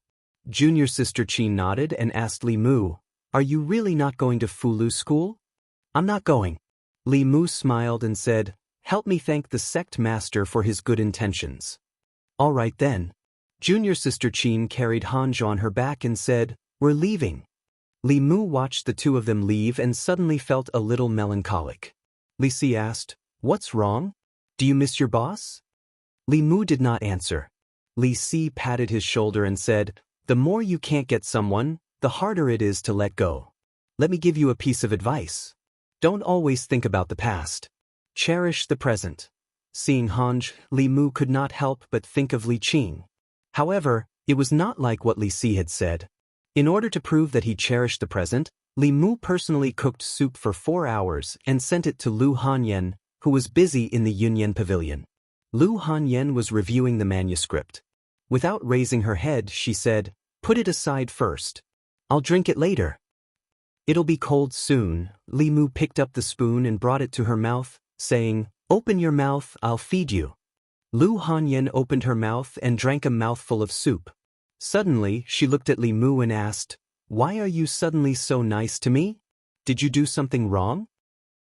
Junior sister Qin nodded and asked Li Mu, "Are you really not going to Fulu school?" "I'm not going." Li Mu smiled and said, "Help me thank the sect master for his good intentions." "All right then." Junior sister Qin carried Hanzhou on her back and said, "We're leaving." Li Mu watched the two of them leave and suddenly felt a little melancholic. Li Si asked, "What's wrong? Do you miss your boss?" Li Mu did not answer. Li Si patted his shoulder and said, "The more you can't get someone, the harder it is to let go." Let me give you a piece of advice. Don't always think about the past. Cherish the present. Seeing Hanj, Li Mu could not help but think of Li Qing. However, it was not like what Li Si had said. In order to prove that he cherished the present, Li Mu personally cooked soup for 4 hours and sent it to Lu Hanyan, who was busy in the Yunyan pavilion. Lu Hanyan was reviewing the manuscript. Without raising her head, she said, "Put it aside first. I'll drink it later." "It'll be cold soon." Li Mu picked up the spoon and brought it to her mouth, saying, "Open your mouth, I'll feed you." Lu Hanyan opened her mouth and drank a mouthful of soup. Suddenly, she looked at Li Mu and asked, "Why are you suddenly so nice to me? Did you do something wrong?"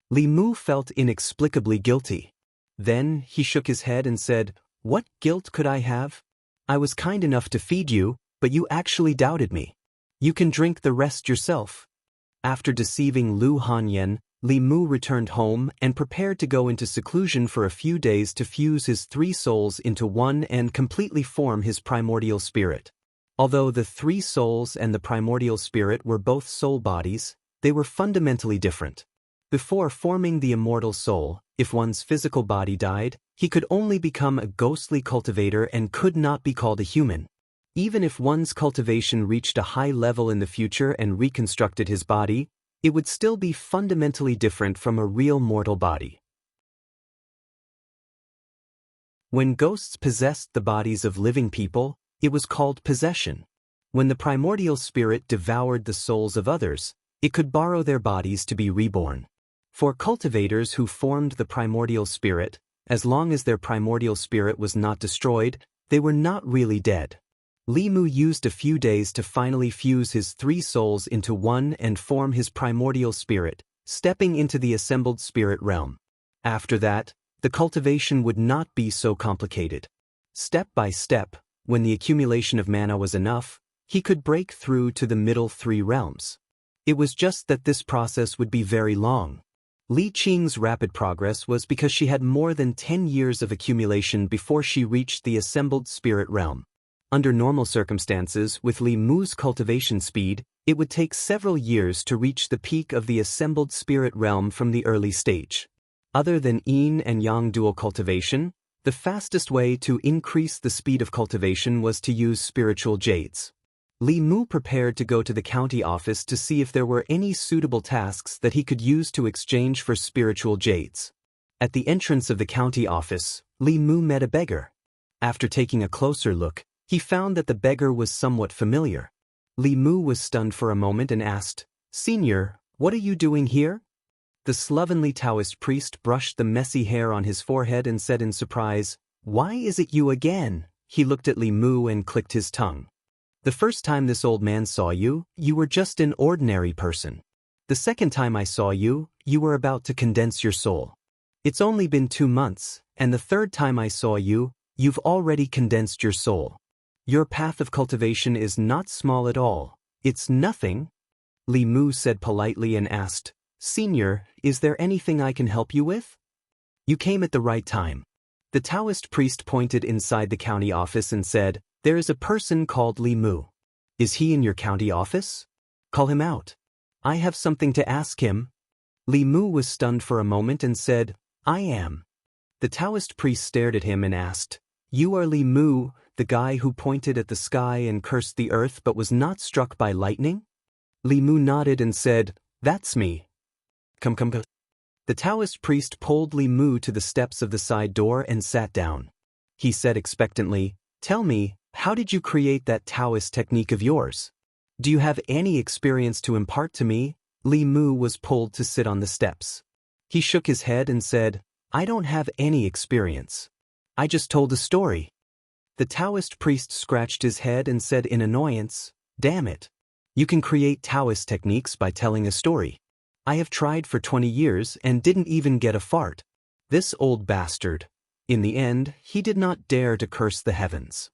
Li Mu felt inexplicably guilty. Then, he shook his head and said, "What guilt could I have? I was kind enough to feed you, but you actually doubted me. You can drink the rest yourself." After deceiving Lu Hanyan, Li Mu returned home and prepared to go into seclusion for a few days to fuse his 3 souls into one and completely form his primordial spirit. Although the 3 souls and the primordial spirit were both soul bodies, they were fundamentally different. Before forming the immortal soul, if one's physical body died, he could only become a ghostly cultivator and could not be called a human. Even if one's cultivation reached a high level in the future and reconstructed his body, it would still be fundamentally different from a real mortal body. When ghosts possessed the bodies of living people, it was called possession. When the primordial spirit devoured the souls of others, it could borrow their bodies to be reborn. For cultivators who formed the primordial spirit, as long as their primordial spirit was not destroyed, they were not really dead. Li Mu used a few days to finally fuse his 3 souls into one and form his primordial spirit, stepping into the assembled spirit realm. After that, the cultivation would not be so complicated. Step by step, when the accumulation of mana was enough, he could break through to the middle 3 realms. It was just that this process would be very long. Li Qing's rapid progress was because she had more than 10 years of accumulation before she reached the assembled spirit realm. Under normal circumstances, with Li Mu's cultivation speed, it would take several years to reach the peak of the assembled spirit realm from the early stage. Other than yin and yang dual cultivation, the fastest way to increase the speed of cultivation was to use spiritual jades. Li Mu prepared to go to the county office to see if there were any suitable tasks that he could use to exchange for spiritual jades. At the entrance of the county office, Li Mu met a beggar. After taking a closer look, he found that the beggar was somewhat familiar. Li Mu was stunned for a moment and asked, "Senior, what are you doing here?" The slovenly Taoist priest brushed the messy hair on his forehead and said in surprise, "Why is it you again?" He looked at Li Mu and clicked his tongue. "The first time this old man saw you, you were just an ordinary person. The second time I saw you, you were about to condense your soul. It's only been 2 months, and the third time I saw you, you've already condensed your soul. Your path of cultivation is not small at all. It's nothing." Li Mu said politely and asked, "Senior, is there anything I can help you with?" "You came at the right time." The Taoist priest pointed inside the county office and said, "There is a person called Li Mu. Is he in your county office? Call him out. I have something to ask him." Li Mu was stunned for a moment and said, "I am." The Taoist priest stared at him and asked, "You are Li Mu, the guy who pointed at the sky and cursed the earth but was not struck by lightning?" Li Mu nodded and said, "That's me. Come. The Taoist priest pulled Li Mu to the steps of the side door and sat down. He said expectantly, "Tell me, how did you create that Taoist technique of yours? Do you have any experience to impart to me?" Li Mu was pulled to sit on the steps. He shook his head and said, "I don't have any experience. I just told a story." The Taoist priest scratched his head and said in annoyance, "Damn it. You can create Taoist techniques by telling a story. I have tried for 20 years and didn't even get a fart. This old bastard." In the end, he did not dare to curse the heavens.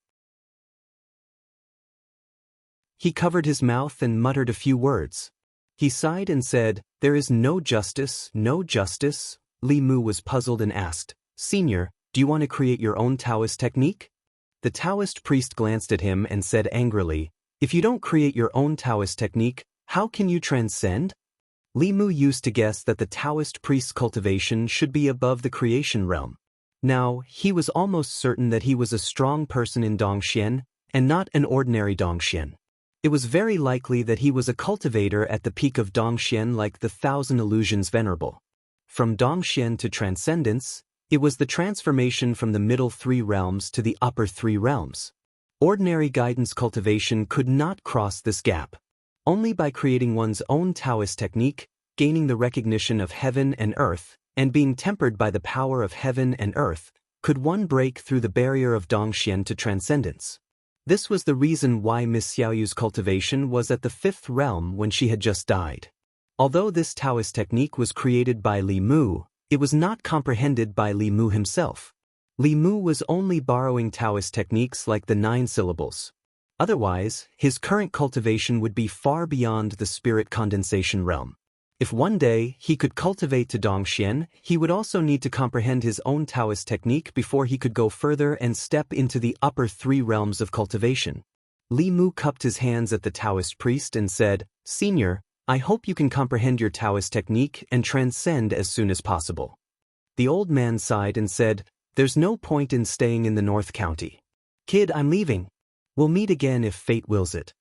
He covered his mouth and muttered a few words. He sighed and said, "There is no justice, no justice." Li Mu was puzzled and asked, "Senior, do you want to create your own Taoist technique?" The Taoist priest glanced at him and said angrily, "If you don't create your own Taoist technique, how can you transcend?" Li Mu used to guess that the Taoist priest's cultivation should be above the creation realm. Now, he was almost certain that he was a strong person in Dongxian, and not an ordinary Dongxian. It was very likely that he was a cultivator at the peak of Dongxian like the Thousand Illusions Venerable. From Dongxian to Transcendence, it was the transformation from the middle three realms to the upper three realms. Ordinary guidance cultivation could not cross this gap. Only by creating one's own Taoist technique, gaining the recognition of heaven and earth, and being tempered by the power of heaven and earth, could one break through the barrier of Dongxian to transcendence. This was the reason why Miss Xiaoyu's cultivation was at the fifth realm when she had just died. Although this Taoist technique was created by Li Mu, it was not comprehended by Li Mu himself. Li Mu was only borrowing Taoist techniques like the 9 syllables. Otherwise, his current cultivation would be far beyond the spirit condensation realm. If one day he could cultivate to Dongxian, he would also need to comprehend his own Taoist technique before he could go further and step into the upper 3 realms of cultivation. Li Mu cupped his hands at the Taoist priest and said, "Senior, I hope you can comprehend your Taoist technique and transcend as soon as possible." The old man sighed and said, "There's no point in staying in the North County. Kid, I'm leaving. We'll meet again if fate wills it."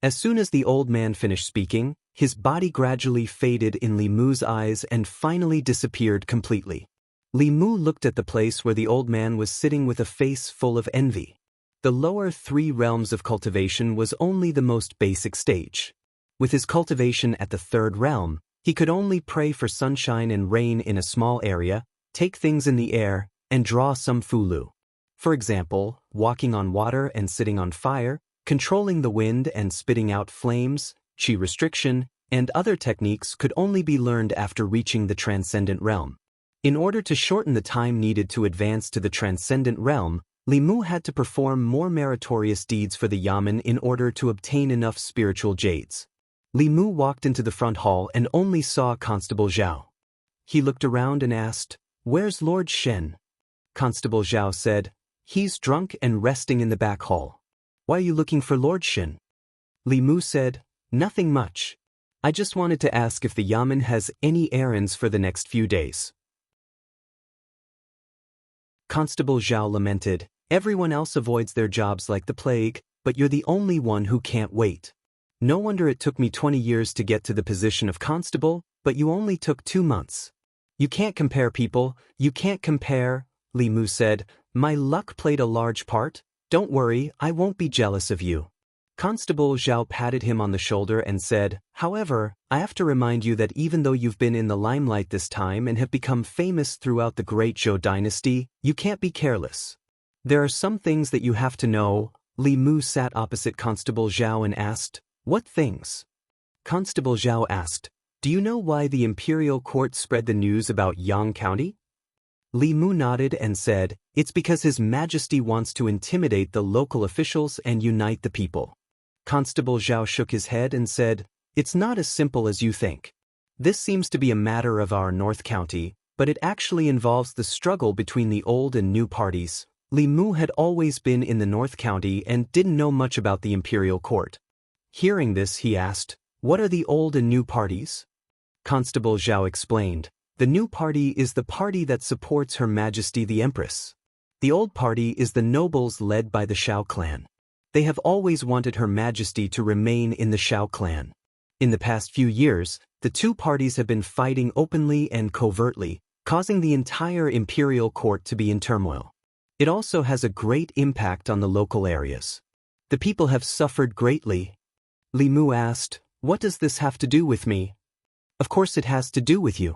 As soon as the old man finished speaking, his body gradually faded in Li Mu's eyes and finally disappeared completely. Li Mu looked at the place where the old man was sitting with a face full of envy. The lower 3 realms of cultivation was only the most basic stage. With his cultivation at the 3rd realm, he could only pray for sunshine and rain in a small area, take things in the air, and draw some fulu. For example, walking on water and sitting on fire, controlling the wind and spitting out flames, chi restriction, and other techniques could only be learned after reaching the transcendent realm. In order to shorten the time needed to advance to the transcendent realm, Li Mu had to perform more meritorious deeds for the yamen in order to obtain enough spiritual jades. Li Mu walked into the front hall and only saw Constable Zhao. He looked around and asked, "Where's Lord Shen?" Constable Zhao said, "He's drunk and resting in the back hall." "Why are you looking for Lord Shen?" Li Mu said, "Nothing much. I just wanted to ask if the yamen has any errands for the next few days." Constable Zhao lamented, "Everyone else avoids their jobs like the plague, but you're the only one who can't wait. No wonder it took me 20 years to get to the position of constable, but you only took 2 months. You can't compare people, you can't compare," Li Mu said. "My luck played a large part. Don't worry, I won't be jealous of you." Constable Zhao patted him on the shoulder and said, "However, I have to remind you that even though you've been in the limelight this time and have become famous throughout the Great Zhou dynasty, you can't be careless. There are some things that you have to know." Li Mu sat opposite Constable Zhao and asked, "What things?" Constable Zhao asked, "Do you know why the imperial court spread the news about Yang County?" Li Mu nodded and said, "It's because His Majesty wants to intimidate the local officials and unite the people." Constable Zhao shook his head and said, "It's not as simple as you think. This seems to be a matter of our North County, but it actually involves the struggle between the old and new parties." Li Mu had always been in the North County and didn't know much about the imperial court. Hearing this, he asked, "What are the old and new parties?" Constable Zhao explained, "The new party is the party that supports Her Majesty the Empress. The old party is the nobles led by the Shao clan. They have always wanted Her Majesty to remain in the Shao clan. In the past few years, the 2 parties have been fighting openly and covertly, causing the entire imperial court to be in turmoil. It also has a great impact on the local areas. The people have suffered greatly." Li Mu asked, "What does this have to do with me?" "Of course it has to do with you."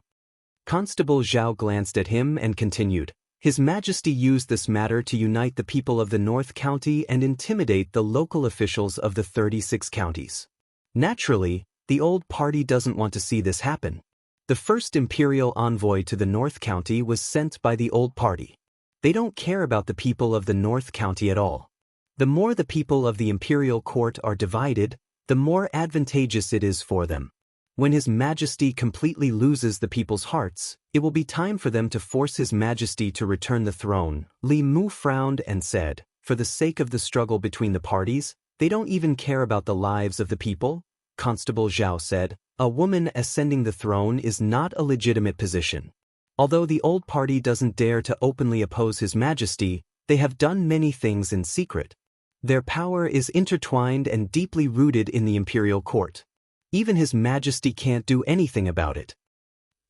Constable Zhao glanced at him and continued, "His Majesty used this matter to unite the people of the North County and intimidate the local officials of the 36 counties. Naturally, the old party doesn't want to see this happen. The first imperial envoy to the North County was sent by the old party. They don't care about the people of the North County at all. The more the people of the imperial court are divided, the more advantageous it is for them. When His Majesty completely loses the people's hearts, it will be time for them to force His Majesty to return the throne." Li Mu frowned and said, "For the sake of the struggle between the parties, they don't even care about the lives of the people?" Constable Zhao said, A woman ascending the throne is not a legitimate position. Although the old party doesn't dare to openly oppose His Majesty, they have done many things in secret. Their power is intertwined and deeply rooted in the imperial court. Even His Majesty can't do anything about it.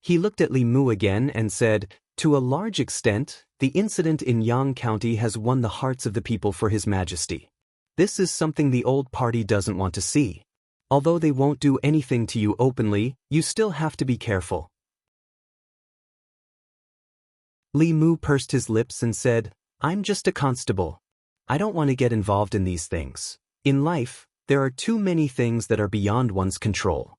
He looked at Li Mu again and said, "To a large extent, the incident in Yang County has won the hearts of the people for His Majesty. This is something the old party doesn't want to see. Although they won't do anything to you openly, you still have to be careful." Li Mu pursed his lips and said, "I'm just a constable. I don't want to get involved in these things. In life, there are too many things that are beyond one's control."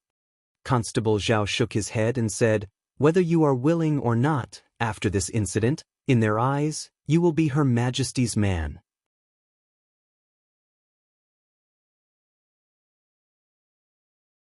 Constable Zhao shook his head and said, "Whether you are willing or not, after this incident, in their eyes, you will be Her Majesty's man."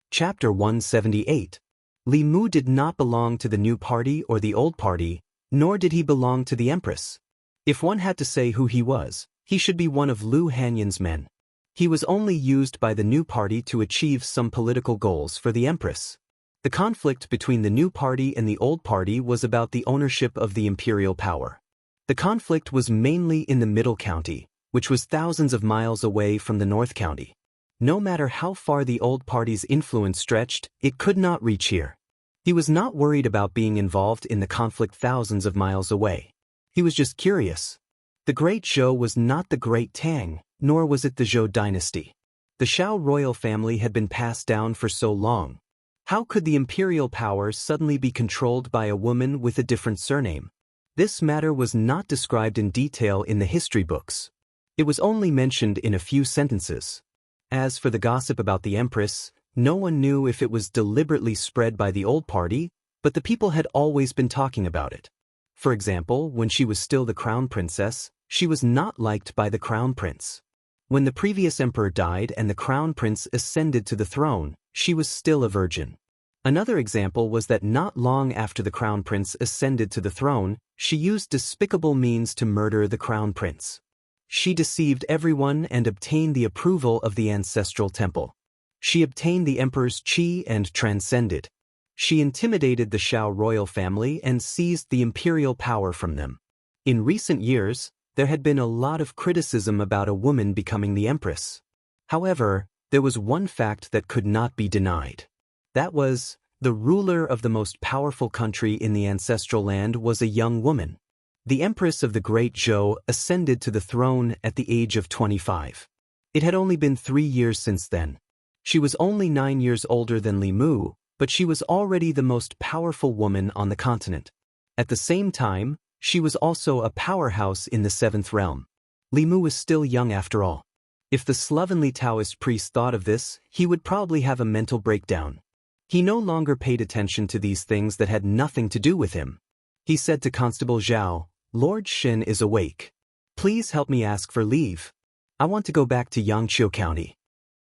Chapter 178. Li Mu did not belong to the new party or the old party, nor did he belong to the Empress. If one had to say who he was, he should be one of Lu Hanyan's men. He was only used by the new party to achieve some political goals for the Empress. The conflict between the new party and the old party was about the ownership of the imperial power. The conflict was mainly in the Middle County, which was thousands of miles away from the North County. No matter how far the old party's influence stretched, it could not reach here. He was not worried about being involved in the conflict thousands of miles away. He was just curious. The Great Zhou was not the Great Tang, nor was it the Zhou dynasty. The Shao royal family had been passed down for so long. How could the imperial power suddenly be controlled by a woman with a different surname? This matter was not described in detail in the history books. It was only mentioned in a few sentences. As for the gossip about the Empress, no one knew if it was deliberately spread by the old party, but the people had always been talking about it. For example, when she was still the crown princess, she was not liked by the crown prince. When the previous emperor died and the crown prince ascended to the throne, she was still a virgin. Another example was that not long after the crown prince ascended to the throne, she used despicable means to murder the crown prince. She deceived everyone and obtained the approval of the ancestral temple. She obtained the emperor's qi and transcended. She intimidated the Shao royal family and seized the imperial power from them. In recent years, there had been a lot of criticism about a woman becoming the empress. However, there was one fact that could not be denied. That was, the ruler of the most powerful country in the ancestral land was a young woman. The Empress of the Great Zhou ascended to the throne at the age of 25. It had only been 3 years since then. She was only 9 years older than Li Mu, but she was already the most powerful woman on the continent. At the same time, she was also a powerhouse in the 7th realm. Li Mu was still young after all. If the slovenly Taoist priest thought of this, he would probably have a mental breakdown. He no longer paid attention to these things that had nothing to do with him. He said to Constable Zhao, "Lord Shin is awake. Please help me ask for leave. I want to go back to Yangqiu County."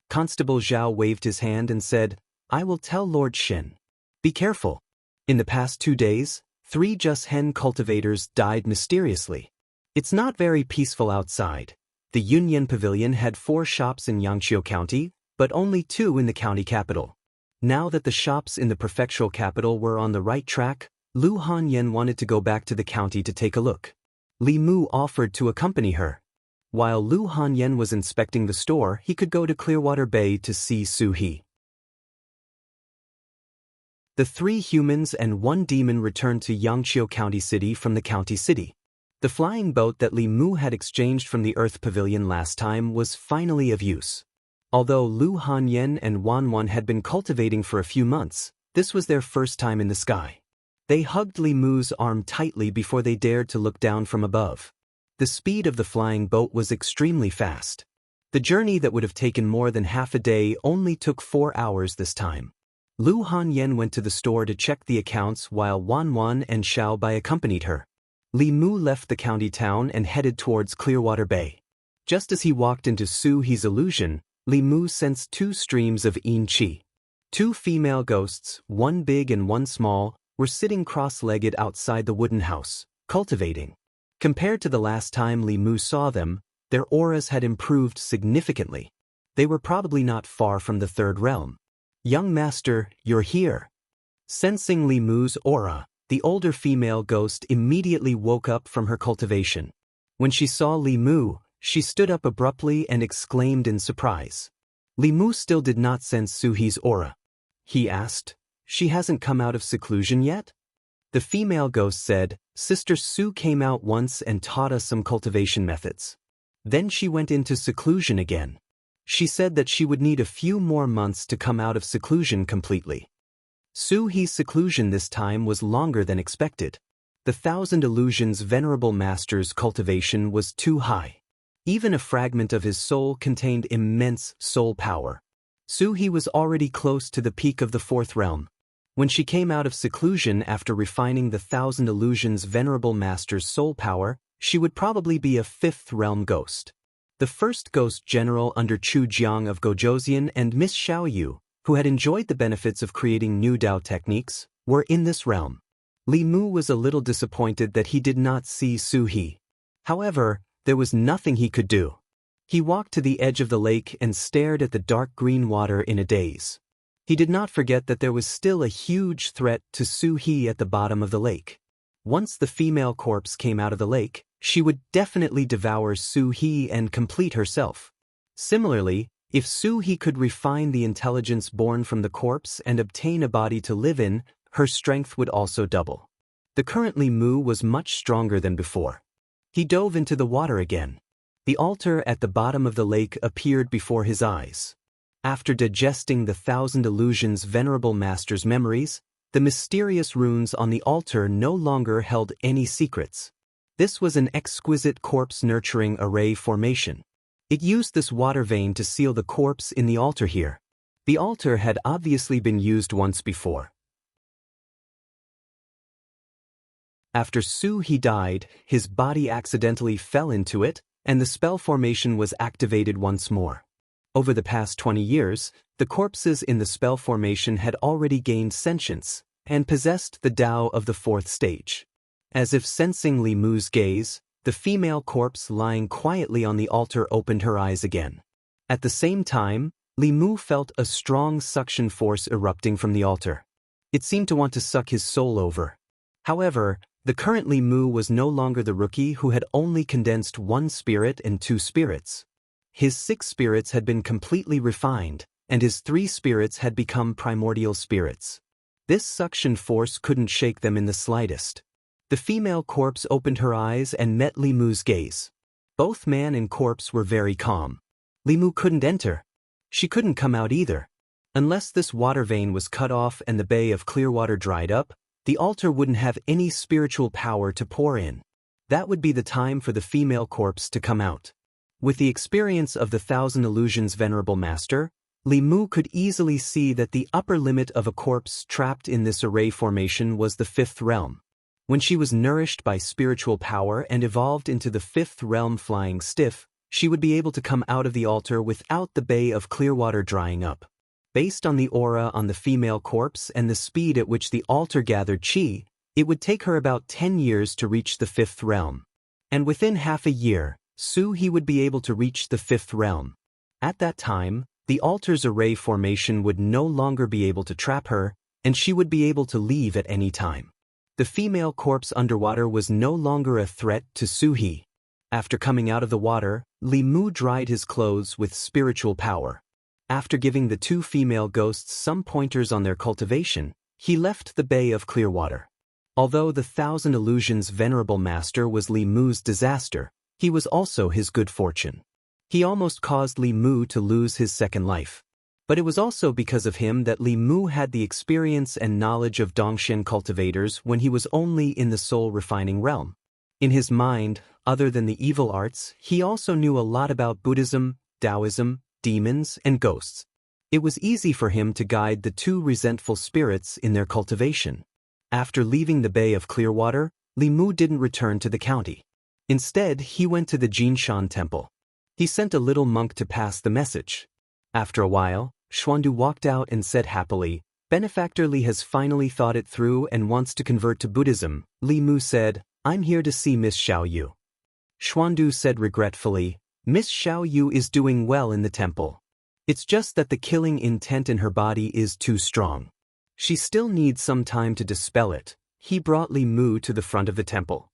Constable Zhao waved his hand and said, "I will tell Lord Shin. Be careful. In the past 2 days, 3 just hen cultivators died mysteriously. It's not very peaceful outside. The Yunyan Pavilion had 4 shops in Yangqiu County, but only 2 in the county capital. Now that the shops in the prefectural capital were on the right track, Lu Hanyan wanted to go back to the county to take a look. Li Mu offered to accompany her. While Lu Hanyan was inspecting the store, he could go to Clearwater Bay to see Su He. The 3 humans and 1 demon returned to Yangqiu County City from the county city. The flying boat that Li Mu had exchanged from the Earth Pavilion last time was finally of use. Although Lu Hanyan and Wanwan had been cultivating for a few months, this was their first time in the sky. They hugged Li Mu's arm tightly before they dared to look down from above. The speed of the flying boat was extremely fast. The journey that would have taken more than half a day only took 4 hours this time. Lu Hanyan went to the store to check the accounts while Wanwan and Xiao Bai accompanied her. Li Mu left the county town and headed towards Clearwater Bay. Just as he walked into Su He's illusion, Li Mu sensed 2 streams of yin qi. 2 female ghosts, one big and one small, were sitting cross-legged outside the wooden house, cultivating. Compared to the last time Li Mu saw them, their auras had improved significantly. They were probably not far from the 3rd realm. Young master, you're here. Sensing Li Mu's aura, the older female ghost immediately woke up from her cultivation. When she saw Li Mu, she stood up abruptly and exclaimed in surprise. Li Mu still did not sense Suhi's aura. He asked, "She hasn't come out of seclusion yet?" The female ghost said, "Sister Su came out once and taught us some cultivation methods. Then she went into seclusion again. She said that she would need a few more months to come out of seclusion completely." Suhi's seclusion this time was longer than expected. The Thousand Illusions Venerable Master's cultivation was too high. Even a fragment of his soul contained immense soul power. Suhi was already close to the peak of the fourth realm. When she came out of seclusion after refining the Thousand Illusions Venerable Master's soul power, she would probably be a fifth realm ghost. The first ghost general under Chu Jiang of Gojosian and Miss Xiaoyu, who had enjoyed the benefits of creating new Dao techniques, were in this realm. Li Mu was a little disappointed that he did not see Suhi. However, there was nothing he could do. He walked to the edge of the lake and stared at the dark green water in a daze. He did not forget that there was still a huge threat to Suhi at the bottom of the lake. Once the female corpse came out of the lake, she would definitely devour Suhi and complete herself. Similarly, if Suhi could refine the intelligence born from the corpse and obtain a body to live in, her strength would also double. The current Li Mu was much stronger than before. He dove into the water again. The altar at the bottom of the lake appeared before his eyes. After digesting the Thousand Illusions Venerable Master's memories, the mysterious runes on the altar no longer held any secrets. This was an exquisite corpse-nurturing array formation. It used this water vein to seal the corpse in the altar here. The altar had obviously been used once before. After Suhi died, his body accidentally fell into it, and the spell formation was activated once more. Over the past 20 years, the corpses in the spell formation had already gained sentience and possessed the Tao of the fourth stage. As if sensing Li Mu's gaze, the female corpse lying quietly on the altar opened her eyes again. At the same time, Li Mu felt a strong suction force erupting from the altar. It seemed to want to suck his soul over. However, the current Li Mu was no longer the rookie who had only condensed one spirit and two spirits. His 6 spirits had been completely refined, and his 3 spirits had become primordial spirits. This suction force couldn't shake them in the slightest. The female corpse opened her eyes and met Li Mu's gaze. Both man and corpse were very calm. Li Mu couldn't enter. She couldn't come out either. Unless this water vein was cut off and the bay of clear water dried up, the altar wouldn't have any spiritual power to pour in. That would be the time for the female corpse to come out. With the experience of the Thousand Illusions Venerable Master, Li Mu could easily see that the upper limit of a corpse trapped in this array formation was the 5th realm. When she was nourished by spiritual power and evolved into the 5th realm flying stiff, she would be able to come out of the altar without the bay of clear water drying up. Based on the aura on the female corpse and the speed at which the altar gathered qi, it would take her about 10 years to reach the 5th realm. And within half a year, Suhi would be able to reach the 5th realm. At that time, the altar's array formation would no longer be able to trap her, and she would be able to leave at any time. The female corpse underwater was no longer a threat to Suhi. After coming out of the water, Li Mu dried his clothes with spiritual power. After giving the 2 female ghosts some pointers on their cultivation, he left the bay of clear water. Although the Thousand Illusions Venerable Master was Li Mu's disaster, he was also his good fortune. He almost caused Li Mu to lose his second life. But it was also because of him that Li Mu had the experience and knowledge of Dongxian cultivators when he was only in the soul-refining realm. In his mind, other than the evil arts, he also knew a lot about Buddhism, Taoism, demons, and ghosts. It was easy for him to guide the 2 resentful spirits in their cultivation. After leaving the Bay of Clearwater, Li Mu didn't return to the county. Instead, he went to the Jinshan temple. He sent a little monk to pass the message. After a while, Xuandu walked out and said happily, "Benefactor Li has finally thought it through and wants to convert to Buddhism." Li Mu said, "I'm here to see Miss Xiaoyu." Xuandu said regretfully, "Miss Xiaoyu is doing well in the temple." It's just that the killing intent in her body is too strong. She still needs some time to dispel it. He brought Li Mu to the front of the temple.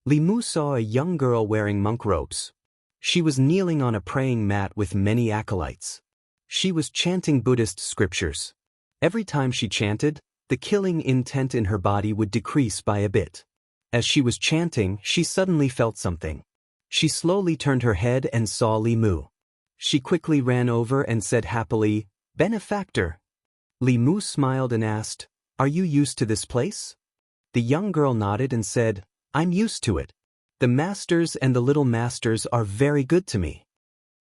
Li Mu saw a young girl wearing monk robes. She was kneeling on a praying mat with many acolytes. She was chanting Buddhist scriptures. Every time she chanted, the killing intent in her body would decrease by a bit. As she was chanting, she suddenly felt something. She slowly turned her head and saw Li Mu. She quickly ran over and said happily, "Benefactor." Li Mu smiled and asked, "Are you used to this place?" The young girl nodded and said, "I'm used to it. The masters and the little masters are very good to me."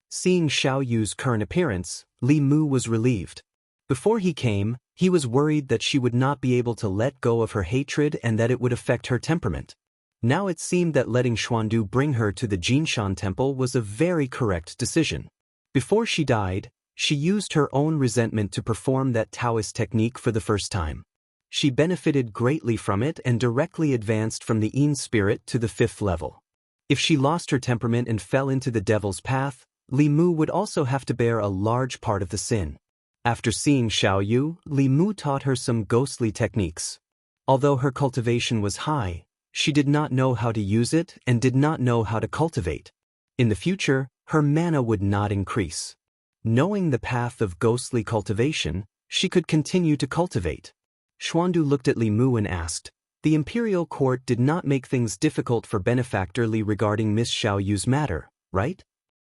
Seeing Xiao Yu's current appearance, Li Mu was relieved. Before he came, he was worried that she would not be able to let go of her hatred and that it would affect her temperament. Now it seemed that letting Xuandu bring her to the Jinshan temple was a very correct decision. Before she died, she used her own resentment to perform that Taoist technique for the first time. She benefited greatly from it and directly advanced from the Yin spirit to the 5th level. If she lost her temperament and fell into the devil's path, Li Mu would also have to bear a large part of the sin. After seeing Xiao Yu, Li Mu taught her some ghostly techniques. Although her cultivation was high, she did not know how to use it and did not know how to cultivate. In the future, her mana would not increase. Knowing the path of ghostly cultivation, she could continue to cultivate. Xuandu looked at Li Mu and asked, "The imperial court did not make things difficult for Benefactor Li regarding Miss Xiao Yu's matter, right?"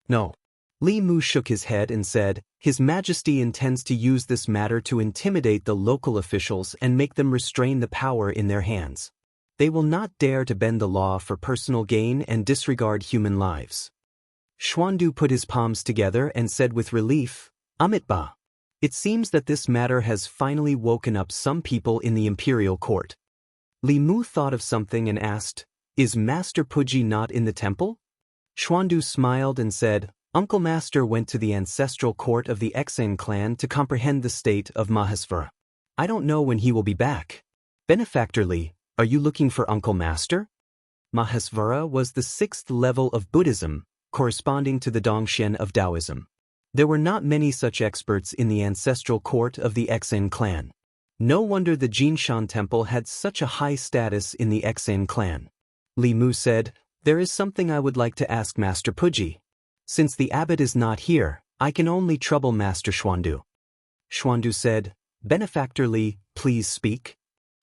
"No." Li Mu shook his head and said, "His Majesty intends to use this matter to intimidate the local officials and make them restrain the power in their hands. They will not dare to bend the law for personal gain and disregard human lives." Xuandu put his palms together and said with relief, "Amitba. It seems that this matter has finally woken up some people in the imperial court." Li Mu thought of something and asked, "Is Master Puji not in the temple?" Xuandu smiled and said, "Uncle Master went to the ancestral court of the Xen clan to comprehend the state of Mahasvara. I don't know when he will be back." "Benefactor Li, are you looking for Uncle Master?" Mahasvara was the 6th level of Buddhism, corresponding to the Dongxian of Taoism. There were not many such experts in the ancestral court of the Xen clan. No wonder the Jinshan temple had such a high status in the Xen clan. Li Mu said, "There is something I would like to ask Master Puji. Since the abbot is not here, I can only trouble Master Xuandu." Xuandu said, "Benefactor Li, please speak."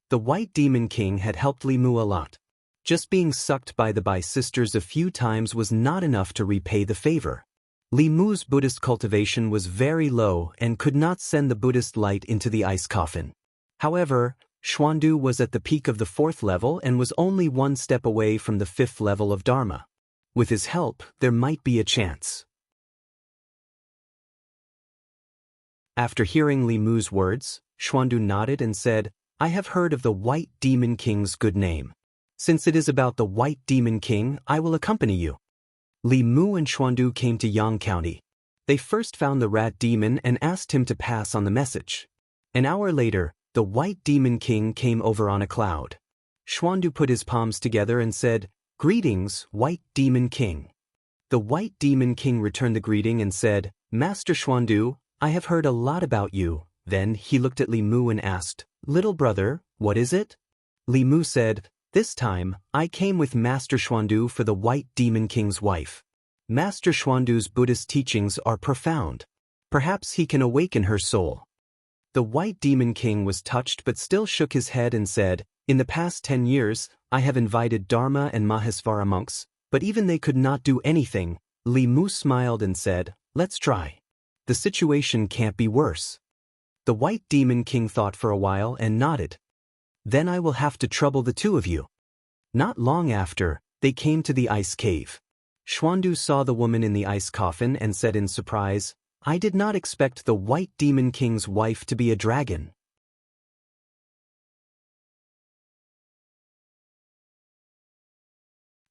The White Demon King had helped Li Mu a lot. Just being sucked by the Bai sisters a few times was not enough to repay the favor. Li Mu's Buddhist cultivation was very low and could not send the Buddhist light into the ice coffin. However, Xuandu was at the peak of the 4th level and was only one step away from the 5th level of Dharma. With his help, there might be a chance. After hearing Li Mu's words, Xuandu nodded and said, "I have heard of the White Demon King's good name. Since it is about the White Demon King, I will accompany you." Li Mu and Xuandu came to Yang County. They first found the rat demon and asked him to pass on the message. An hour later, the White Demon King came over on a cloud. Xuandu put his palms together and said, "Greetings, White Demon King." The White Demon King returned the greeting and said, "Master Xuandu, I have heard a lot about you." Then he looked at Li Mu and asked, "Little brother, what is it?" Li Mu said, "This time, I came with Master Xuandu for the White Demon King's wife. Master Xuandu's Buddhist teachings are profound. Perhaps he can awaken her soul." The White Demon King was touched but still shook his head and said, "In the past 10 years, I have invited Dharma and Mahasvara monks, but even they could not do anything." Li Mu smiled and said, "Let's try. The situation can't be worse." The White Demon King thought for a while and nodded. "Then I will have to trouble the two of you." Not long after, they came to the ice cave. Xuandu saw the woman in the ice coffin and said in surprise, "I did not expect the White Demon King's wife to be a dragon."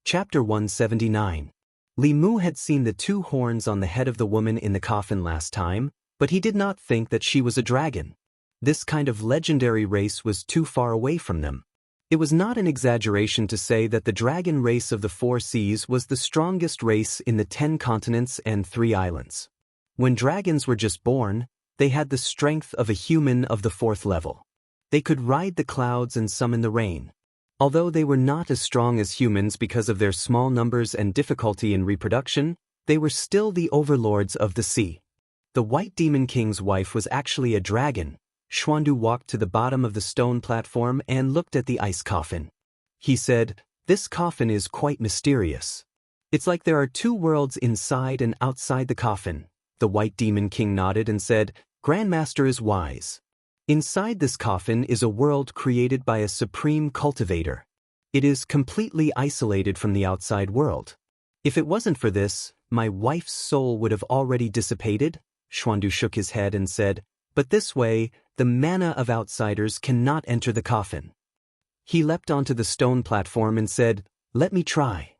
Chapter 179. Li Mu had seen the 2 horns on the head of the woman in the coffin last time, but he did not think that she was a dragon. This kind of legendary race was too far away from them. It was not an exaggeration to say that the dragon race of the 4 seas was the strongest race in the 10 continents and 3 islands. When dragons were just born, they had the strength of a human of the 4th level. They could ride the clouds and summon the rain. Although they were not as strong as humans because of their small numbers and difficulty in reproduction, they were still the overlords of the sea. The White Demon King's wife was actually a dragon. Xuandu walked to the bottom of the stone platform and looked at the ice coffin. He said, "This coffin is quite mysterious. It's like there are 2 worlds inside and outside the coffin." The White Demon King nodded and said, "Grandmaster is wise. Inside this coffin is a world created by a supreme cultivator. It is completely isolated from the outside world. If it wasn't for this, my wife's soul would have already dissipated." Xuandu shook his head and said, "But this way, the mana of outsiders cannot enter the coffin." He leapt onto the stone platform and said, "Let me try."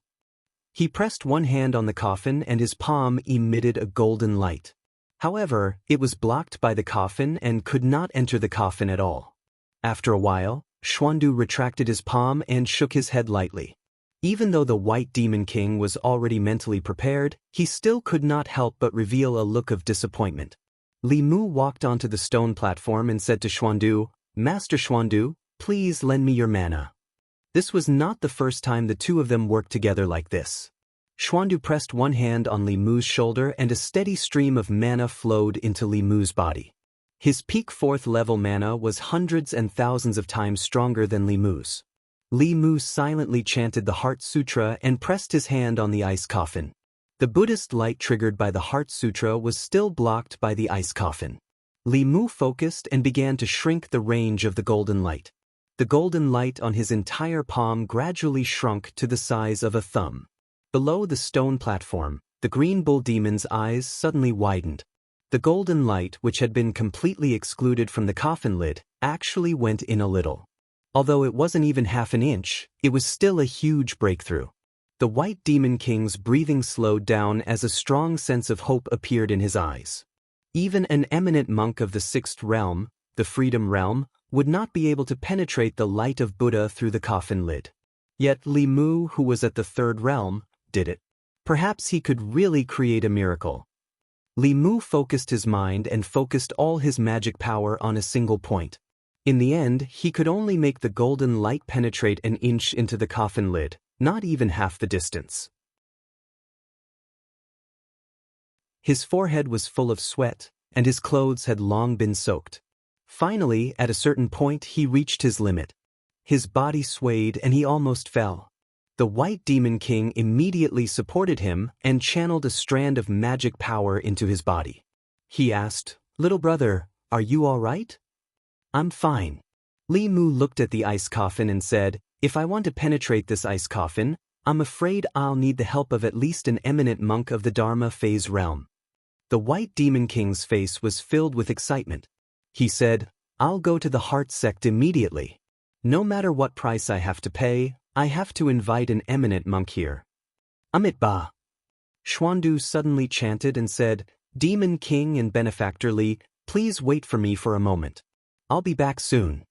He pressed one hand on the coffin and his palm emitted a golden light. However, it was blocked by the coffin and could not enter the coffin at all. After a while, Xuandu retracted his palm and shook his head lightly. Even though the White Demon King was already mentally prepared, he still could not help but reveal a look of disappointment. Li Mu walked onto the stone platform and said to Xuandu, "Master Xuandu, please lend me your mana." This was not the first time the 2 of them worked together like this. Xuandu pressed one hand on Li Mu's shoulder and a steady stream of mana flowed into Li Mu's body. His peak 4th level mana was hundreds and thousands of times stronger than Li Mu's. Li Mu silently chanted the Heart Sutra and pressed his hand on the ice coffin. The Buddhist light triggered by the Heart Sutra was still blocked by the ice coffin. Li Mu focused and began to shrink the range of the golden light. The golden light on his entire palm gradually shrunk to the size of a thumb. Below the stone platform, the green bull demon's eyes suddenly widened. The golden light, which had been completely excluded from the coffin lid, actually went in a little. Although it wasn't even half an inch, it was still a huge breakthrough. The White Demon King's breathing slowed down as a strong sense of hope appeared in his eyes. Even an eminent monk of the 6th realm, the Freedom Realm, would not be able to penetrate the light of Buddha through the coffin lid. Yet Li Mu, who was at the 3rd realm, did it. Perhaps he could really create a miracle. Li Mu focused his mind and focused all his magic power on a single point. In the end, he could only make the golden light penetrate an inch into the coffin lid, not even half the distance. His forehead was full of sweat, and his clothes had long been soaked. Finally, at a certain point, he reached his limit. His body swayed and he almost fell. The White Demon King immediately supported him and channeled a strand of magic power into his body. He asked, "Little brother, are you all right?" "I'm fine." Li Mu looked at the ice coffin and said, "If I want to penetrate this ice coffin, I'm afraid I'll need the help of at least an eminent monk of the Dharma phase realm." The White Demon King's face was filled with excitement. He said, "I'll go to the Heart Sect immediately. No matter what price I have to pay, I have to invite an eminent monk here." "Amit Ba." Xuandu suddenly chanted and said, "Demon King and Benefactor Li, please wait for me for a moment. I'll be back soon."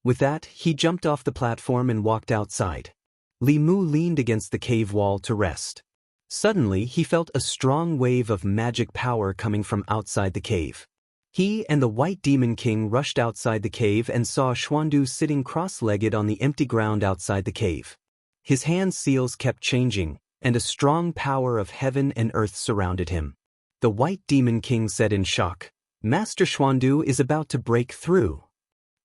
With that, he jumped off the platform and walked outside. Li Mu leaned against the cave wall to rest. Suddenly, he felt a strong wave of magic power coming from outside the cave. He and the White Demon King rushed outside the cave and saw Xuandu sitting cross-legged on the empty ground outside the cave. His hand seals kept changing, and a strong power of heaven and earth surrounded him. The White Demon King said in shock, "Master Xuandu is about to break through."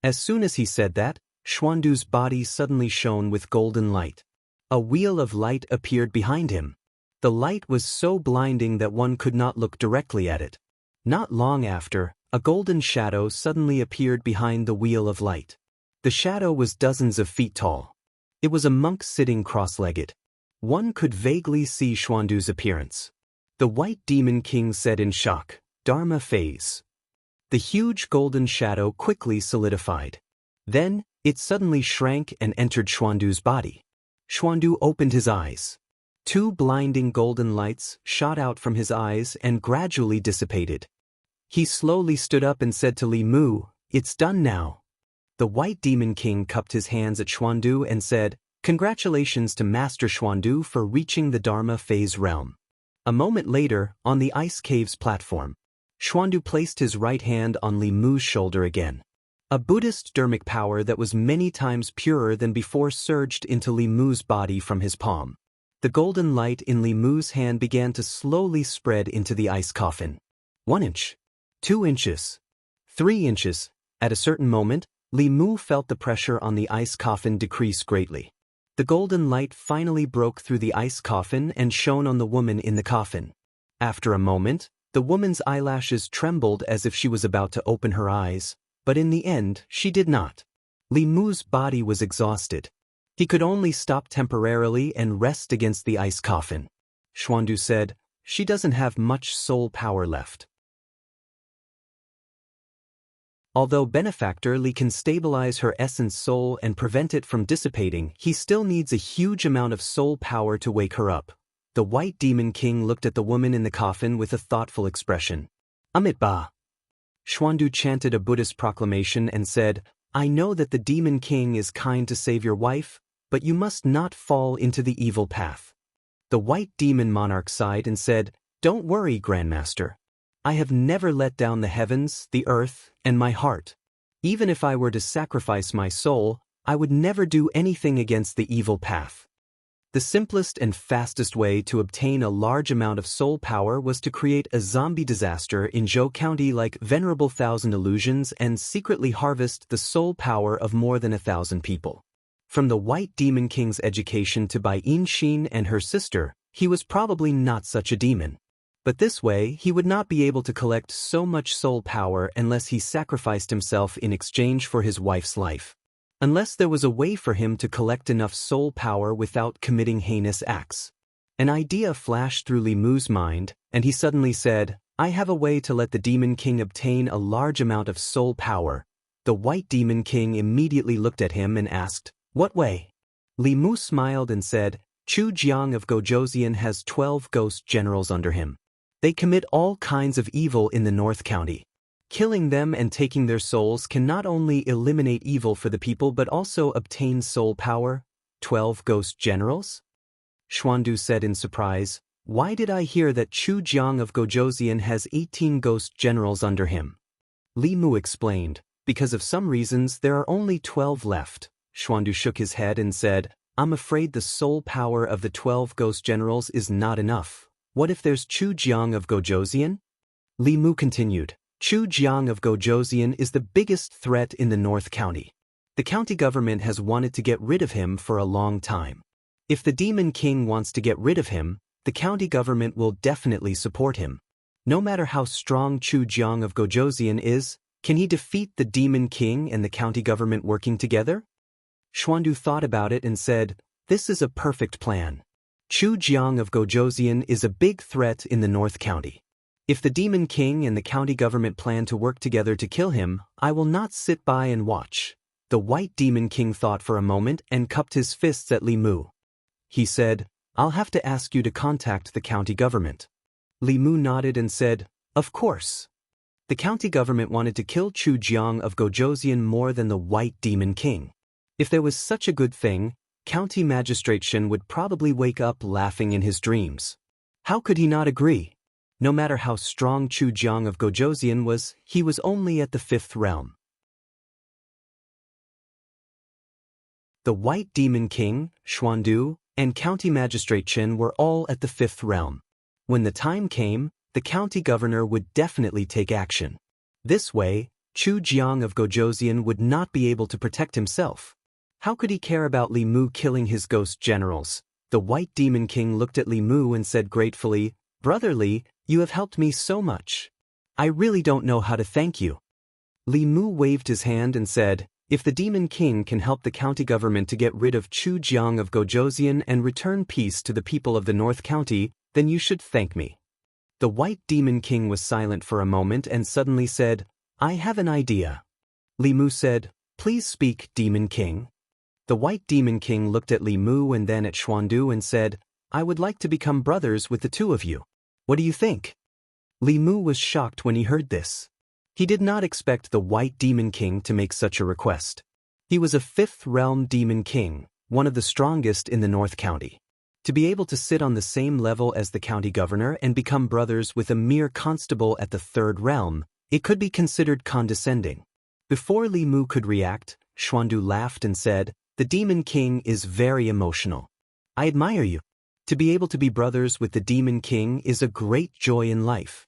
As soon as he said that, Xuandu's body suddenly shone with golden light. A wheel of light appeared behind him. The light was so blinding that one could not look directly at it. Not long after, a golden shadow suddenly appeared behind the wheel of light. The shadow was dozens of feet tall. It was a monk sitting cross-legged. One could vaguely see Xuandu's appearance. The White Demon King said in shock, "Dharma phase." The huge golden shadow quickly solidified. Then, it suddenly shrank and entered Xuandu's body. Xuandu opened his eyes. 2 blinding golden lights shot out from his eyes and gradually dissipated. He slowly stood up and said to Li Mu, "It's done now." The White Demon King cupped his hands at Xuandu and said, "Congratulations to Master Xuandu for reaching the Dharma phase realm." A moment later, on the ice cave's platform, Xuandu placed his right hand on Li Mu's shoulder again. A Buddhist dharmic power that was many times purer than before surged into Li Mu's body from his palm. The golden light in Li Mu's hand began to slowly spread into the ice coffin. 1 inch. 2 inches. 3 inches. At a certain moment, Li Mu felt the pressure on the ice coffin decrease greatly. The golden light finally broke through the ice coffin and shone on the woman in the coffin. After a moment, the woman's eyelashes trembled as if she was about to open her eyes, but in the end, she did not. Li Mu's body was exhausted. He could only stop temporarily and rest against the ice coffin. Xuandu said, "She doesn't have much soul power left." Although Benefactor Li can stabilize her essence soul and prevent it from dissipating, he still needs a huge amount of soul power to wake her up. The White Demon King looked at the woman in the coffin with a thoughtful expression. "Amit Ba." Xuandu chanted a Buddhist proclamation and said, "I know that the Demon King is kind to save your wife, but you must not fall into the evil path." The White Demon Monarch sighed and said, "Don't worry, Grandmaster. I have never let down the heavens, the earth, and my heart. Even if I were to sacrifice my soul, I would never do anything against the evil path." The simplest and fastest way to obtain a large amount of soul power was to create a zombie disaster in Zhou County like Venerable Thousand Illusions and secretly harvest the soul power of more than 1,000 people. From the White Demon King's education to Bai Xin and her sister, he was probably not such a demon. But this way, he would not be able to collect so much soul power unless he sacrificed himself in exchange for his wife's life. Unless there was a way for him to collect enough soul power without committing heinous acts. An idea flashed through Li Mu's mind, and he suddenly said, "I have a way to let the Demon King obtain a large amount of soul power." The White Demon King immediately looked at him and asked, "What way?" Li Mu smiled and said, "Chu Jiang of Gojoseon has 12 ghost generals under him. They commit all kinds of evil in the North County. Killing them and taking their souls can not only eliminate evil for the people but also obtain soul power." 12 ghost generals? Xuandu said in surprise, "Why did I hear that Chu Jiang of Gojoseon has 18 ghost generals under him?" Li Mu explained, "Because of some reasons there are only 12 left." Xuandu shook his head and said, "I'm afraid the soul power of the 12 ghost generals is not enough. What if there's Chu Jiang of Gojoseon?" Li Mu continued, "Chu Jiang of Gojoseon is the biggest threat in the North County. The county government has wanted to get rid of him for a long time. If the Demon King wants to get rid of him, the county government will definitely support him. No matter how strong Chu Jiang of Gojoseon is, can he defeat the Demon King and the county government working together?" Xuandu thought about it and said, "This is a perfect plan. Chu Jiang of Gojoseon is a big threat in the North County. If the Demon King and the county government plan to work together to kill him, I will not sit by and watch." The White Demon King thought for a moment and cupped his fists at Li Mu. He said, "I'll have to ask you to contact the county government." Li Mu nodded and said, "Of course." The county government wanted to kill Chu Jiang of Gojoseon more than the White Demon King. If there was such a good thing, County Magistrate Shen would probably wake up laughing in his dreams. How could he not agree? No matter how strong Chu Jiang of Gojoseon was, he was only at the 5th realm. The White Demon King, Xuandu, and County Magistrate Shen were all at the 5th realm. When the time came, the county governor would definitely take action. This way, Chu Jiang of Gojoseon would not be able to protect himself. How could he care about Li Mu killing his ghost generals? The White Demon King looked at Li Mu and said gratefully, "Brother Li, you have helped me so much. I really don't know how to thank you." Li Mu waved his hand and said, "If the Demon King can help the county government to get rid of Chu Jiang of Gojoseon and return peace to the people of the North County, then you should thank me." The White Demon King was silent for a moment and suddenly said, "I have an idea." Li Mu said, "Please speak, Demon King." The White Demon King looked at Li Mu and then at Xuandu and said, "I would like to become brothers with the two of you. What do you think?" Li Mu was shocked when he heard this. He did not expect the White Demon King to make such a request. He was a 5th realm demon king, one of the strongest in the North County. To be able to sit on the same level as the county governor and become brothers with a mere constable at the 3rd realm, it could be considered condescending. Before Li Mu could react, Xuandu laughed and said, "The Demon King is very emotional. I admire you. To be able to be brothers with the Demon King is a great joy in life."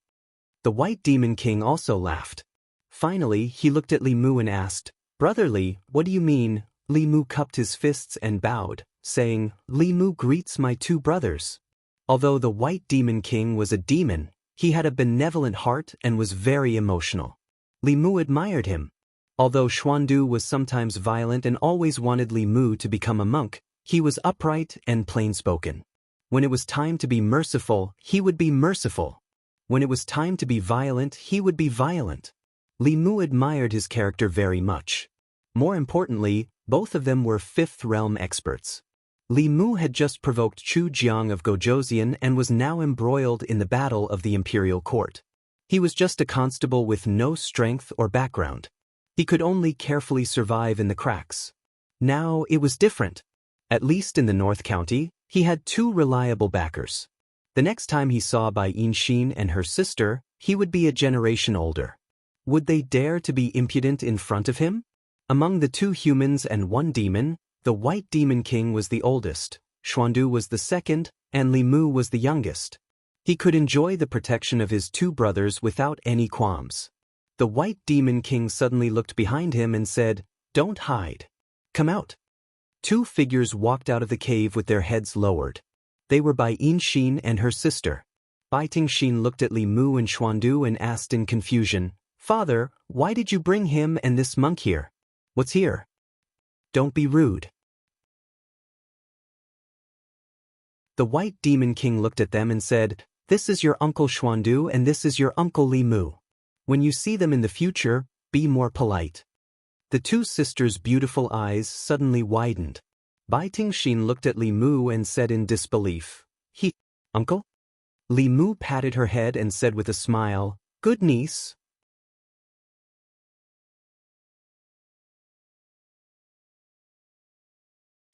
The White Demon King also laughed. Finally, he looked at Li Mu and asked, "Brother Li, what do you mean?" Li Mu cupped his fists and bowed, saying, "Li Mu greets my 2 brothers." Although the White Demon King was a demon, he had a benevolent heart and was very emotional. Li Mu admired him. Although Xuandu was sometimes violent and always wanted Li Mu to become a monk, he was upright and plain-spoken. When it was time to be merciful, he would be merciful. When it was time to be violent, he would be violent. Li Mu admired his character very much. More importantly, both of them were 5th realm experts. Li Mu had just provoked Chu Jiang of Gojoseon and was now embroiled in the battle of the imperial court. He was just a constable with no strength or background. He could only carefully survive in the cracks. Now it was different. At least in the North County, he had 2 reliable backers. The next time he saw Bai Yinxin and her sister, he would be a generation older. Would they dare to be impudent in front of him? Among the 2 humans and 1 demon, the White Demon King was the oldest, Xuandu was the second, and Li Mu was the youngest. He could enjoy the protection of his 2 brothers without any qualms. The White Demon King suddenly looked behind him and said, "Don't hide. Come out." 2 figures walked out of the cave with their heads lowered. They were Bai Yinxin and her sister. Bai Yinxin looked at Li Mu and Xuandu and asked in confusion, "Father, why did you bring him and this monk here? What's here?" "Don't be rude." The White Demon King looked at them and said, "This is your uncle Xuandu and this is your uncle Li Mu. When you see them in the future, be more polite." The 2 sisters' beautiful eyes suddenly widened. Bai Yinxin looked at Li Mu and said in disbelief, "Uncle?" Li Mu patted her head and said with a smile, "Good niece."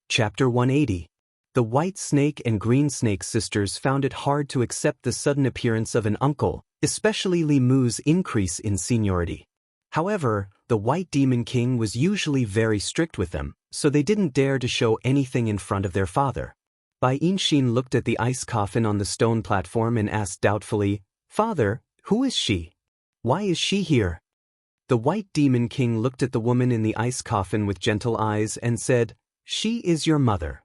Chapter 180. The White Snake and Green Snake sisters found it hard to accept the sudden appearance of an uncle, especially Li Mu's increase in seniority. However, the White Demon King was usually very strict with them, so they didn't dare to show anything in front of their father. Bai Yinxin looked at the ice coffin on the stone platform and asked doubtfully, "Father, who is she? Why is she here?" The White Demon King looked at the woman in the ice coffin with gentle eyes and said, "She is your mother."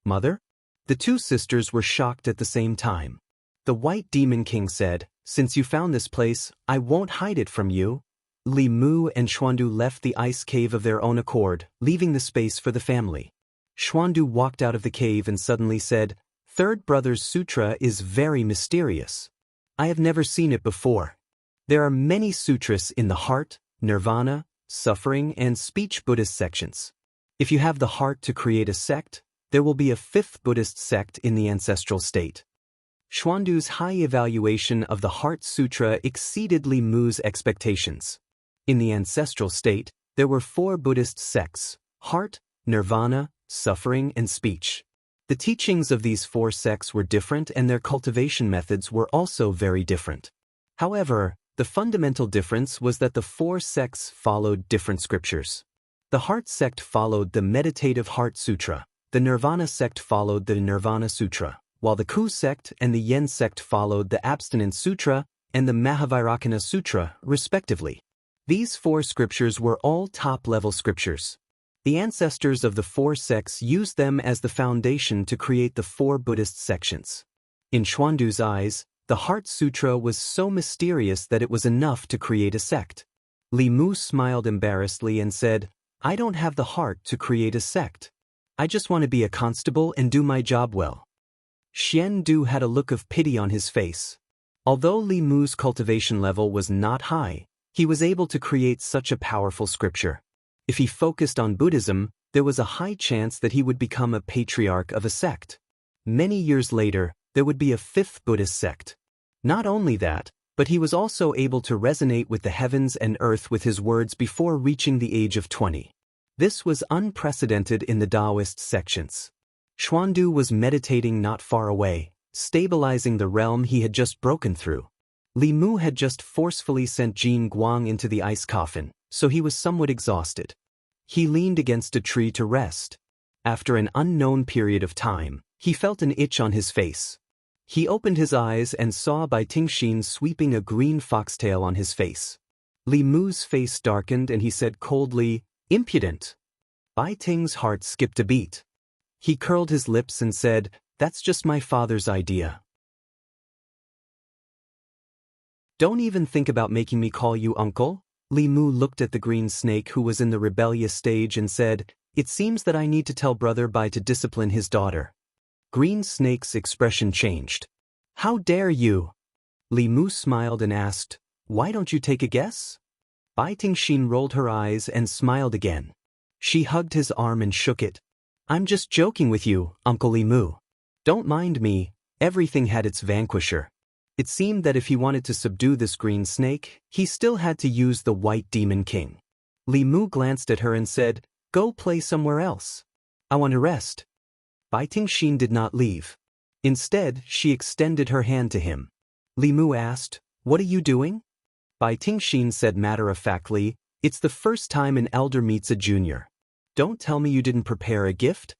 "Mother?" The 2 sisters were shocked at the same time. The White Demon King said, "Since you found this place, I won't hide it from you." Li Mu and Xuandu left the ice cave of their own accord, leaving the space for the family. Xuandu walked out of the cave and suddenly said, "Third Brother's Sutra is very mysterious. I have never seen it before. There are many sutras in the heart, nirvana, suffering, and speech Buddhist sections. If you have the heart to create a sect, there will be a 5th Buddhist sect in the ancestral state." Xuandu's high evaluation of the Heart Sutra exceeded Li Mu's expectations. In the ancestral state, there were 4 Buddhist sects: heart, nirvana, suffering, and speech. The teachings of these 4 sects were different and their cultivation methods were also very different. However, the fundamental difference was that the 4 sects followed different scriptures. The Heart sect followed the Meditative Heart Sutra, the Nirvana sect followed the Nirvana Sutra, while the Ku sect and the Yen sect followed the Abstinence Sutra and the Mahavairakana Sutra, respectively. These 4 scriptures were all top-level scriptures. The ancestors of the 4 sects used them as the foundation to create the 4 Buddhist sections. In Xuandu's eyes, the Heart Sutra was so mysterious that it was enough to create a sect. Li Mu smiled embarrassedly and said, "I don't have the heart to create a sect. I just want to be a constable and do my job well." Xian Du had a look of pity on his face. Although Li Mu's cultivation level was not high, he was able to create such a powerful scripture. If he focused on Buddhism, there was a high chance that he would become a patriarch of a sect. Many years later, there would be a 5th Buddhist sect. Not only that, But he was also able to resonate with the heavens and earth with his words before reaching the age of 20. This was unprecedented in the Taoist sections. Xuandu was meditating not far away, stabilizing the realm he had just broken through. Li Mu had just forcefully sent Jin Guang into the ice coffin, so he was somewhat exhausted. He leaned against a tree to rest. After an unknown period of time, he felt an itch on his face. He opened his eyes and saw Bai Tingxin sweeping a green foxtail on his face. Li Mu's face darkened and he said coldly, "Impudent." Bai Ting's heart skipped a beat. He curled his lips and said, "That's just my father's idea. Don't even think about making me call you uncle." Li Mu looked at the green snake who was in the rebellious stage and said, "It seems that I need to tell Brother Bai to discipline his daughter." Green Snake's expression changed. "How dare you?" Li Mu smiled and asked, "Why don't you take a guess?" Bai Tingxin rolled her eyes and smiled again. She hugged his arm and shook it. "I'm just joking with you, Uncle Li Mu. Don't mind me, everything had its vanquisher." It seemed that if he wanted to subdue this green snake, he still had to use the White Demon King. Li Mu glanced at her and said, "Go play somewhere else. I want to rest." Bai Tingxin did not leave. Instead, she extended her hand to him. Li Mu asked, "What are you doing?" Bai Tingxin said matter-of-factly, "It's the first time an elder meets a junior. Don't tell me you didn't prepare a gift?"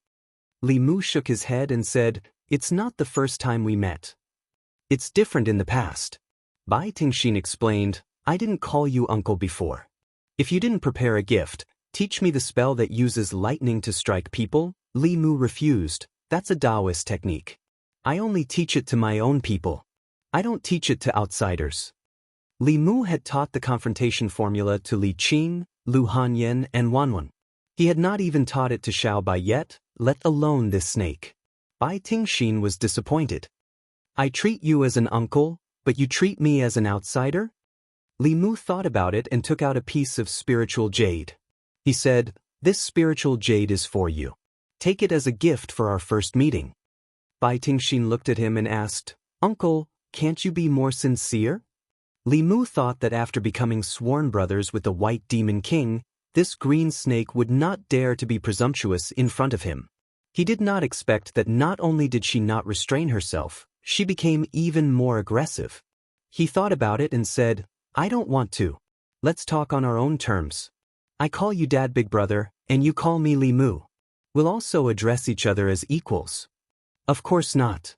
Li Mu shook his head and said, "It's not the first time we met. It's different in the past." Bai Tingxin explained, "I didn't call you uncle before. If you didn't prepare a gift, teach me the spell that uses lightning to strike people." Li Mu refused. "That's a Taoist technique. I only teach it to my own people. I don't teach it to outsiders." Li Mu had taught the confrontation formula to Li Qing, Lu Hanyan, and Wanwan. He had not even taught it to Xiao Bai yet, let alone this snake. Bai Tingxin was disappointed. "I treat you as an uncle, but you treat me as an outsider?" Li Mu thought about it and took out a piece of spiritual jade. He said, "This spiritual jade is for you. Take it as a gift for our first meeting." Bai Tingxin looked at him and asked, "Uncle, can't you be more sincere?" Li Mu thought that after becoming sworn brothers with the White Demon King, this green snake would not dare to be presumptuous in front of him. He did not expect that not only did she not restrain herself, she became even more aggressive. He thought about it and said, "I don't want to. Let's talk on our own terms. I call you Dad Big Brother, and you call me Li Mu. We'll also address each other as equals." "Of course not,"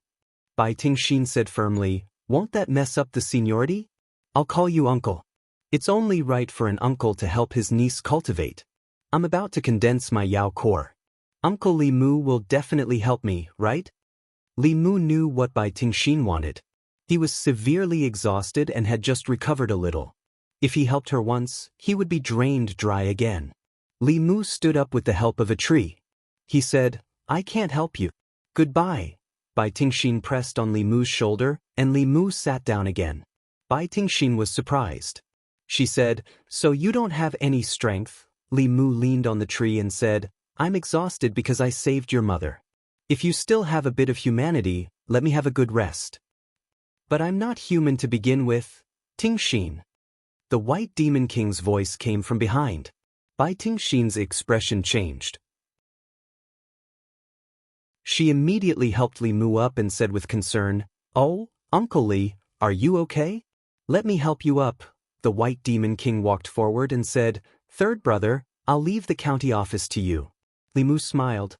Bai Tingxin said firmly. "Won't that mess up the seniority? I'll call you uncle. It's only right for an uncle to help his niece cultivate. I'm about to condense my Yao core. Uncle Li Mu will definitely help me, right?" Li Mu knew what Bai Tingxin wanted. He was severely exhausted and had just recovered a little. If he helped her once, he would be drained dry again. Li Mu stood up with the help of a tree. He said, "I can't help you. Goodbye." Bai Tingxin pressed on Li Mu's shoulder, and Li Mu sat down again. Bai Tingxin was surprised. She said, "So you don't have any strength?" Li Mu leaned on the tree and said, "I'm exhausted because I saved your mother. If you still have a bit of humanity, let me have a good rest." "But I'm not human to begin with, Tingxin." The White Demon King's voice came from behind. Bai Tingxin's expression changed. She immediately helped Li Mu up and said with concern, "Oh, Uncle Li, are you okay? Let me help you up." The White Demon King walked forward and said, "Third brother, I'll leave the county office to you." Li Mu smiled.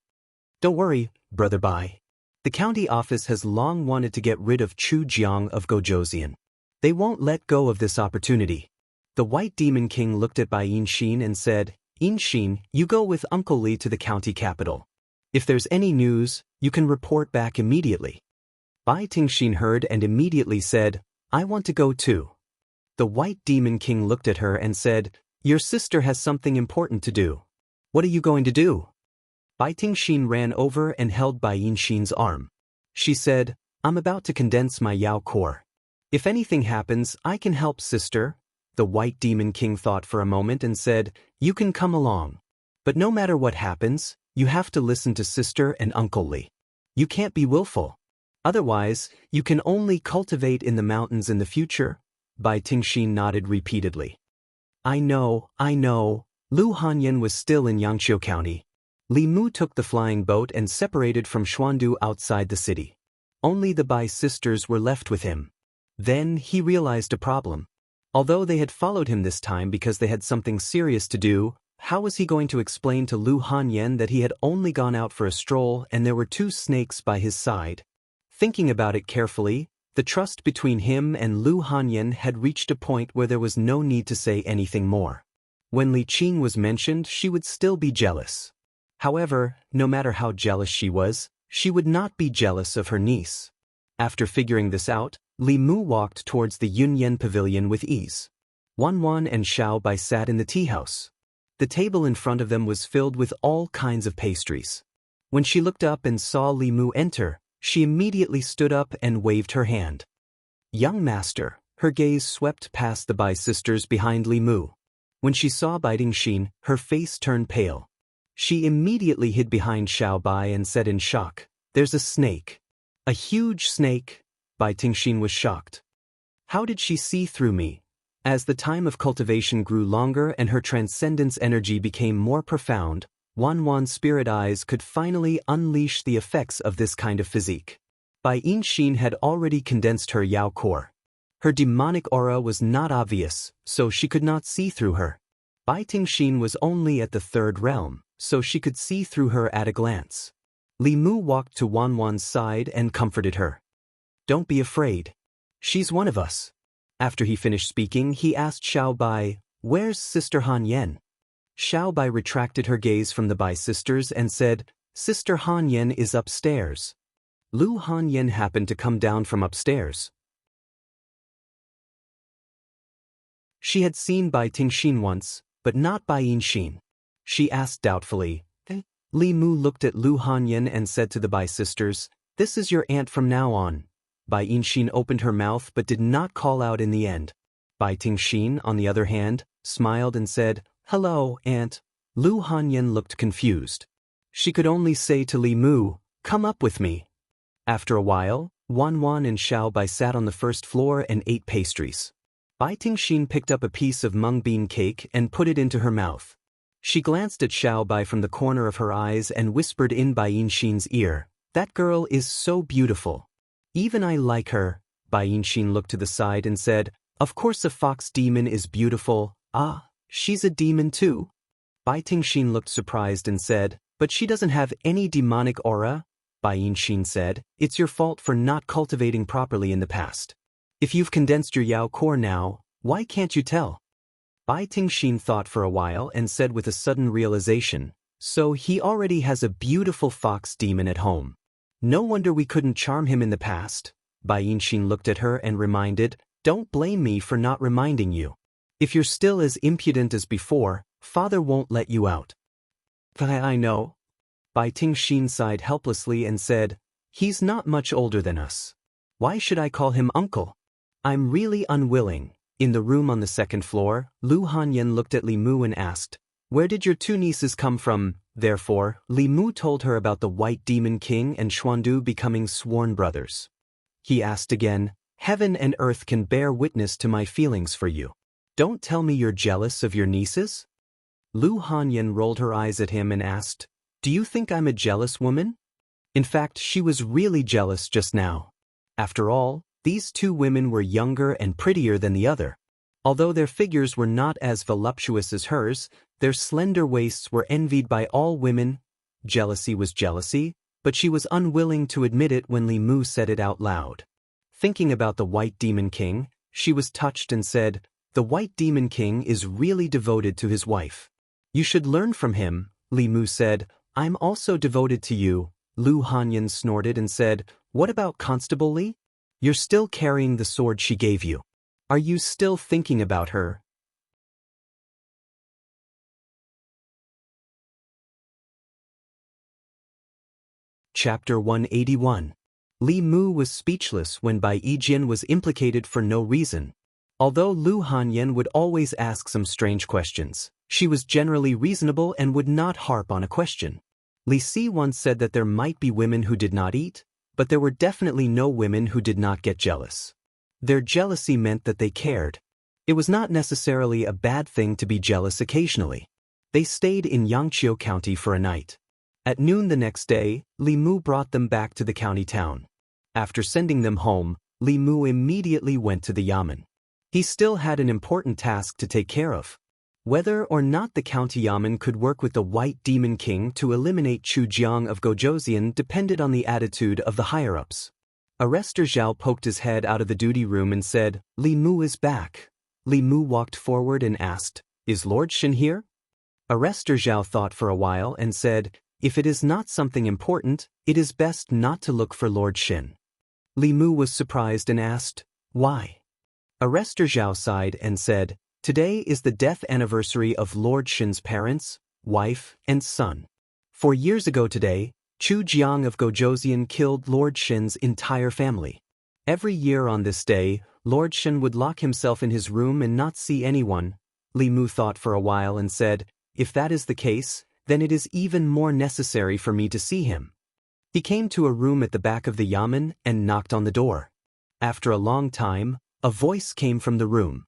"Don't worry, Brother Bai. The county office has long wanted to get rid of Chu Jiang of Gojoseon. They won't let go of this opportunity." The White Demon King looked at Bai Yinxin and said, "Yinxin, you go with Uncle Li to the county capital. If there's any news, you can report back immediately." Bai Tingxin heard and immediately said, "I want to go too." The White Demon King looked at her and said, "Your sister has something important to do. What are you going to do?" Bai Tingxin ran over and held Bai Yinxin's arm. She said, "I'm about to condense my Yao core. If anything happens, I can help, sister." The White Demon King thought for a moment and said, "You can come along. But no matter what happens, you have to listen to sister and Uncle Li. You can't be willful. Otherwise, you can only cultivate in the mountains in the future." Bai Tingxin nodded repeatedly. I know. Lu Hanyan was still in Yangqiu County. Li Mu took the flying boat and separated from Xuandu outside the city. Only the Bai sisters were left with him. Then he realized a problem. Although they had followed him this time because they had something serious to do, how was he going to explain to Lu Hanyan that he had only gone out for a stroll and there were 2 snakes by his side? Thinking about it carefully, the trust between him and Lu Hanyan had reached a point where there was no need to say anything more. When Li Qing was mentioned, she would still be jealous. However, no matter how jealous she was, she would not be jealous of her niece. After figuring this out, Li Mu walked towards the Yunyan pavilion with ease. Wan and Xiao Bai sat in the tea house. The table in front of them was filled with all kinds of pastries. When she looked up and saw Li Mu enter, she immediately stood up and waved her hand. Young master, her gaze swept past the Bai sisters behind Li Mu. When she saw Bai Tingxin, her face turned pale. She immediately hid behind Xiao Bai and said in shock, "There's a snake." "A huge snake?" Bai Tingxin was shocked. "How did she see through me?" As the time of cultivation grew longer and her transcendence energy became more profound, Wan's spirit eyes could finally unleash the effects of this kind of physique. Bai Yinxin had already condensed her Yao core. Her demonic aura was not obvious, so she could not see through her. Bai Tingxin was only at the 3rd realm, so she could see through her at a glance. Li Mu walked to Wan's side and comforted her. "Don't be afraid. She's one of us." After he finished speaking, he asked Xiao Bai, "Where's Sister Han Yan?" Xiao Bai retracted her gaze from the Bai sisters and said, "Sister Han Yan is upstairs." Lu Han Yan happened to come down from upstairs. She had seen Bai Tingxin once, but not Bai Yinxin. She asked doubtfully. Li Mu looked at Lu Hanyan and said to the Bai sisters, "This is your aunt from now on." Bai Yinxin opened her mouth but did not call out in the end. Bai Tingxin, on the other hand, smiled and said, "Hello, aunt." Lu Hanyan looked confused. She could only say to Li Mu, "Come up with me." After a while, Wan and Xiao Bai sat on the 1st floor and ate pastries. Bai Tingxin picked up a piece of mung bean cake and put it into her mouth. She glanced at Xiao Bai from the corner of her eyes and whispered in Bai Yinxin's ear, "That girl is so beautiful. Even I like her." Bai Yinxin looked to the side and said, "Of course a fox demon is beautiful. Ah, she's a demon too." Bai Tingxin looked surprised and said, "But she doesn't have any demonic aura." Bai Yinxin said, "It's your fault for not cultivating properly in the past. If you've condensed your Yao core now, why can't you tell?" Bai Tingxin thought for a while and said with a sudden realization, "So he already has a beautiful fox demon at home. No wonder we couldn't charm him in the past." Bai Yinxin looked at her and reminded, "Don't blame me for not reminding you. If you're still as impudent as before, father won't let you out." "I know." Bai Tingxin sighed helplessly and said, "He's not much older than us. Why should I call him uncle? I'm really unwilling." In the room on the 2nd floor, Lu Hanyan looked at Li Mu and asked, "Where did your 2 nieces come from?" Therefore, Li Mu told her about the White Demon King and Xuandu becoming sworn brothers. He asked again, "Heaven and earth can bear witness to my feelings for you. Don't tell me you're jealous of your nieces?" Lu Hanyan rolled her eyes at him and asked, "Do you think I'm a jealous woman?" In fact, she was really jealous just now. After all, these 2 women were younger and prettier than the other. Although their figures were not as voluptuous as hers, their slender waists were envied by all women. Jealousy was jealousy, but she was unwilling to admit it when Li Mu said it out loud. Thinking about the White Demon King, she was touched and said, "The White Demon King is really devoted to his wife. You should learn from him." Li Mu said, "I'm also devoted to you." Lu Hanyan snorted and said, "What about Constable Li? You're still carrying the sword she gave you. Are you still thinking about her?" Chapter 181. Li Mu was speechless when Bai Yijin was implicated for no reason. Although Lu Hanyan would always ask some strange questions, she was generally reasonable and would not harp on a question. Li Si once said that there might be women who did not eat, but there were definitely no women who did not get jealous. Their jealousy meant that they cared. It was not necessarily a bad thing to be jealous occasionally. They stayed in Yangqiu County for a night. At noon the next day, Li Mu brought them back to the county town. After sending them home, Li Mu immediately went to the yamen. He still had an important task to take care of. Whether or not the county yamen could work with the White Demon King to eliminate Chu Jiang of Gozhouzian depended on the attitude of the higher-ups. Arrestor Zhao poked his head out of the duty room and said, "Li Mu is back." Li Mu walked forward and asked, "Is Lord Shin here?" Arrestor Zhao thought for a while and said, "If it is not something important, it is best not to look for Lord Shin." Li Mu was surprised and asked, "Why?" Arrestor Zhao sighed and said, "Today is the death anniversary of Lord Shin's parents, wife, and son. 4 years ago today, Chu Jiang of Gozhouzian killed Lord Shin's entire family. Every year on this day, Lord Shin would lock himself in his room and not see anyone." Li Mu thought for a while and said, "If that is the case, then it is even more necessary for me to see him." He came to a room at the back of the yamen and knocked on the door. After a long time, a voice came from the room.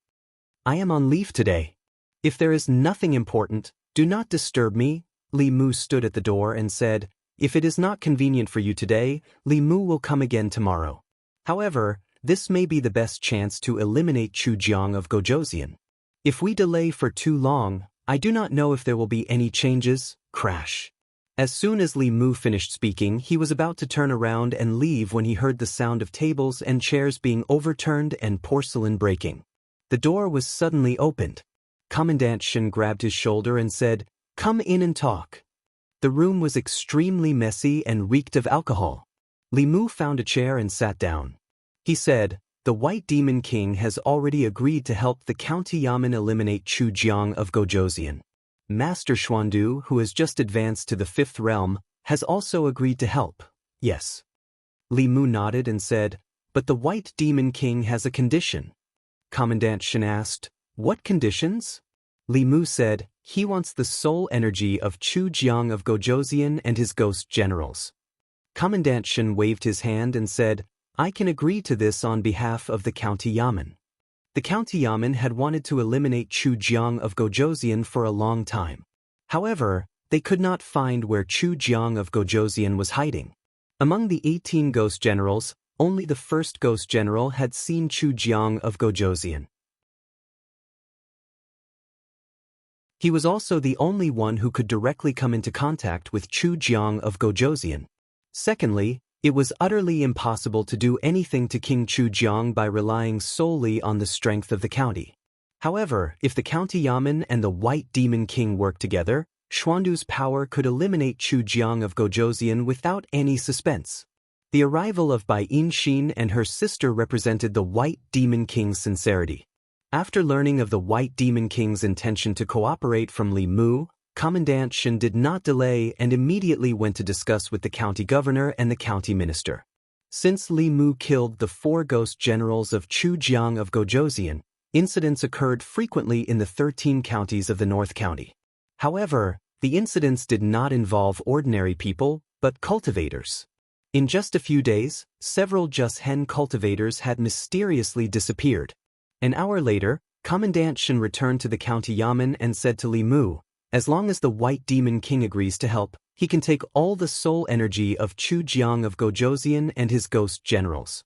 "I am on leave today. If there is nothing important, do not disturb me." Li Mu stood at the door and said, "If it is not convenient for you today, Li Mu will come again tomorrow. However, this may be the best chance to eliminate Chu Jiang of Gozhouzian. If we delay for too long, I do not know if there will be any changes." Crash. As soon as Li Mu finished speaking, he was about to turn around and leave when he heard the sound of tables and chairs being overturned and porcelain breaking. The door was suddenly opened. Commandant Shin grabbed his shoulder and said, "Come in and talk." The room was extremely messy and reeked of alcohol. Li Mu found a chair and sat down. He said, "The White Demon King has already agreed to help the county yamen eliminate Chu Jiang of Gozhouzian. Master Xuandu, who has just advanced to the 5th realm, has also agreed to help." "Yes." Li Mu nodded and said, "But the White Demon King has a condition." Commandant Shin asked, "What conditions?" Li Mu said, "He wants the soul energy of Chu Jiang of Gozhouzian and his ghost generals." Commandant Shin waved his hand and said, "I can agree to this on behalf of the county yamen." The county yamen had wanted to eliminate Chu Jiang of Gozhouzian for a long time. However, they could not find where Chu Jiang of Gozhouzian was hiding. Among the 18 ghost generals, only the first ghost general had seen Chu Jiang of Gozhouzian. He was also the only one who could directly come into contact with Chu Jiang of Gozhouzian. Secondly, it was utterly impossible to do anything to King Chu Jiang by relying solely on the strength of the county. However, if the county yamen and the White Demon King worked together, Xuandu's power could eliminate Chu Jiang of Gozhouzian without any suspense. The arrival of Bai Yinxin and her sister represented the White Demon King's sincerity. After learning of the White Demon King's intention to cooperate from Li Mu, Commandant Shin did not delay and immediately went to discuss with the county governor and the county minister. Since Li Mu killed the 4 ghost generals of Chu Jiang of Gozhouzian, incidents occurred frequently in the 13 counties of the North County. However, the incidents did not involve ordinary people, but cultivators. In just a few days, several Just Hen cultivators had mysteriously disappeared. An hour later, Commandant Shin returned to the county yamen and said to Li Mu, "As long as the White Demon King agrees to help, he can take all the soul energy of Chu Jiang of Gozhouzian and his ghost generals."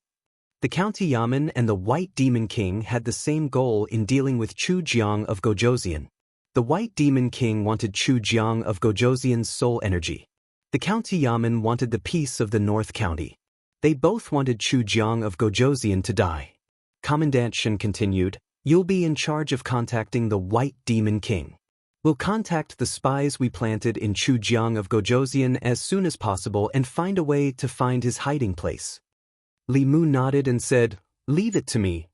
The county yamen and the White Demon King had the same goal in dealing with Chu Jiang of Gozhouzian. The White Demon King wanted Chu Jiang of Gozhouzian's soul energy. The county yamen wanted the peace of the North County. They both wanted Chu Jiang of Gozhouzian to die. Commandant Shin continued, "You'll be in charge of contacting the White Demon King. We'll contact the spies we planted in Chu Jiang of Gozhouzian as soon as possible and find a way to find his hiding place." Li Mu nodded and said, "Leave it to me.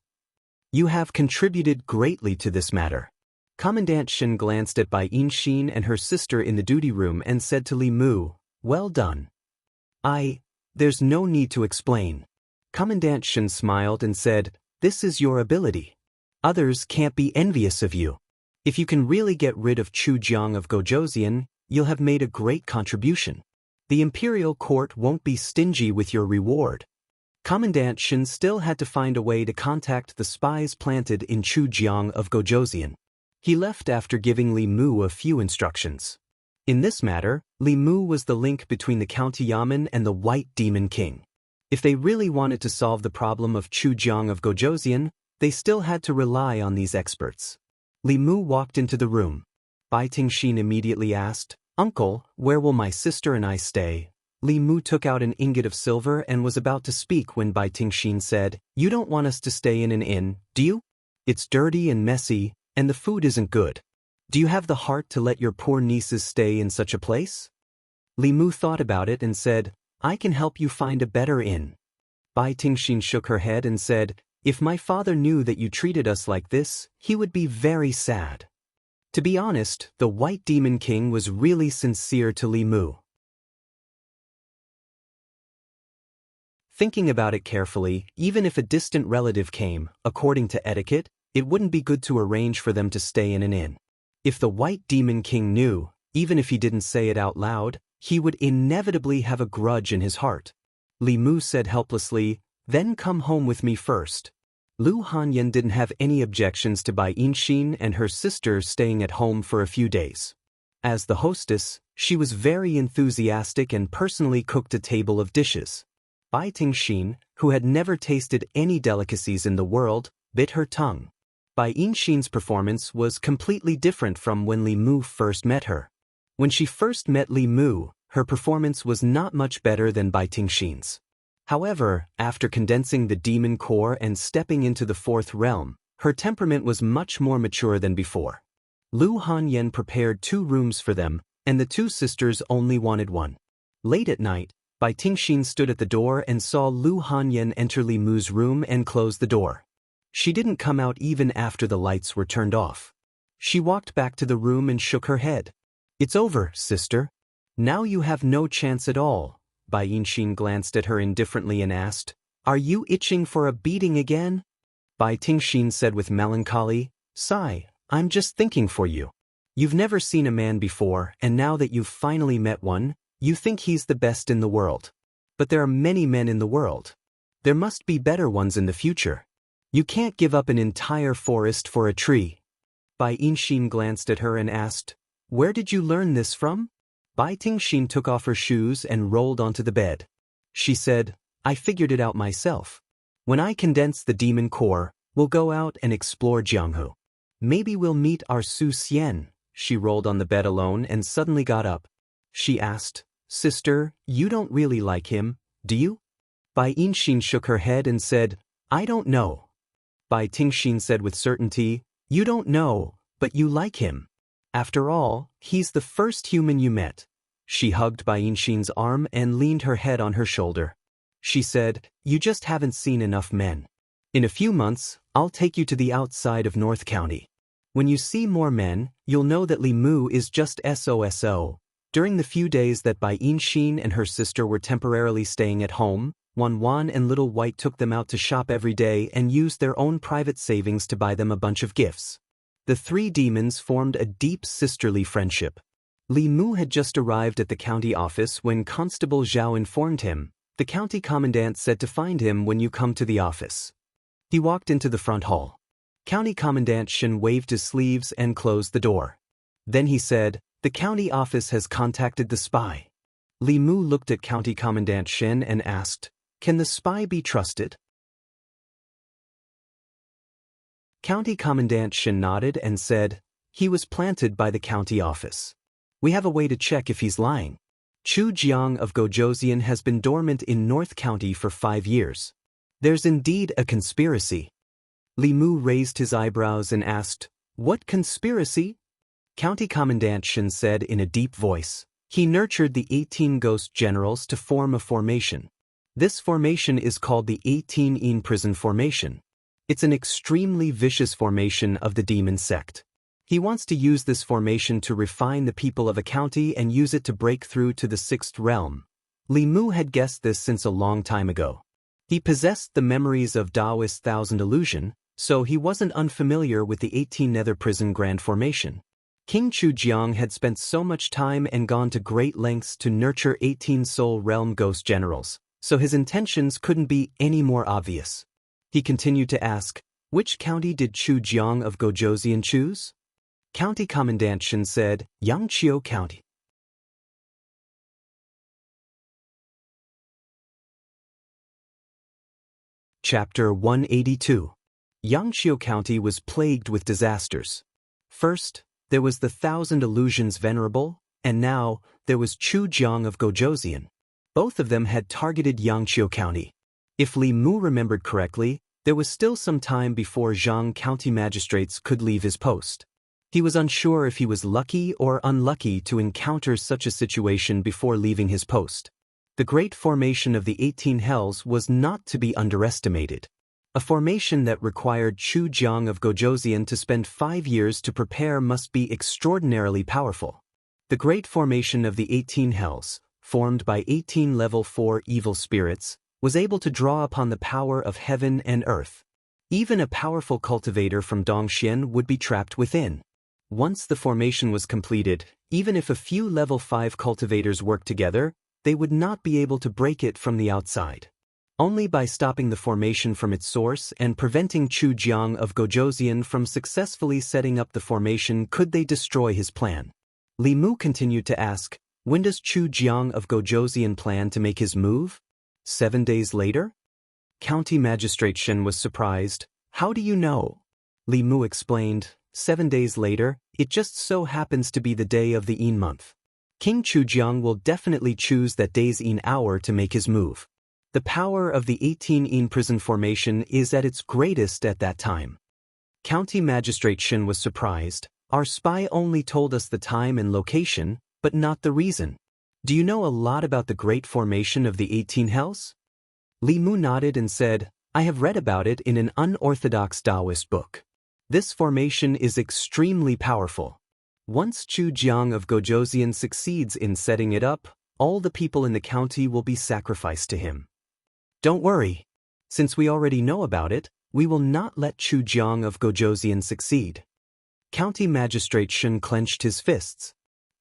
You have contributed greatly to this matter." Commandant Shin glanced at Bai Yinxin and her sister in the duty room and said to Li Mu, "Well done. There's no need to explain." Commandant Shin smiled and said, "This is your ability. Others can't be envious of you. If you can really get rid of Chu Jiang of Gozhouzian, you'll have made a great contribution. The imperial court won't be stingy with your reward." Commandant Shen still had to find a way to contact the spies planted in Jianghu of Gojosian. He left after giving Li Mu a few instructions. In this matter, Li Mu was the link between the county yamen and the White Demon King. If they really wanted to solve the problem of Jianghu of Gojosian, they still had to rely on these experts. Li Mu walked into the room. Bai Tingxin immediately asked, "Uncle, where will my sister and I stay?" Li Mu took out an ingot of silver and was about to speak when Bai Tingxin said, "You don't want us to stay in an inn, do you? It's dirty and messy, and the food isn't good. Do you have the heart to let your poor nieces stay in such a place?" Li Mu thought about it and said, "I can help you find a better inn." Bai Tingxin shook her head and said, "If my father knew that you treated us like this, he would be very sad." To be honest, the White Demon King was really sincere to Li Mu. Thinking about it carefully, even if a distant relative came, according to etiquette, it wouldn't be good to arrange for them to stay in an inn. If the White Demon King knew, even if he didn't say it out loud, he would inevitably have a grudge in his heart. Li Mu said helplessly, "Then come home with me first." Lu Hanyan didn't have any objections to Bai Yinxin and her sister staying at home for a few days. As the hostess, she was very enthusiastic and personally cooked a table of dishes. Bai Tingxin, who had never tasted any delicacies in the world, bit her tongue. Bai Yinxin's performance was completely different from when Li Mu first met her. When she first met Li Mu, her performance was not much better than Bai Tingxin's. However, after condensing the demon core and stepping into the fourth realm, her temperament was much more mature than before. Lu Hanyan prepared 2 rooms for them, and the 2 sisters only wanted one. Late at night, Bai Tingxin stood at the door and saw Lu Hanyan enter Li Mu's room and close the door. She didn't come out even after the lights were turned off. She walked back to the room and shook her head. "It's over, sister. Now you have no chance at all." Bai Yinxin glanced at her indifferently and asked, "Are you itching for a beating again?" Bai Tingxin said with melancholy, "Sigh, I'm just thinking for you. You've never seen a man before, and now that you've finally met one, you think he's the best in the world. But there are many men in the world. There must be better ones in the future. You can't give up an entire forest for a tree." Bai Yinxin glanced at her and asked, "Where did you learn this from?" Bai Tingxin took off her shoes and rolled onto the bed. She said, "I figured it out myself. When I condense the demon core, we'll go out and explore Jianghu. Maybe we'll meet our Su Xian." She rolled on the bed alone and suddenly got up. She asked, "Sister, you don't really like him, do you?" Bai Yinxin shook her head and said, "I don't know." Bai Tingxin said with certainty, "You don't know, but you like him. After all, he's the first human you met." She hugged Bai Yinxin's arm and leaned her head on her shoulder. She said, "You just haven't seen enough men. In a few months, I'll take you to the outside of North County. When you see more men, you'll know that Li Mu is just SOSO. During the few days that Bai Yinxin and her sister were temporarily staying at home, Wan and Little White took them out to shop every day and used their own private savings to buy them a bunch of gifts. The 3 demons formed a deep sisterly friendship. Li Mu had just arrived at the county office when Constable Zhao informed him, "The county commandant said to find him when you come to the office." He walked into the front hall. County Commandant Shen waved his sleeves and closed the door. Then he said, "The county office has contacted the spy." Li Mu looked at County Commandant Shen and asked, "Can the spy be trusted?" County Commandant Shen nodded and said, "He was planted by the county office. We have a way to check if he's lying. Jianghu of Gojosian has been dormant in North County for 5 years. There's indeed a conspiracy." Li Mu raised his eyebrows and asked, "What conspiracy?" County Commandant Shen said in a deep voice, "He nurtured the 18 ghost generals to form a formation. This formation is called the 18 Prison Formation. It's an extremely vicious formation of the demon sect. He wants to use this formation to refine the people of a county and use it to break through to the 6th realm." Li Mu had guessed this since a long time ago. He possessed the memories of Taoist Thousand Illusion, so he wasn't unfamiliar with the 18 Nether Prison Grand Formation. King Jianghu had spent so much time and gone to great lengths to nurture 18 Soul Realm Ghost Generals, so his intentions couldn't be any more obvious. He continued to ask, which county did Chu Jiang of Gojoseon choose? County Commandant Shen said, Yangqiu County. Chapter 182. Yangqiu County was plagued with disasters. First, there was the Thousand Illusions Venerable, and now, there was Chu Jiang of Gojoseon. Both of them had targeted Yangqiu County. If Li Mu remembered correctly, there was still some time before Jiang County magistrates could leave his post. He was unsure if he was lucky or unlucky to encounter such a situation before leaving his post. The Great Formation of the 18 Hells was not to be underestimated. A formation that required Chu Jiang of Gojoseon to spend 5 years to prepare must be extraordinarily powerful. The Great Formation of the 18 Hells, formed by 18 level 4 evil spirits, was able to draw upon the power of heaven and earth. Even a powerful cultivator from Dongxian would be trapped within. Once the formation was completed, even if a few level 5 cultivators worked together, they would not be able to break it from the outside. Only by stopping the formation from its source and preventing Chu Jiang of Gojoseon from successfully setting up the formation could they destroy his plan. Li Mu continued to ask, when does Chu Jiang of Gojoseon plan to make his move? 7 days later? County Magistrate Shen was surprised. How do you know? Li Mu explained, 7 days later, it just so happens to be the day of the Yin month. King Chu Jiang will definitely choose that day's Yin hour to make his move. The power of the 18 Yin prison formation is at its greatest at that time. County Magistrate Shen was surprised. Our spy only told us the time and location, but not the reason. Do you know a lot about the Great Formation of the 18 Hells? Li Mu nodded and said, I have read about it in an unorthodox Taoist book. This formation is extremely powerful. Once Chu Jiang of Gojoseon succeeds in setting it up, all the people in the county will be sacrificed to him. Don't worry. Since we already know about it, we will not let Chu Jiang of Gojoseon succeed. County Magistrate Shen clenched his fists.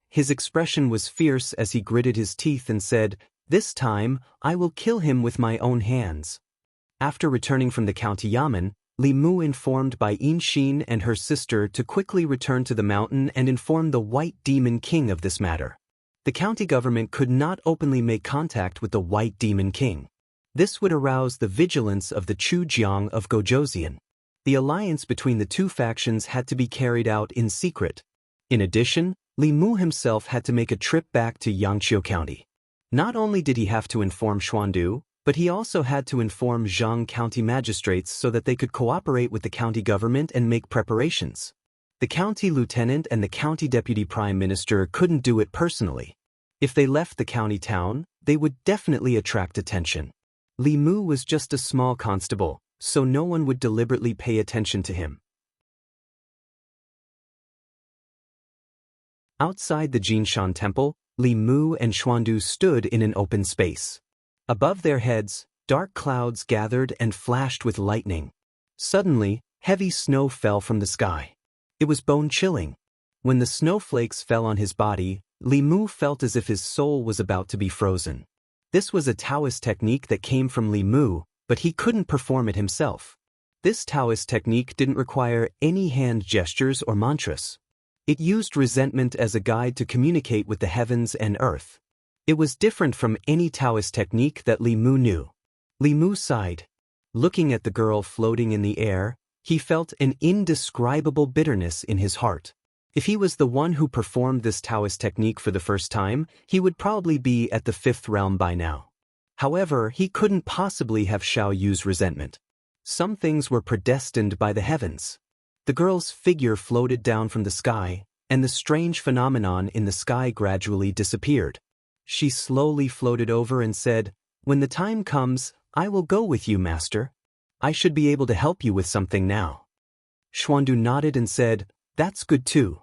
His expression was fierce as he gritted his teeth and said, this time, I will kill him with my own hands. After returning from the county yamen, Li Mu informed by Yin Xin and her sister to quickly return to the mountain and inform the White Demon King of this matter. The county government could not openly make contact with the White Demon King. This would arouse the vigilance of the Chu Jiang of Gojoseon. The alliance between the two factions had to be carried out in secret. In addition, Li Mu himself had to make a trip back to Yangqiu County. Not only did he have to inform Xuandu, but he also had to inform Jiang County magistrates so that they could cooperate with the county government and make preparations. The county lieutenant and the county deputy prime minister couldn't do it personally. If they left the county town, they would definitely attract attention. Li Mu was just a small constable, so no one would deliberately pay attention to him. Outside the Jinshan temple, Li Mu and Xuandu stood in an open space. Above their heads, dark clouds gathered and flashed with lightning. Suddenly, heavy snow fell from the sky. It was bone-chilling. When the snowflakes fell on his body, Li Mu felt as if his soul was about to be frozen. This was a Taoist technique that came from Li Mu, but he couldn't perform it himself. This Taoist technique didn't require any hand gestures or mantras. It used resentment as a guide to communicate with the heavens and earth. It was different from any Taoist technique that Li Mu knew. Li Mu sighed. Looking at the girl floating in the air, he felt an indescribable bitterness in his heart. If he was the one who performed this Taoist technique for the first time, he would probably be at the 5th realm by now. However, he couldn't possibly have Xiao Yu's resentment. Some things were predestined by the heavens. The girl's figure floated down from the sky, and the strange phenomenon in the sky gradually disappeared. She slowly floated over and said, when the time comes, I will go with you, master. I should be able to help you with something now. Xuandu nodded and said, that's good too.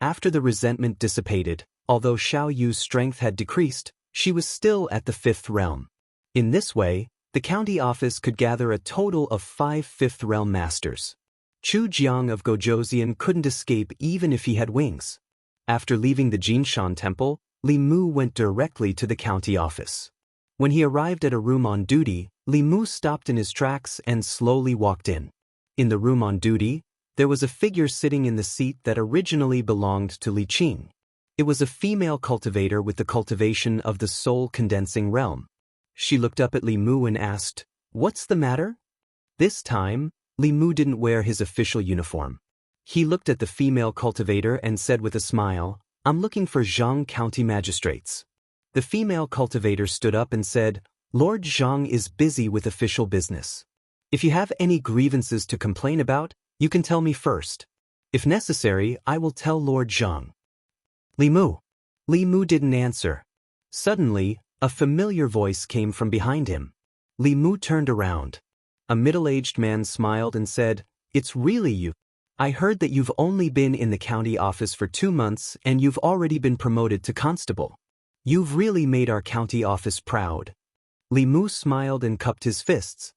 After the resentment dissipated, although Xiao Yu's strength had decreased, she was still at the 5th realm. In this way, the county office could gather a total of 5 5th realm masters. Chu Jiang of Gojoseon couldn't escape even if he had wings. After leaving the Jinshan temple, Li Mu went directly to the county office. When he arrived at a room on duty, Li Mu stopped in his tracks and slowly walked in. In the room on duty, there was a figure sitting in the seat that originally belonged to Li Qing. It was a female cultivator with the cultivation of the soul-condensing realm. She looked up at Li Mu and asked, "What's the matter?" This time, Li Mu didn't wear his official uniform. He looked at the female cultivator and said with a smile, "I'm looking for Jianghu County magistrates." The female cultivator stood up and said, "Lord Jiang is busy with official business. If you have any grievances to complain about, you can tell me first. If necessary, I will tell Lord Jiang." Li Mu. Li Mu didn't answer. Suddenly, a familiar voice came from behind him. Li Mu turned around. A middle-aged man smiled and said, "It's really you. I heard that you've only been in the county office for 2 months and you've already been promoted to constable. You've really made our county office proud." Li Mu smiled and cupped his fists.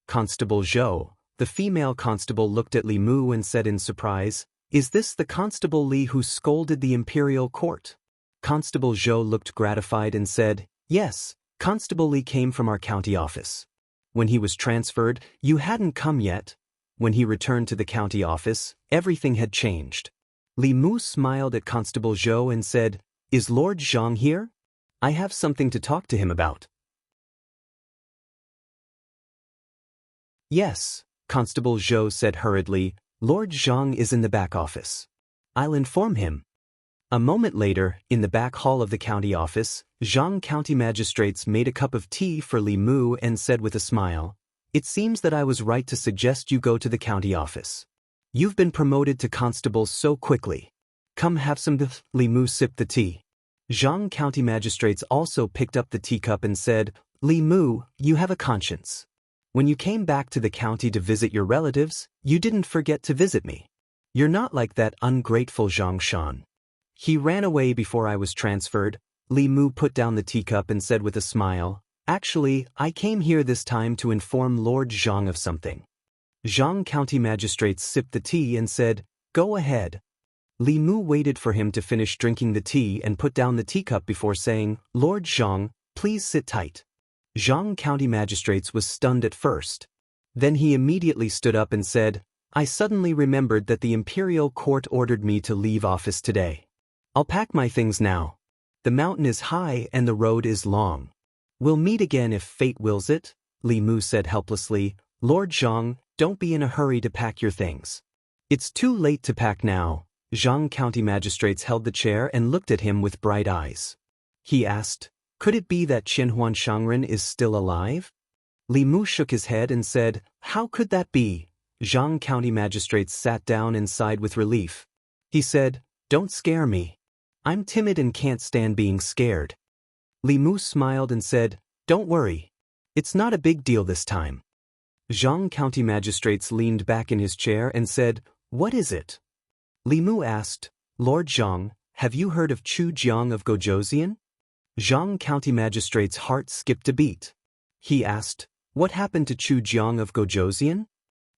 Constable Zhou, the female constable, looked at Li Mu and said in surprise, "Is this the Constable Li who scolded the imperial court?" Constable Zhou looked gratified and said, "Yes, Constable Li came from our county office. When he was transferred, you hadn't come yet. When he returned to the county office, everything had changed." Li Mu smiled at Constable Zhou and said, "Is Lord Jiang here? I have something to talk to him about." "Yes," Constable Zhou said hurriedly, "Lord Jiang is in the back office. I'll inform him." A moment later, in the back hall of the county office, Jianghu County magistrates made a cup of tea for Li Mu and said with a smile, "It seems that I was right to suggest you go to the county office. You've been promoted to constable so quickly. Come have some." Li Mu sipped the tea. Jianghu County magistrates also picked up the teacup and said, "Li Mu, you have a conscience. When you came back to the county to visit your relatives, you didn't forget to visit me. You're not like that ungrateful Zhang Shan. He ran away before I was transferred." Li Mu put down the teacup and said with a smile, "Actually, I came here this time to inform Lord Jiang of something." Jianghu County magistrates sipped the tea and said, "Go ahead." Li Mu waited for him to finish drinking the tea and put down the teacup before saying, "Lord Jiang, please sit tight." Jianghu County magistrates was stunned at first. Then he immediately stood up and said, "I suddenly remembered that the imperial court ordered me to leave office today. I'll pack my things now. The mountain is high and the road is long. We'll meet again if fate wills it." Li Mu said helplessly, "Lord Jiang, don't be in a hurry to pack your things." "It's too late to pack now." Jianghu County magistrates held the chair and looked at him with bright eyes. He asked, "Could it be that Qianhuan Shangren is still alive?" Li Mu shook his head and said, "How could that be?" Jianghu County magistrates sat down and sighed with relief. He said, "Don't scare me. I'm timid and can't stand being scared." Li Mu smiled and said, "Don't worry. It's not a big deal this time." Jianghu County magistrates leaned back in his chair and said, "What is it?" Li Mu asked, "Lord Jiang, have you heard of Chu Jiang of Gojoseon?" Jianghu County magistrate's heart skipped a beat. He asked, "What happened to Chu Jiang of Gojoseon?"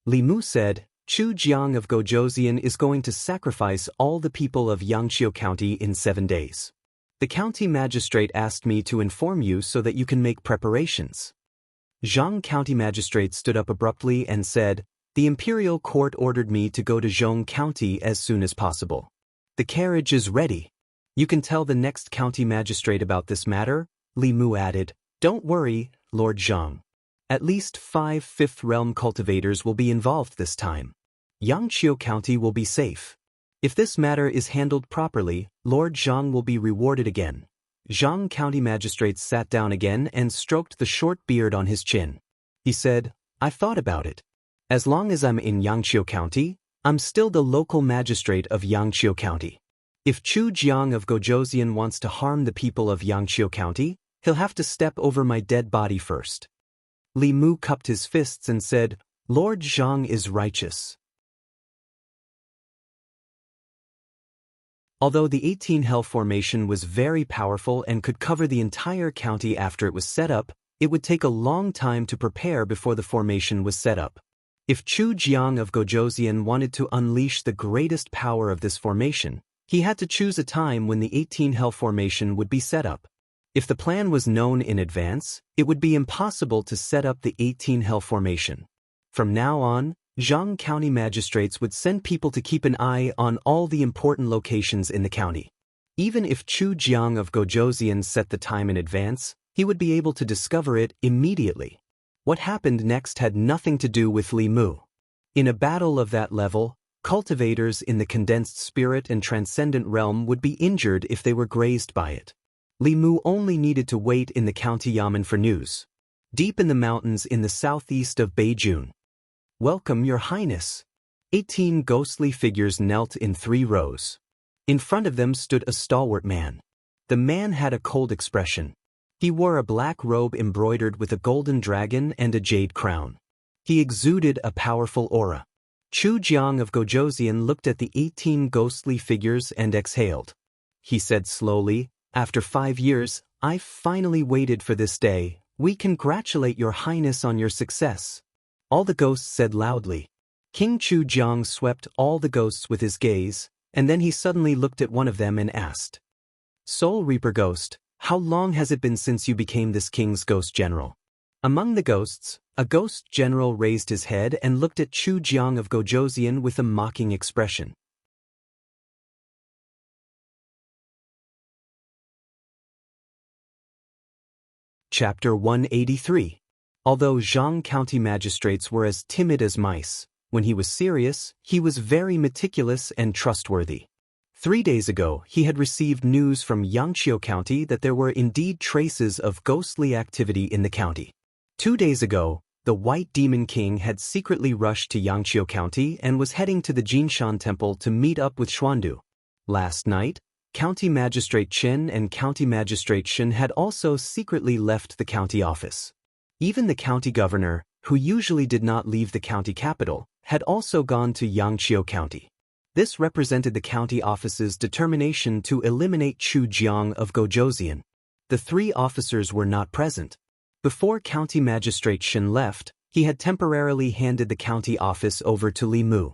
Li Mu said, "Chu Jiang of Gojoseon is going to sacrifice all the people of Yangqiu County in 7 days. The county magistrate asked me to inform you so that you can make preparations." Jianghu County magistrate stood up abruptly and said, "The imperial court ordered me to go to Zhong County as soon as possible. The carriage is ready. You can tell the next county magistrate about this matter." Li Mu added, "Don't worry, Lord Jiang. At least 5 Fifth Realm cultivators will be involved this time. Yangqiu County will be safe. If this matter is handled properly, Lord Jiang will be rewarded again." Jianghu County magistrate sat down again and stroked the short beard on his chin. He said, "I've thought about it. As long as I'm in Yangqiu County, I'm still the local magistrate of Yangqiu County. If Chu Jiang of Gojoseon wants to harm the people of Yangqiu County, he'll have to step over my dead body first." Li Mu cupped his fists and said, "Lord Jiang is righteous." Although the 18 Hell formation was very powerful and could cover the entire county after it was set up, it would take a long time to prepare before the formation was set up. If Chu Jiang of Gojoseon wanted to unleash the greatest power of this formation, he had to choose a time when the 18 Hell formation would be set up. If the plan was known in advance, it would be impossible to set up the 18 Hell formation. From now on, Jianghu County magistrates would send people to keep an eye on all the important locations in the county. Even if Chu Jiang of Gojosian set the time in advance, he would be able to discover it immediately. What happened next had nothing to do with Li Mu. In a battle of that level, cultivators in the condensed spirit and transcendent realm would be injured if they were grazed by it. Li Mu only needed to wait in the county yamen for news. Deep in the mountains in the southeast of Beijing. "Welcome, Your Highness." 18 ghostly figures knelt in 3 rows. In front of them stood a stalwart man. The man had a cold expression. He wore a black robe embroidered with a golden dragon and a jade crown. He exuded a powerful aura. Chu Jiang of Gojosian looked at the 18 ghostly figures and exhaled. He said slowly, "After 5 years, I've finally waited for this day. We congratulate Your Highness on your success." All the ghosts said loudly. King Chu Jiang swept all the ghosts with his gaze, and then he suddenly looked at one of them and asked, "Soul Reaper Ghost, how long has it been since you became this king's ghost general?" Among the ghosts, a ghost general raised his head and looked at Chu Jiang of Gojosian with a mocking expression. Chapter 183. Although Jianghu County magistrates were as timid as mice, when he was serious, he was very meticulous and trustworthy. 3 days ago, he had received news from Yangqiu County that there were indeed traces of ghostly activity in the county. 2 days ago, the White Demon King had secretly rushed to Yangqiu County and was heading to the Jinshan Temple to meet up with Xuandu. Last night, County Magistrate Chen and County Magistrate Shen had also secretly left the county office. Even the county governor, who usually did not leave the county capital, had also gone to Yangqiu County. This represented the county office's determination to eliminate Chu Jiang of Gojosian. The 3 officers were not present. Before County Magistrate Shen left, he had temporarily handed the county office over to Li Mu.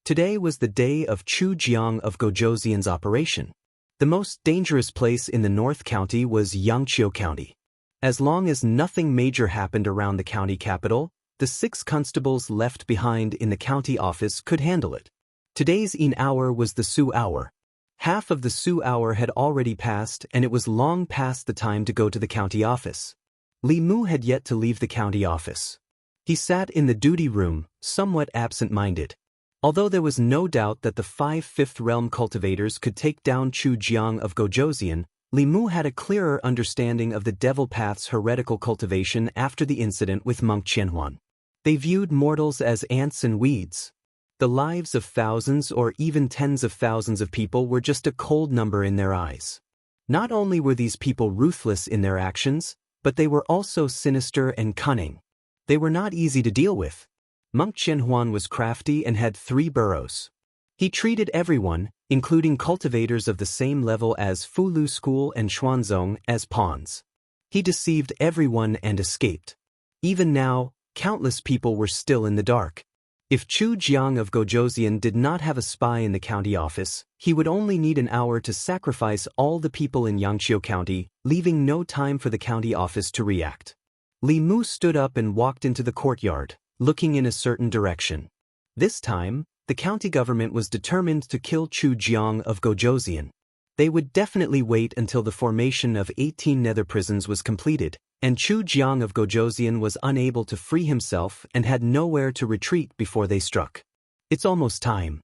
Today was the day of Chu Jiang of Gojosian's operation. The most dangerous place in the North County was Yangqiu County. As long as nothing major happened around the county capital, the 6 constables left behind in the county office could handle it. Today's hour was the Su hour. Half of the Su hour had already passed and it was long past the time to go to the county office. Li Mu had yet to leave the county office. He sat in the duty room, somewhat absent-minded. Although there was no doubt that the 5 Fifth Realm cultivators could take down Chu Jiang of Gojosian, Li Mu had a clearer understanding of the Devil Path's heretical cultivation after the incident with Monk Qianhuan. They viewed mortals as ants and weeds. The lives of thousands or even tens of thousands of people were just a cold number in their eyes. Not only were these people ruthless in their actions, but they were also sinister and cunning. They were not easy to deal with. Monk Qianhuan was crafty and had 3 burrows. He treated everyone, including cultivators of the same level as Fulu School and Xuanzong, as pawns. He deceived everyone and escaped. Even now, countless people were still in the dark. If Chu Jiang of Gojosian did not have a spy in the county office, he would only need an hour to sacrifice all the people in Yangqiu County, leaving no time for the county office to react. Li Mu stood up and walked into the courtyard, looking in a certain direction. This time, the county government was determined to kill Chu Jiang of Gojosian. They would definitely wait until the formation of 18 nether prisons was completed, and Chu Jiang of Gojosian was unable to free himself and had nowhere to retreat before they struck. It's almost time.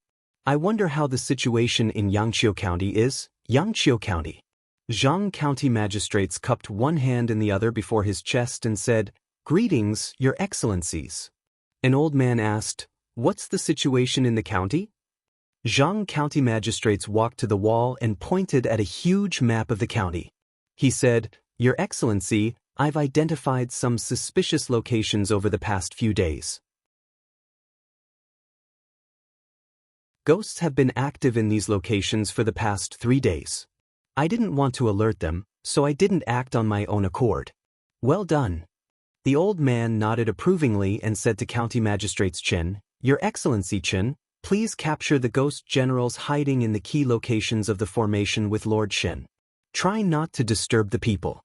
I wonder how the situation in Yangqiu County is. Yangqiu County. Jianghu County magistrates cupped one hand in the other before his chest and said, "Greetings, Your Excellencies." An old man asked, "What's the situation in the county?" Jianghu County magistrates walked to the wall and pointed at a huge map of the county. He said, "Your Excellency, I've identified some suspicious locations over the past few days. Ghosts have been active in these locations for the past 3 days. I didn't want to alert them, so I didn't act on my own accord." "Well done." The old man nodded approvingly and said to County Magistrates Chen, "Your Excellency Chen, please capture the ghost generals hiding in the key locations of the formation with Lord Shen. Try not to disturb the people."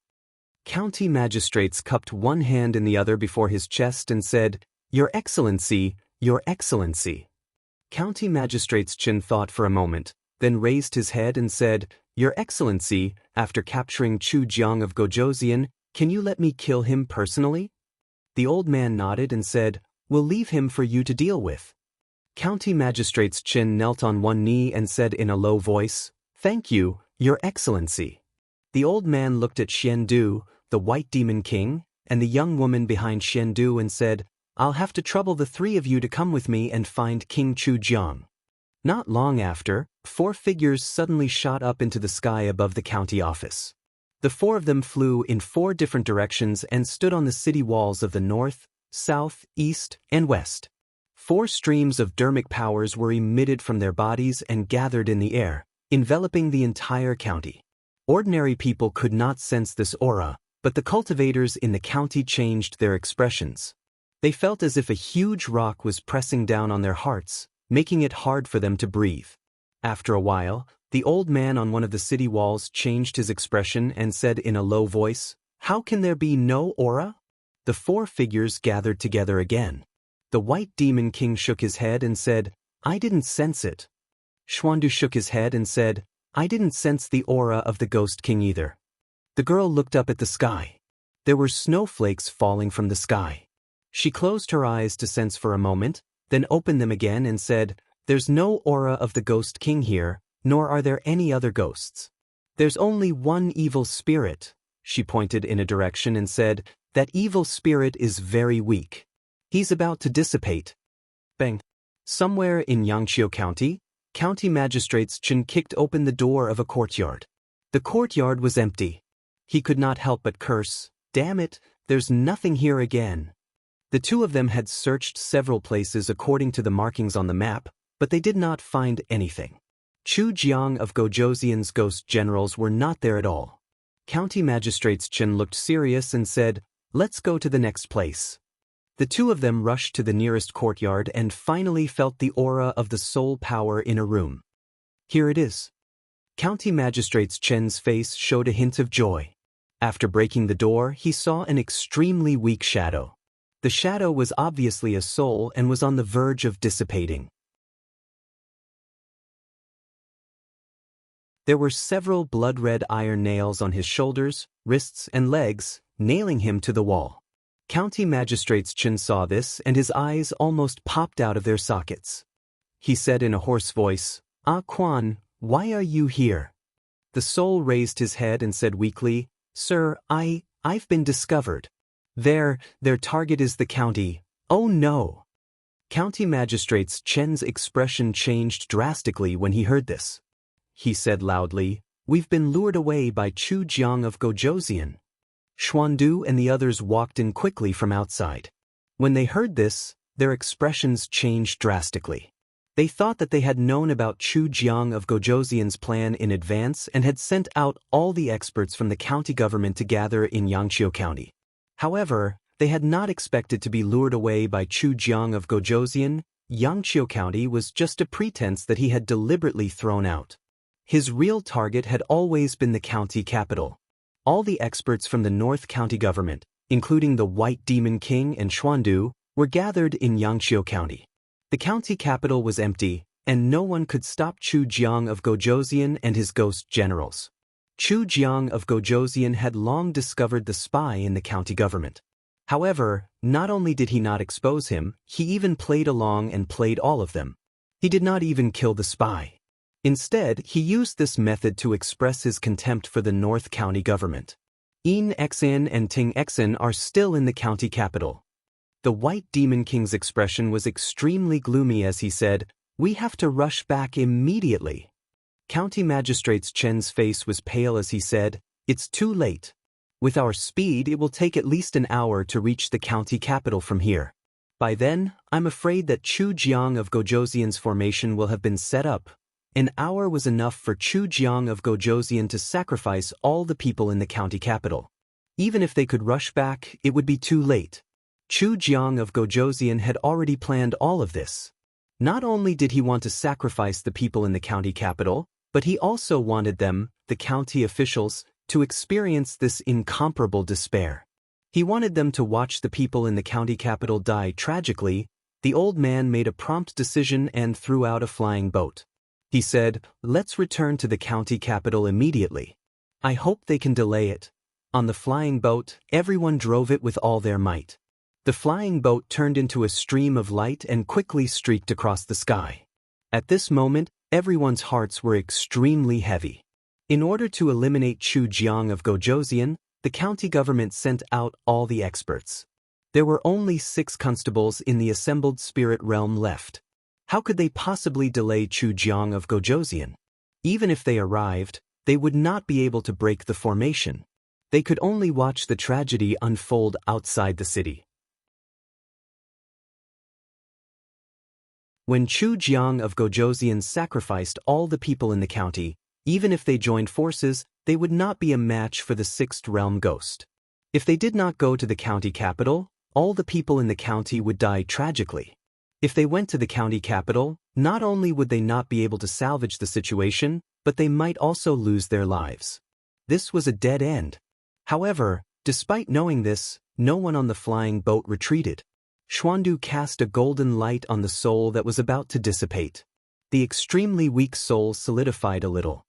County magistrates cupped one hand in the other before his chest and said, "Your Excellency, Your Excellency." County magistrate's chin thought for a moment, then raised his head and said, "Your Excellency, after capturing Chu Jiang of Gojoseon, can you let me kill him personally?" The old man nodded and said, "We'll leave him for you to deal with." County magistrate's chin knelt on one knee and said in a low voice, "Thank you, Your Excellency." The old man looked at Xiandu, the White Demon King, and the young woman behind Xiandu and said, "I'll have to trouble the three of you to come with me and find King Chu Jiang." Not long after, 4 figures suddenly shot up into the sky above the county office. The 4 of them flew in 4 different directions and stood on the city walls of the north, south, east, and west. 4 streams of dermic powers were emitted from their bodies and gathered in the air, enveloping the entire county. Ordinary people could not sense this aura, but the cultivators in the county changed their expressions. They felt as if a huge rock was pressing down on their hearts, making it hard for them to breathe. After a while, the old man on one of the city walls changed his expression and said in a low voice, "How can there be no aura?" The 4 figures gathered together again. The White Demon King shook his head and said, "I didn't sense it." Xuandu shook his head and said, "I didn't sense the aura of the Ghost King either." The girl looked up at the sky. There were snowflakes falling from the sky. She closed her eyes to sense for a moment, then opened them again and said, "There's no aura of the Ghost King here, nor are there any other ghosts. There's only one evil spirit." She pointed in a direction and said, "That evil spirit is very weak. He's about to dissipate." Bang! Somewhere in Yangqiu County, county magistrate's chin kicked open the door of a courtyard. The courtyard was empty. He could not help but curse, "Damn it, there's nothing here again." The 2 of them had searched several places according to the markings on the map, but they did not find anything. Chu Jiang of Gojoseon's ghost generals were not there at all. County magistrate's chin looked serious and said, "Let's go to the next place." The 2 of them rushed to the nearest courtyard and finally felt the aura of the soul power in a room. "Here it is." County magistrate's chin's face showed a hint of joy. After breaking the door, he saw an extremely weak shadow. The shadow was obviously a soul and was on the verge of dissipating. There were several blood-red iron nails on his shoulders, wrists, and legs, nailing him to the wall. County magistrate's chin saw this and his eyes almost popped out of their sockets. He said in a hoarse voice, "Ah Quan, why are you here?" The soul raised his head and said weakly, "Sir, I've been discovered. Their target is the county. Oh no!" County magistrate's chin's expression changed drastically when he heard this. He said loudly, "We've been lured away by Chu Jiang of Gojoseon." Xuandu and the others walked in quickly from outside. When they heard this, their expressions changed drastically. They thought that they had known about Chu Jiang of Gojoseon's plan in advance and had sent out all the experts from the county government to gather in Yangqiu County. However, they had not expected to be lured away by Chu Jiang of Gojoseon. Yangqiu County was just a pretense that he had deliberately thrown out. His real target had always been the county capital. All the experts from the North County government, including the White Demon King and Xuandu, were gathered in Yangqiu County. The county capital was empty, and no one could stop Chu Jiang of Gojoseon and his ghost generals. Chu Jiang of Gojoseon had long discovered the spy in the county government. However, not only did he not expose him, he even played along and played all of them. He did not even kill the spy. Instead, he used this method to express his contempt for the North County government. In Xin and Ting Xin are still in the county capital. The White Demon King's expression was extremely gloomy as he said, "We have to rush back immediately." County Magistrate's Chen's face was pale as he said, "It's too late. With our speed, it will take at least an hour to reach the county capital from here. By then, I'm afraid that Chu Jiang of Gojoseon's formation will have been set up. An hour was enough for Chu Jiang of Gojoseon to sacrifice all the people in the county capital. Even if they could rush back, it would be too late." Chu Jiang of Gojoseon had already planned all of this. Not only did he want to sacrifice the people in the county capital, but he also wanted them, the county officials, to experience this incomparable despair. He wanted them to watch the people in the county capital die tragically. The old man made a prompt decision and threw out a flying boat. He said, "Let's return to the county capital immediately. I hope they can delay it." On the flying boat, everyone drove it with all their might. The flying boat turned into a stream of light and quickly streaked across the sky. At this moment, everyone's hearts were extremely heavy. In order to eliminate Chu Jiang of Gojoseon, the county government sent out all the experts. There were only 6 constables in the assembled spirit realm left. How could they possibly delay Chu Jiang of Gojoseon? Even if they arrived, they would not be able to break the formation. They could only watch the tragedy unfold outside the city. When Chu Jiang of Gojoseon sacrificed all the people in the county, even if they joined forces, they would not be a match for the 6th realm ghost. If they did not go to the county capital, all the people in the county would die tragically. If they went to the county capital, not only would they not be able to salvage the situation, but they might also lose their lives. This was a dead end. However, despite knowing this, no one on the flying boat retreated. Xuandu cast a golden light on the soul that was about to dissipate. The extremely weak soul solidified a little.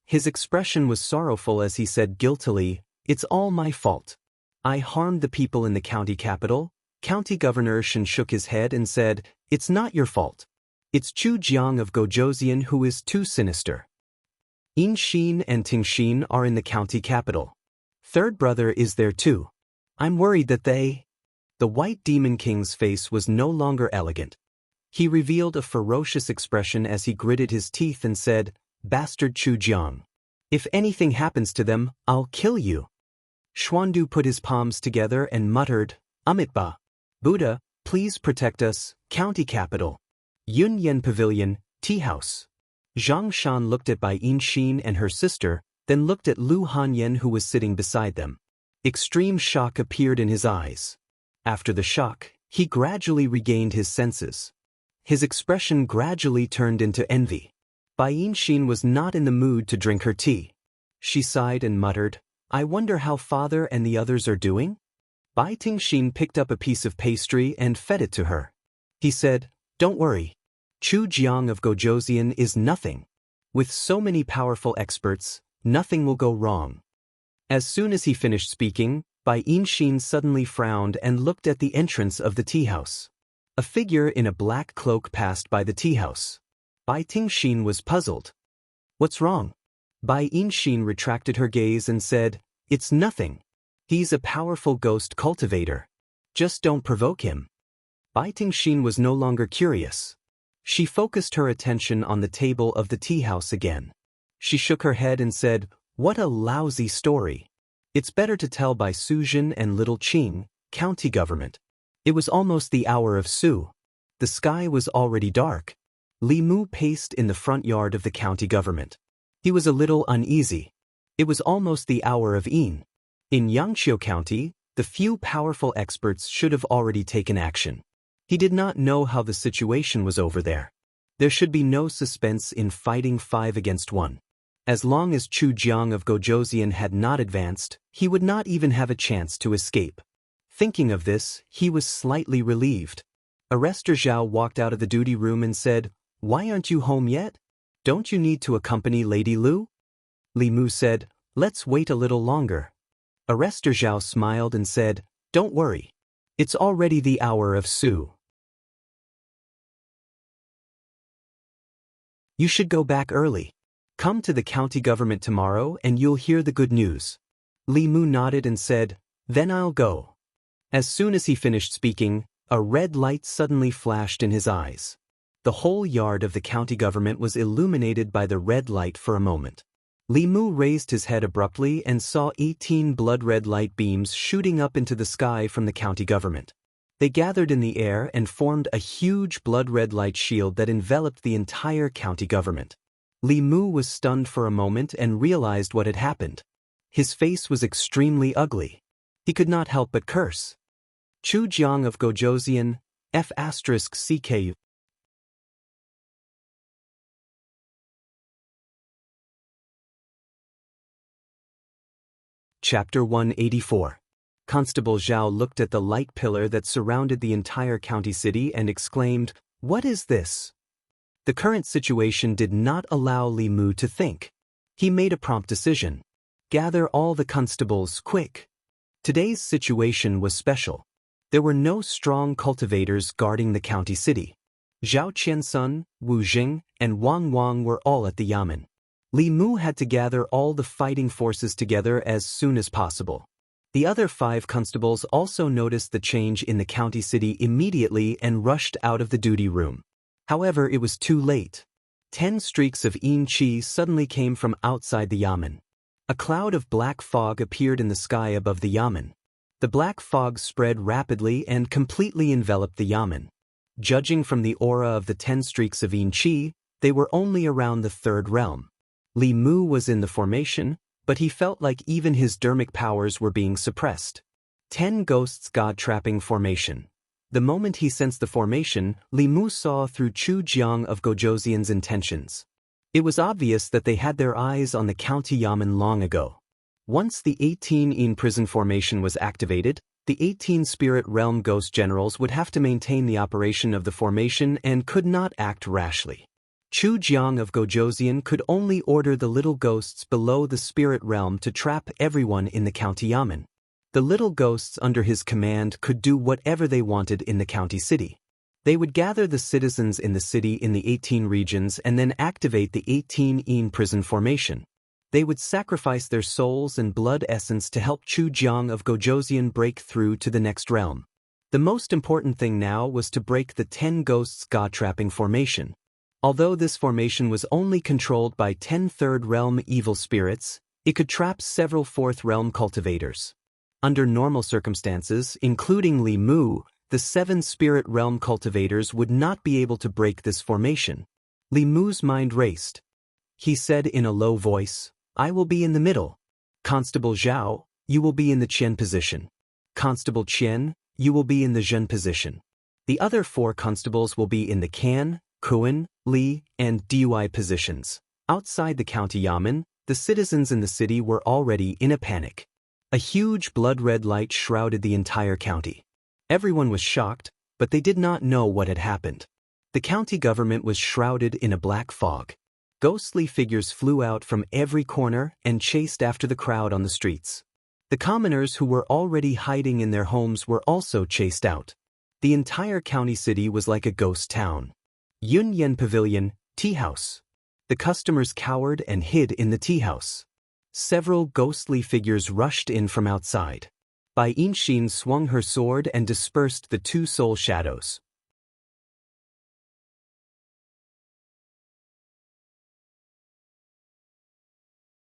His expression was sorrowful as he said guiltily, "It's all my fault. I harmed the people in the county capital." County Governor Shen shook his head and said, "It's not your fault. It's Chu Jiang of Gojoseon who is too sinister. In Xin and Ting Xin are in the county capital. Third brother is there too. I'm worried that they—" The White Demon King's face was no longer elegant. He revealed a ferocious expression as he gritted his teeth and said, "Bastard Chu Jiang. If anything happens to them, I'll kill you." Xuandu put his palms together and muttered, "Amitba. Buddha, please protect us, county capital. Yun Yen Pavilion, tea house." Zhang Shan looked at Bai Xin and her sister, then looked at Lu Hanyen who was sitting beside them. Extreme shock appeared in his eyes. After the shock, he gradually regained his senses. His expression gradually turned into envy. Bai Xin was not in the mood to drink her tea. She sighed and muttered, "I wonder how father and the others are doing?" Bai Tingxin picked up a piece of pastry and fed it to her. He said, "Don't worry. Chu Jiang of Gojoseon is nothing. With so many powerful experts, nothing will go wrong." As soon as he finished speaking, Bai Xin suddenly frowned and looked at the entrance of the tea house. A figure in a black cloak passed by the tea house. Bai Tingxin was puzzled. "What's wrong?" Bai Xin retracted her gaze and said, "It's nothing. He's a powerful ghost cultivator. Just don't provoke him." Bai Tingxin was no longer curious. She focused her attention on the table of the tea house again. She shook her head and said, "What a lousy story. It's better to tell by Suzhen and Little Qing, county government." It was almost the hour of Su. The sky was already dark. Li Mu paced in the front yard of the county government. He was a little uneasy. It was almost the hour of Yin. In Yangqiu County, the few powerful experts should have already taken action. He did not know how the situation was over there. There should be no suspense in fighting 5 against 1. As long as Chu Jiang of Gojoseon had not advanced, he would not even have a chance to escape. Thinking of this, he was slightly relieved. Arrestor Zhao walked out of the duty room and said, "Why aren't you home yet? Don't you need to accompany Lady Lu?" Li Mu said, "Let's wait a little longer." Arrestor Zhao smiled and said, "Don't worry. It's already the hour of Su. You should go back early. Come to the county government tomorrow and you'll hear the good news." Li Mu nodded and said, "Then I'll go." As soon as he finished speaking, a red light suddenly flashed in his eyes. The whole yard of the county government was illuminated by the red light for a moment. Li Mu raised his head abruptly and saw 18 blood-red light beams shooting up into the sky from the county government. They gathered in the air and formed a huge blood-red light shield that enveloped the entire county government. Li Mu was stunned for a moment and realized what had happened. His face was extremely ugly. He could not help but curse. Chu Jiang of Gojoseon, F***CK Chapter 184. Constable Zhao looked at the light pillar that surrounded the entire county city and exclaimed, "What is this?" The current situation did not allow Li Mu to think. He made a prompt decision. Gather all the constables, quick. Today's situation was special. There were no strong cultivators guarding the county city. Zhao Qiansun, Wu Jing, and Wang Wang were all at the yamen. Li Mu had to gather all the fighting forces together as soon as possible. The other 5 constables also noticed the change in the county city immediately and rushed out of the duty room. However, it was too late. 10 streaks of yin qi suddenly came from outside the yamen. A cloud of black fog appeared in the sky above the yamen. The black fog spread rapidly and completely enveloped the yamen. Judging from the aura of the 10 streaks of yin qi, they were only around the 3rd realm. Li Mu was in the formation, but he felt like even his dermic powers were being suppressed. 10 ghosts god-trapping formation. The moment he sensed the formation, Li Mu saw through Chu Jiang of Gojosian's intentions. It was obvious that they had their eyes on the county yamen long ago. Once the 18 yin prison formation was activated, the 18 spirit realm ghost generals would have to maintain the operation of the formation and could not act rashly. Chu Jiang of Gojosian could only order the little ghosts below the spirit realm to trap everyone in the county yamen. The little ghosts under his command could do whatever they wanted in the county city. They would gather the citizens in the city in the 18 regions and then activate the 18 yin prison formation. They would sacrifice their souls and blood essence to help Chu Jiang of Gojosian break through to the next realm. The most important thing now was to break the 10 ghosts god-trapping formation. Although this formation was only controlled by 10 third realm evil spirits, it could trap several 4th realm cultivators. Under normal circumstances, including Li Mu, the 7 spirit realm cultivators would not be able to break this formation. Li Mu's mind raced. He said in a low voice, "I will be in the middle. Constable Zhao, you will be in the Qian position. Constable Qian, you will be in the Zhen position. The other 4 constables will be in the Can, Kuan, Li, and Dui positions." Outside the county yamen, the citizens in the city were already in a panic. A huge blood-red light shrouded the entire county. Everyone was shocked, but they did not know what had happened. The county government was shrouded in a black fog. Ghostly figures flew out from every corner and chased after the crowd on the streets. The commoners who were already hiding in their homes were also chased out. The entire county city was like a ghost town. Yun Yen Pavilion, tea house. The customers cowered and hid in the tea house. Several ghostly figures rushed in from outside. Bai Yinxin swung her sword and dispersed the 2 soul shadows.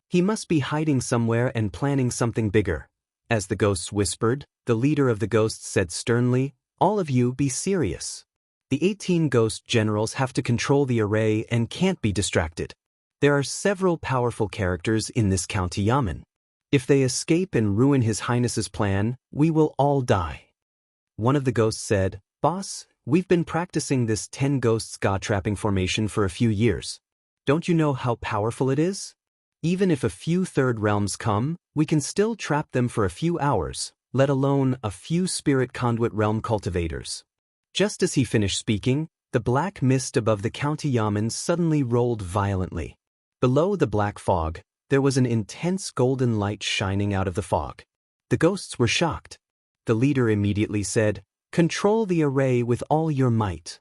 He must be hiding somewhere and planning something bigger. As the ghosts whispered, the leader of the ghosts said sternly, "All of you be serious. The 18 ghost generals have to control the array and can't be distracted. There are several powerful characters in this county yamen. If they escape and ruin His Highness's plan, we will all die." One of the ghosts said, "Boss, we've been practicing this 10 ghosts god-trapping formation for a few years. Don't you know how powerful it is? Even if a few third realms come, we can still trap them for a few hours, let alone a few spirit conduit realm cultivators." Just as he finished speaking, the black mist above the county yamen suddenly rolled violently. Below the black fog, there was an intense golden light shining out of the fog. The ghosts were shocked. The leader immediately said, "Control the array with all your might."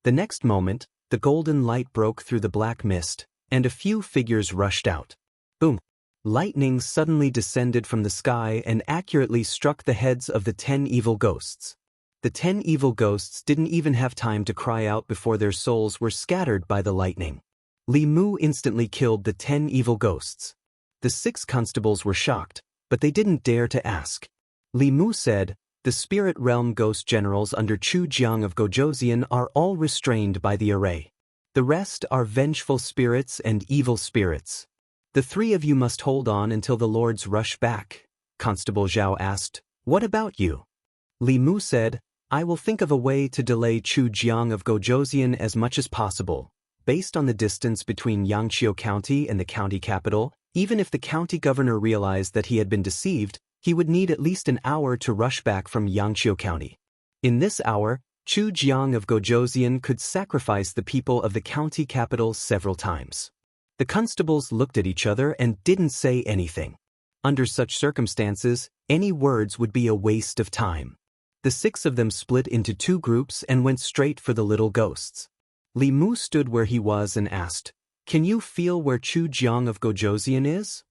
The next moment, the golden light broke through the black mist, and a few figures rushed out. Boom! Lightning suddenly descended from the sky and accurately struck the heads of the 10 evil ghosts. The 10 evil ghosts didn't even have time to cry out before their souls were scattered by the lightning. Li Mu instantly killed the 10 evil ghosts. The 6 constables were shocked, but they didn't dare to ask. Li Mu said, "The spirit realm ghost generals under Chu Jiang of Gojosian are all restrained by the array. The rest are vengeful spirits and evil spirits. The 3 of you must hold on until the lords rush back." Constable Zhao asked, "What about you?" Li Mu said, "I will think of a way to delay Chu Jiang of Gojosian as much as possible. Based on the distance between Yangqiu County and the county capital, Even if the county governor realized that he had been deceived, he would need at least an hour to rush back from Yangqiu County. In this hour, Chu Jiang of Gojouzian could sacrifice the people of the county capital several times. The constables looked at each other and didn't say anything. Under such circumstances, any words would be a waste of time. The 6 of them split into 2 groups and went straight for the little ghosts. Li Mu stood where he was and asked, "Can you feel where Chu Jiang of Gojouzian is?"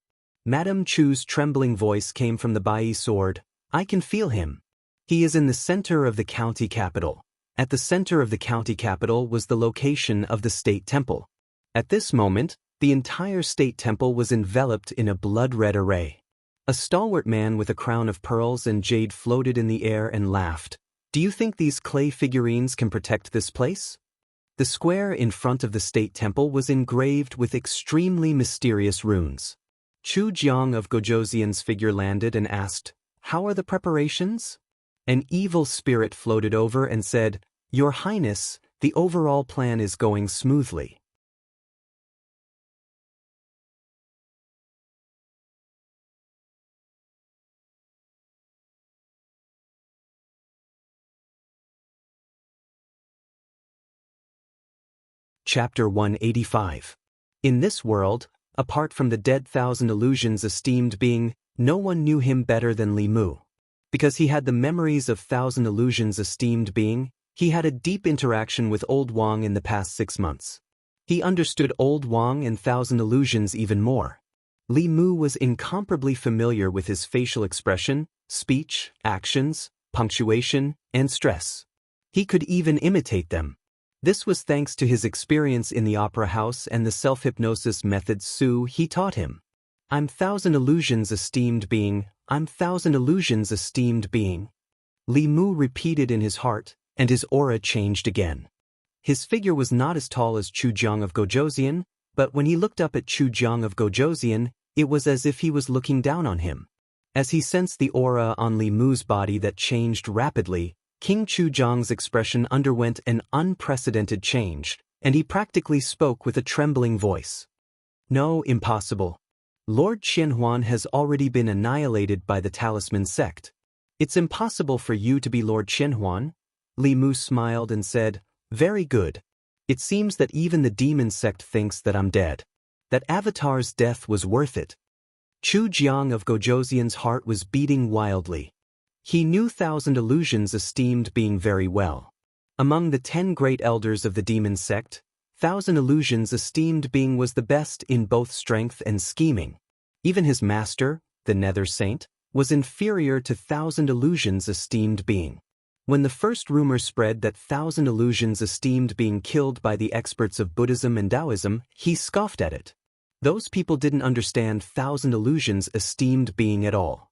Madame Chu's trembling voice came from the Bai sword. "I can feel him. He is in the center of the county capital." At the center of the county capital was the location of the state temple. At this moment, the entire state temple was enveloped in a blood-red array. A stalwart man with a crown of pearls and jade floated in the air and laughed. "Do you think these clay figurines can protect this place?" The square in front of the state temple was engraved with extremely mysterious runes. Chu Jiang of Gojouzian's figure landed and asked, "How are the preparations?" An evil spirit floated over and said, "Your Highness, the overall plan is going smoothly." Chapter 185. In this world, apart from the dead thousand illusions esteemed being, no one knew him better than Li Mu. Because he had the memories of thousand illusions esteemed being, he had a deep interaction with Old Wang in the past 6 months. He understood Old Wang and thousand illusions even more. Li Mu was incomparably familiar with his facial expression, speech, actions, punctuation, and stress. He could even imitate them. This was thanks to his experience in the opera house and the self-hypnosis methods he taught him. "I'm thousand illusions esteemed being, I'm thousand illusions esteemed being." Li Mu repeated in his heart, and his aura changed again. His figure was not as tall as Chu Jiang of Gojouzian, but when he looked up at Chu Jiang of Gojouzian, it was as if he was looking down on him. As he sensed the aura on Li Mu's body that changed rapidly, King Chu Jiang's expression underwent an unprecedented change, and he practically spoke with a trembling voice. "No, impossible. Lord Qianhuan has already been annihilated by the Talisman sect. It's impossible for you to be Lord Qianhuan." Li Mu smiled and said, "Very good. It seems that even the demon sect thinks that I'm dead. That Avatar's death was worth it." Chu Jiang of Gojouzian's heart was beating wildly. He knew thousand illusions esteemed being very well. Among the 10 great elders of the demon sect, thousand illusions esteemed being was the best in both strength and scheming. Even his master, the Nether Saint, was inferior to thousand illusions esteemed being. When the first rumor spread that thousand illusions esteemed being killed by the experts of Buddhism and Taoism, he scoffed at it. Those people didn't understand thousand illusions esteemed being at all.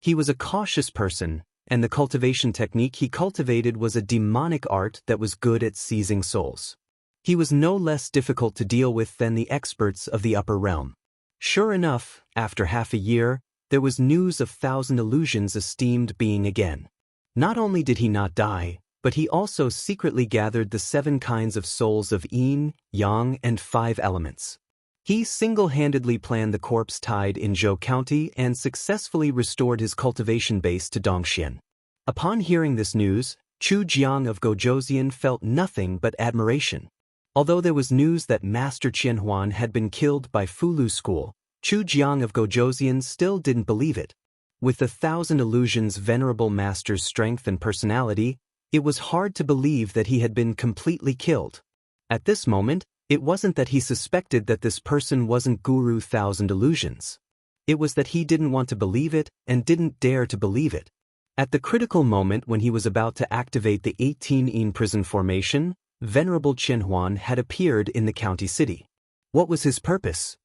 He was a cautious person, and the cultivation technique he cultivated was a demonic art that was good at seizing souls. He was no less difficult to deal with than the experts of the upper realm. Sure enough, after half a year, there was news of thousand illusions esteemed being again. Not only did he not die, but he also secretly gathered the 7 kinds of souls of yin, yang, and 5 elements. He single-handedly planned the corpse tide in Zhou County and successfully restored his cultivation base to Dongxian. Upon hearing this news, Chu Jiang of Gojouzian felt nothing but admiration. Although there was news that Master Qianhuan had been killed by Fulu School, Chu Jiang of Gojouzian still didn't believe it. With the thousand illusions' venerable master's strength and personality, it was hard to believe that he had been completely killed. At this moment, it wasn't that he suspected that this person wasn't Guru Thousand Illusions. It was that he didn't want to believe it and didn't dare to believe it. At the critical moment when he was about to activate the 18-yin prison formation, Venerable Qianhuan had appeared in the county city. What was his purpose?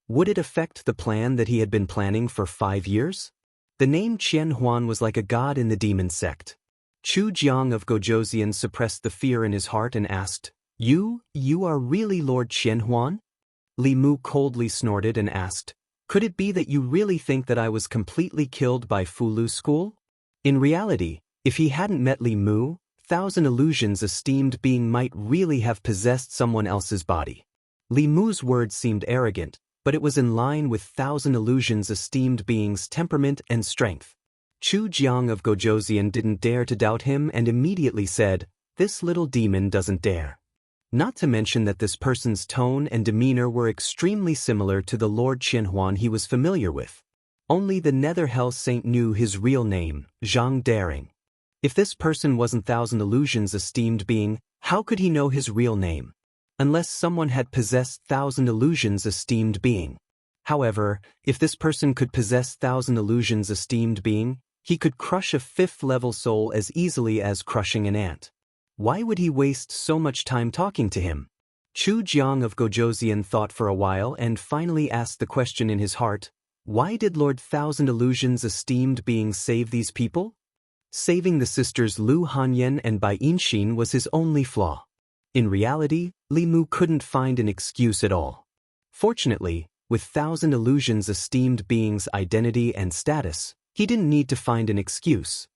Would it affect the plan that he had been planning for 5 years? The name Qianhuan was like a god in the demon sect. Chu Jiang of Gojouzian suppressed the fear in his heart and asked, You are really Lord Qianhuan?" Li Mu coldly snorted and asked, "Could it be that you really think that I was completely killed by Fulu School?" In reality, if he hadn't met Li Mu, thousand illusions esteemed being might really have possessed someone else's body. Li Mu's words seemed arrogant, but it was in line with Thousand Illusions' esteemed being's temperament and strength. Chu Jiang of Gojoseon didn't dare to doubt him and immediately said, "This little demon doesn't dare." Not to mention that this person's tone and demeanor were extremely similar to the Lord Qianhuan he was familiar with. Only the Nether Hell Saint knew his real name, Zhang Daring. If this person wasn't Thousand Illusions' esteemed being, how could he know his real name? Unless someone had possessed Thousand Illusions' esteemed being. However, if this person could possess Thousand Illusions' esteemed being, he could crush a 5th-level soul as easily as crushing an ant. Why would he waste so much time talking to him? Chu Jiang of Gojoseon thought for a while and finally asked the question in his heart, why did Lord Thousand Illusions' esteemed being save these people? Saving the sisters Lu Hanyan and Bai Yinshin was his only flaw. In reality, Li Mu couldn't find an excuse at all. Fortunately, with Thousand Illusions' esteemed being's identity and status, he didn't need to find an excuse.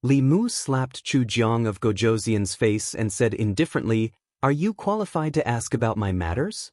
Li Mu slapped Chu Jiang of Gojoseon's face and said indifferently, "Are you qualified to ask about my matters?"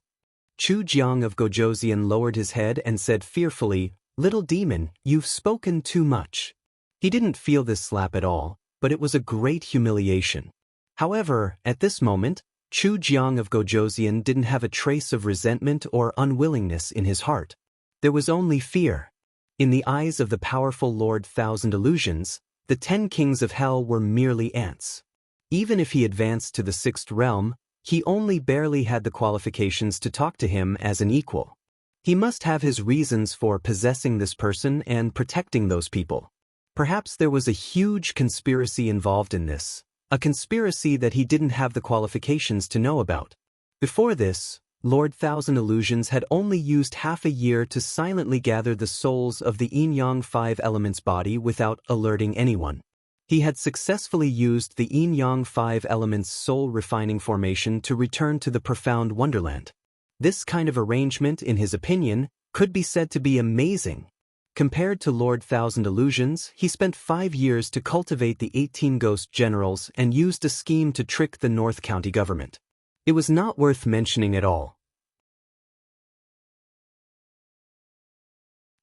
Chu Jiang of Gojoseon lowered his head and said fearfully, "Little demon, you've spoken too much." He didn't feel this slap at all, but it was a great humiliation. However, at this moment, Chu Jiang of Gojoseon didn't have a trace of resentment or unwillingness in his heart. There was only fear. In the eyes of the powerful Lord Thousand Illusions, the 10 kings of hell were merely ants. Even if he advanced to the 6th realm, he only barely had the qualifications to talk to him as an equal. He must have his reasons for possessing this person and protecting those people. Perhaps there was a huge conspiracy involved in this. A conspiracy that he didn't have the qualifications to know about. Before this, Lord Thousand Illusions had only used half a year to silently gather the souls of the Yin-Yang 5 elements body without alerting anyone. He had successfully used the Yin-Yang 5 elements soul refining formation to return to the profound wonderland. This kind of arrangement, in his opinion, could be said to be amazing. Compared to Lord Thousand Illusions, he spent 5 years to cultivate the 18 ghost generals and used a scheme to trick the North County government. It was not worth mentioning at all.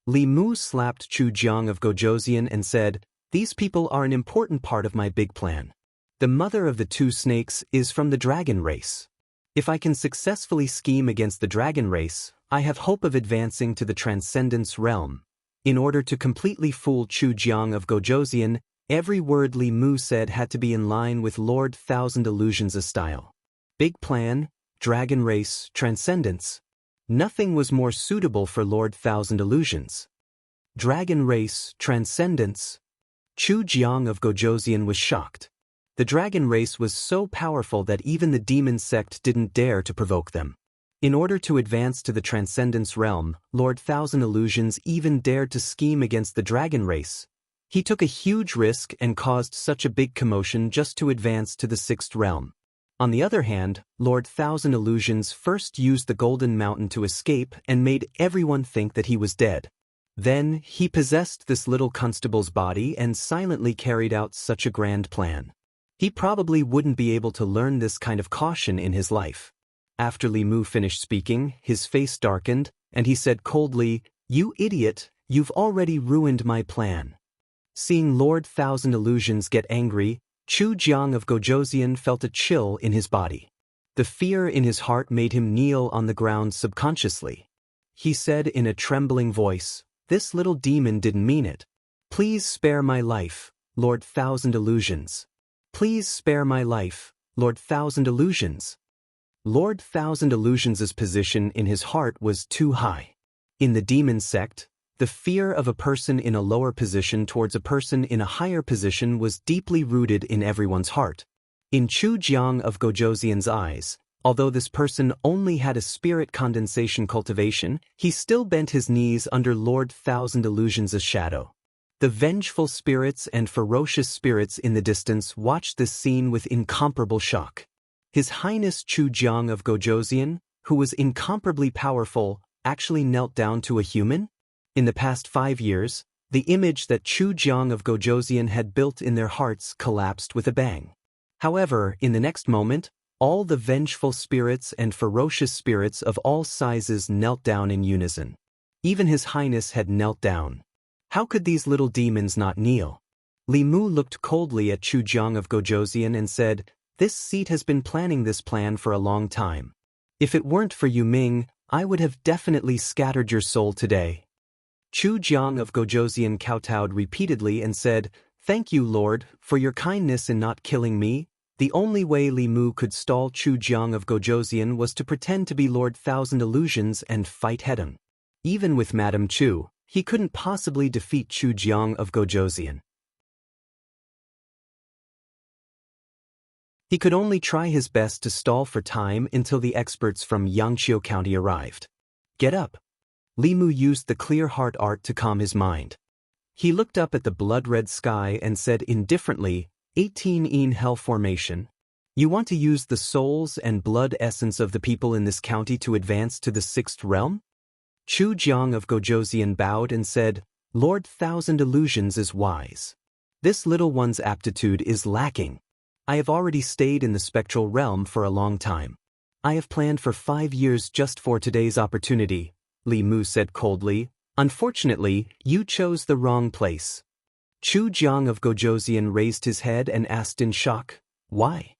Li Mu slapped Chu Jiang of Gojoseon and said, "These people are an important part of my big plan. The mother of the 2 snakes is from the dragon race. If I can successfully scheme against the dragon race, I have hope of advancing to the transcendence realm." In order to completely fool Chu Jiang of Gojoseon, every word Li Mu said had to be in line with Lord Thousand Illusions' style. Big plan, dragon race, transcendence. Nothing was more suitable for Lord Thousand Illusions. Dragon race, transcendence. Chu Jiang of Gojoseon was shocked. The dragon race was so powerful that even the demon sect didn't dare to provoke them. In order to advance to the Transcendence realm, Lord Thousand Illusions even dared to scheme against the dragon race. He took a huge risk and caused such a big commotion just to advance to the 6th realm. On the other hand, Lord Thousand Illusions first used the Golden Mountain to escape and made everyone think that he was dead. Then, he possessed this little constable's body and silently carried out such a grand plan. He probably wouldn't be able to learn this kind of caution in his life. After Li Mu finished speaking, his face darkened, and he said coldly, "You idiot, you've already ruined my plan." Seeing Lord Thousand Illusions get angry, Chu Jiang of Gojoseon felt a chill in his body. The fear in his heart made him kneel on the ground subconsciously. He said in a trembling voice, "This little demon didn't mean it. Please spare my life, Lord Thousand Illusions. Please spare my life, Lord Thousand Illusions." Lord Thousand Illusions' position in his heart was too high. In the demon sect, the fear of a person in a lower position towards a person in a higher position was deeply rooted in everyone's heart. In Chu Jiang of Gojoseon's eyes, although this person only had a spirit condensation cultivation, he still bent his knees under Lord Thousand Illusions' shadow. The vengeful spirits and ferocious spirits in the distance watched this scene with incomparable shock. His Highness Chu Jiang of Gojoseon, who was incomparably powerful, actually knelt down to a human? In the past 5 years, the image that Chu Jiang of Gojoseon had built in their hearts collapsed with a bang. However, in the next moment, All the vengeful spirits and ferocious spirits of all sizes knelt down in unison. Even His Highness had knelt down. How could these little demons not kneel? Li Mu looked coldly at Chu Jiang of Gojoseon and said, "This seat has been planning this plan for a long time. If it weren't for Yu Ming, I would have definitely scattered your soul today." Chu Jiang of Gojoseon kowtowed repeatedly and said, "Thank you, Lord, for your kindness in not killing me." The only way Li Mu could stall Chu Jiang of Gojoseon was to pretend to be Lord Thousand Illusions and fight head-on. Even with Madame Chu, he couldn't possibly defeat Chu Jiang of Gojoseon. He could only try his best to stall for time until the experts from Yangqiu County arrived. "Get up." Li Mu used the clear heart art to calm his mind. He looked up at the blood-red sky and said indifferently, 18 in Hell Formation. You want to use the souls and blood essence of the people in this county to advance to the 6th realm? Chu Jiang of Gojoseon bowed and said, "Lord Thousand Illusions is wise. This little one's aptitude is lacking. I have already stayed in the spectral realm for a long time. I have planned for 5 years just for today's opportunity," Li Mu said coldly. "Unfortunately, you chose the wrong place." Chu Jiang of Gojoseon raised his head and asked in shock, "Why?"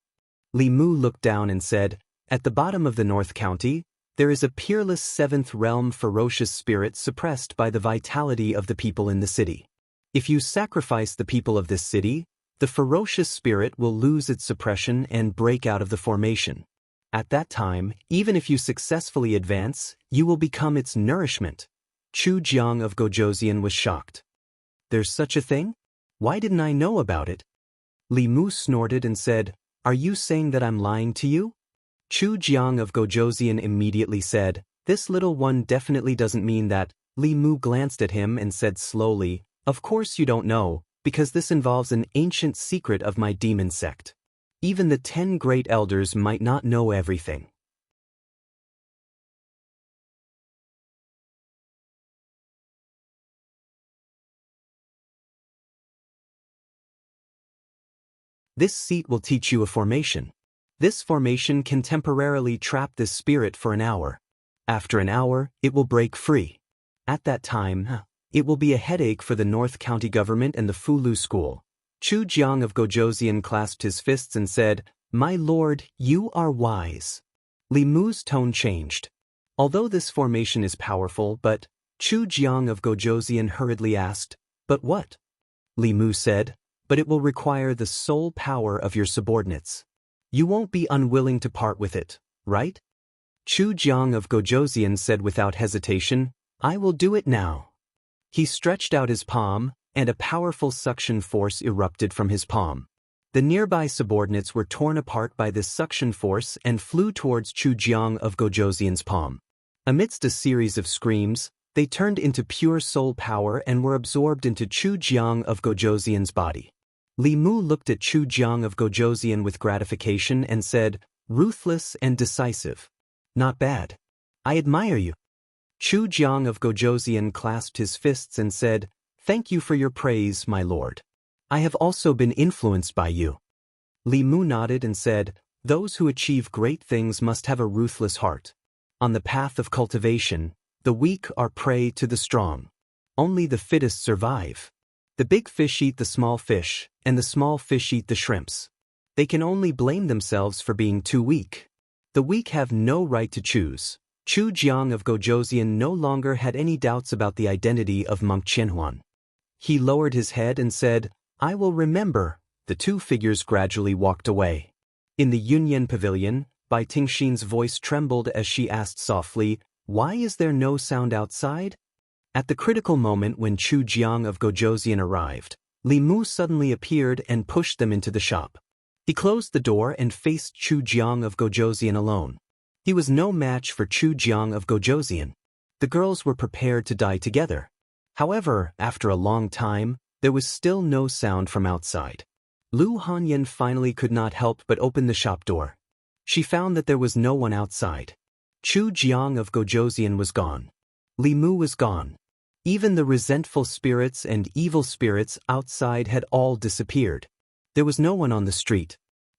Li Mu looked down and said, "At the bottom of the North County, there is a peerless 7th realm ferocious spirit suppressed by the vitality of the people in the city. If you sacrifice the people of this city, the ferocious spirit will lose its suppression and break out of the formation. At that time, even if you successfully advance, you will become its nourishment." Chu Jiang of Gojoseon was shocked. "There's such a thing? Why didn't I know about it?" Li Mu snorted and said, "Are you saying that I'm lying to you?" Chu Jiang of Gojoseon immediately said, "This little one definitely doesn't mean that." Li Mu glanced at him and said slowly, "Of course you don't know, because this involves an ancient secret of my demon sect. Even the 10 great elders might not know everything." This seat will teach you a formation. This formation can temporarily trap this spirit for an hour. After an hour, it will break free. At that time, it will be a headache for the North County government and the Fulu school. Chu Jiang of Gojoseon clasped his fists and said, "My lord, you are wise." Li Mu's tone changed. "Although this formation is powerful, but..." Chu Jiang of Gojoseon hurriedly asked, "But what?" Li Mu said, "But it will require the soul power of your subordinates. You won't be unwilling to part with it, right?" Chu Jiang of Gojoseon said without hesitation, "I will do it now." He stretched out his palm, and a powerful suction force erupted from his palm. The nearby subordinates were torn apart by this suction force and flew towards Chu Jiang of Gojoseon's palm. Amidst a series of screams, they turned into pure soul power and were absorbed into Chu Jiang of Gojoseon's body. Li Mu looked at Chu Jiang of Gojoseon with gratification and said, "Ruthless and decisive. Not bad. I admire you." Chu Jiang of Gojoseon clasped his fists and said, "Thank you for your praise, my lord. I have also been influenced by you." Li Mu nodded and said, "Those who achieve great things must have a ruthless heart. On the path of cultivation, the weak are prey to the strong. Only the fittest survive. The big fish eat the small fish, and the small fish eat the shrimps. They can only blame themselves for being too weak. The weak have no right to choose." Chu Jiang of Gojoseon no longer had any doubts about the identity of monk Qianhuan. He lowered his head and said, "I will remember." The two figures gradually walked away. In the Yunyan Pavilion, Bai Tingxin's voice trembled as she asked softly, "Why is there no sound outside?" At the critical moment when Chu Jiang of Gojoseon arrived, Li Mu suddenly appeared and pushed them into the shop. He closed the door and faced Chu Jiang of Gojoseon alone. He was no match for Chu Jiang of Gojoseon. The girls were prepared to die together. However, after a long time, there was still no sound from outside. Lu Hanyan finally could not help but open the shop door. She found that there was no one outside. Chu Jiang of Gojoseon was gone. Li Mu was gone. Even the resentful spirits and evil spirits outside had all disappeared. There was no one on the street.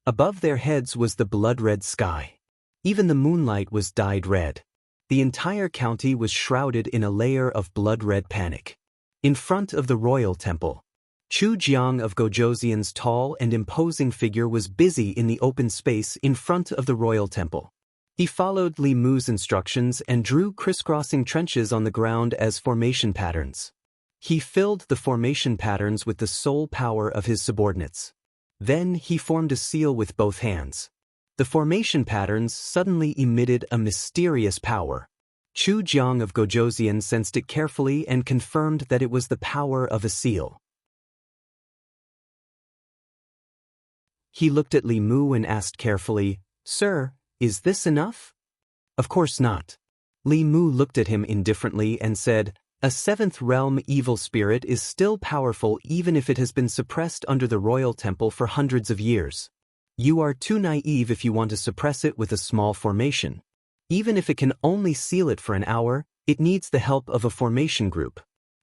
Above their heads was the blood-red sky. Even the moonlight was dyed red. The entire county was shrouded in a layer of blood-red panic. In front of the royal temple, Chu Jiang of Gojoseon's tall and imposing figure was busy in the open space in front of the royal temple. He followed Li Mu's instructions and drew crisscrossing trenches on the ground as formation patterns. He filled the formation patterns with the soul power of his subordinates. Then he formed a seal with both hands. The formation patterns suddenly emitted a mysterious power. Chu Jiang of Gojoseon sensed it carefully and confirmed that it was the power of a seal. He looked at Li Mu and asked carefully, "Sir, is this enough?" "Of course not." Li Mu looked at him indifferently and said, "A seventh realm evil spirit is still powerful even if it has been suppressed under the royal temple for hundreds of years. You are too naive if you want to suppress it with a small formation. Even if it can only seal it for an hour, it needs the help of a formation group."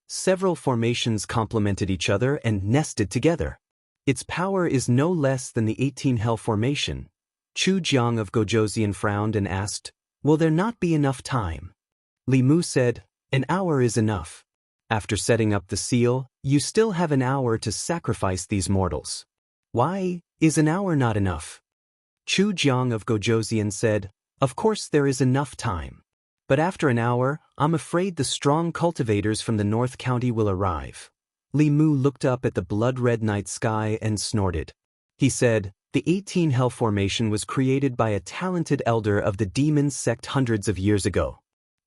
Several formations complemented each other and nested together. Its power is no less than the 18 Hell formation. Chu Jiang of Gojoseon frowned and asked, "Will there not be enough time?" Li Mu said, "An hour is enough. After setting up the seal, you still have an hour to sacrifice these mortals." "Why is an hour not enough?" Chu Jiang of Gojoseon said, "Of course there is enough time. But after an hour, I'm afraid the strong cultivators from the North County will arrive." Li Mu looked up at the blood-red night sky and snorted. He said, "The 18 Hell formation was created by a talented elder of the demon sect hundreds of years ago.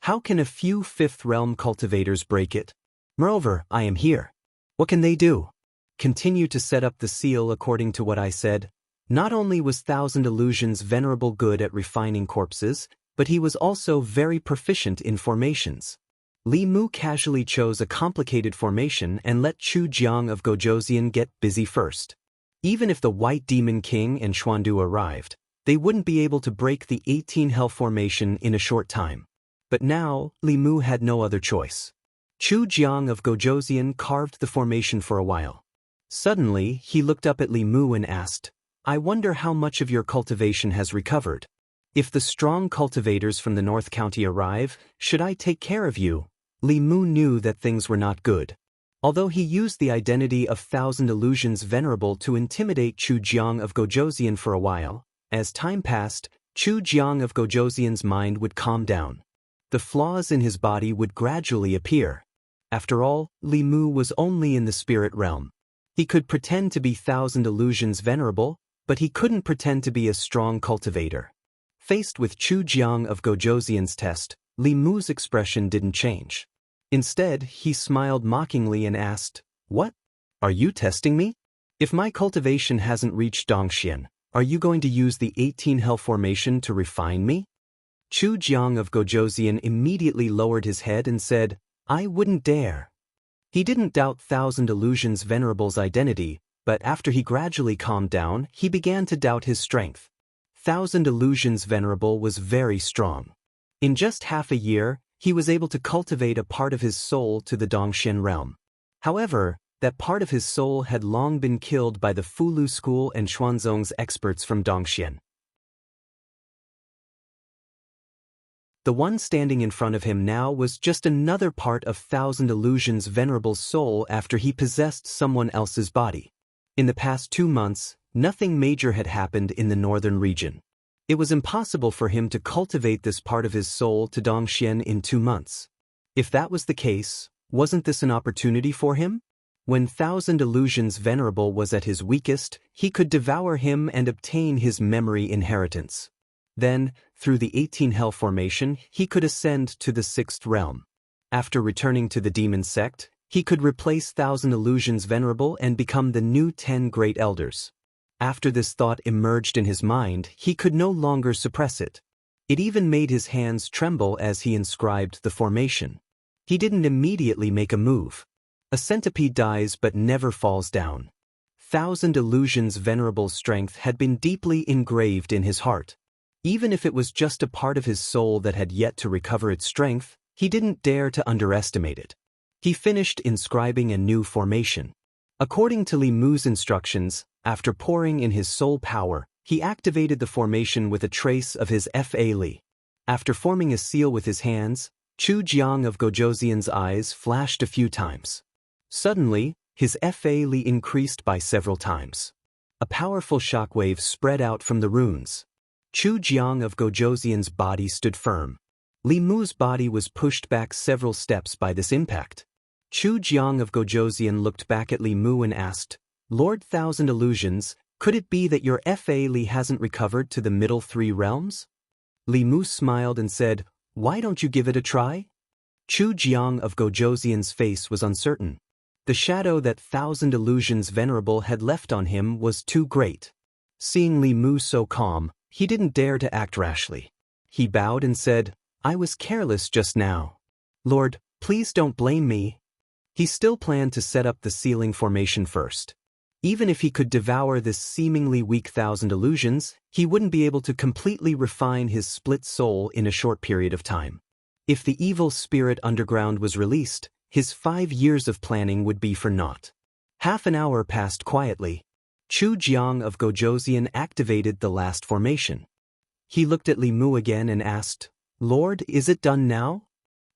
How can a few fifth realm cultivators break it? Moreover, I am here. What can they do? Continue to set up the seal according to what I said." Not only was Thousand Illusions venerable good at refining corpses, but he was also very proficient in formations. Li Mu casually chose a complicated formation and let Chu Jiang of Gojoseon get busy first. Even if the White Demon King and Xuandu arrived, they wouldn't be able to break the 18 Hell formation in a short time. But now, Li Mu had no other choice. Chu Jiang of Gojoseon carved the formation for a while. Suddenly, he looked up at Li Mu and asked, "I wonder how much of your cultivation has recovered. If the strong cultivators from the North County arrive, should I take care of you?" Li Mu knew that things were not good. Although he used the identity of Thousand Illusions Venerable to intimidate Chu Jiang of Gojoseon for a while, as time passed, Chu Jiang of Gojoseon's mind would calm down. The flaws in his body would gradually appear. After all, Li Mu was only in the spirit realm. He could pretend to be Thousand Illusions Venerable, but he couldn't pretend to be a strong cultivator. Faced with Chu Jiang of Gojoseon's test, Li Mu's expression didn't change. Instead, he smiled mockingly and asked, "What? Are you testing me? If my cultivation hasn't reached Dongxian, are you going to use the 18 Hell formation to refine me?" Chu Jiang of Gojoseon immediately lowered his head and said, "I wouldn't dare." He didn't doubt Thousand Illusions Venerable's identity, but after he gradually calmed down, he began to doubt his strength. Thousand Illusions Venerable was very strong. In just half a year, he was able to cultivate a part of his soul to the Dongxian realm. However, that part of his soul had long been killed by the Fulu school and Xuanzong's experts from Dongxian. The one standing in front of him now was just another part of Thousand Illusions Venerable's soul after he possessed someone else's body. In the past 2 months, nothing major had happened in the northern region. It was impossible for him to cultivate this part of his soul to Dongxian in 2 months. If that was the case, wasn't this an opportunity for him? When Thousand Illusions Venerable was at his weakest, he could devour him and obtain his memory inheritance. Then, through the 18 Hell formation, he could ascend to the 6th realm. After returning to the demon sect, he could replace Thousand Illusions Venerable and become the new 10 Great Elders. After this thought emerged in his mind, he could no longer suppress it. It even made his hands tremble as he inscribed the formation. He didn't immediately make a move. A centipede dies but never falls down. Thousand Illusions Venerable's strength had been deeply engraved in his heart. Even if it was just a part of his soul that had yet to recover its strength, he didn't dare to underestimate it. He finished inscribing a new formation. According to Li Mu's instructions, after pouring in his soul power, He activated the formation with a trace of his Fa Li. After forming a seal with his hands, Chu Jiang of Gojoseon's eyes flashed a few times. Suddenly, his Fa Li increased by several times. A powerful shockwave spread out from the runes. Chu Jiang of Gojoseon's body stood firm. Li Mu's body was pushed back several steps by this impact. Chu Jiang of Gojoseon looked back at Li Mu and asked, "Lord Thousand Illusions, could it be that your Fa Li hasn't recovered to the middle three realms?" Li Mu smiled and said, "Why don't you give it a try?" Chu Jiang of Gojoseon's face was uncertain. The shadow that Thousand Illusions Venerable had left on him was too great. Seeing Li Mu so calm, he didn't dare to act rashly. He bowed and said, "I was careless just now. Lord, please don't blame me." He still planned to set up the sealing formation first. Even if he could devour this seemingly weak Thousand Illusions, he wouldn't be able to completely refine his split soul in a short period of time. If the evil spirit underground was released, his 5 years of planning would be for naught. Half an hour passed quietly. Chu Jiang of Gojoseon activated the last formation. He looked at Li Mu again and asked, "Lord, is it done now?"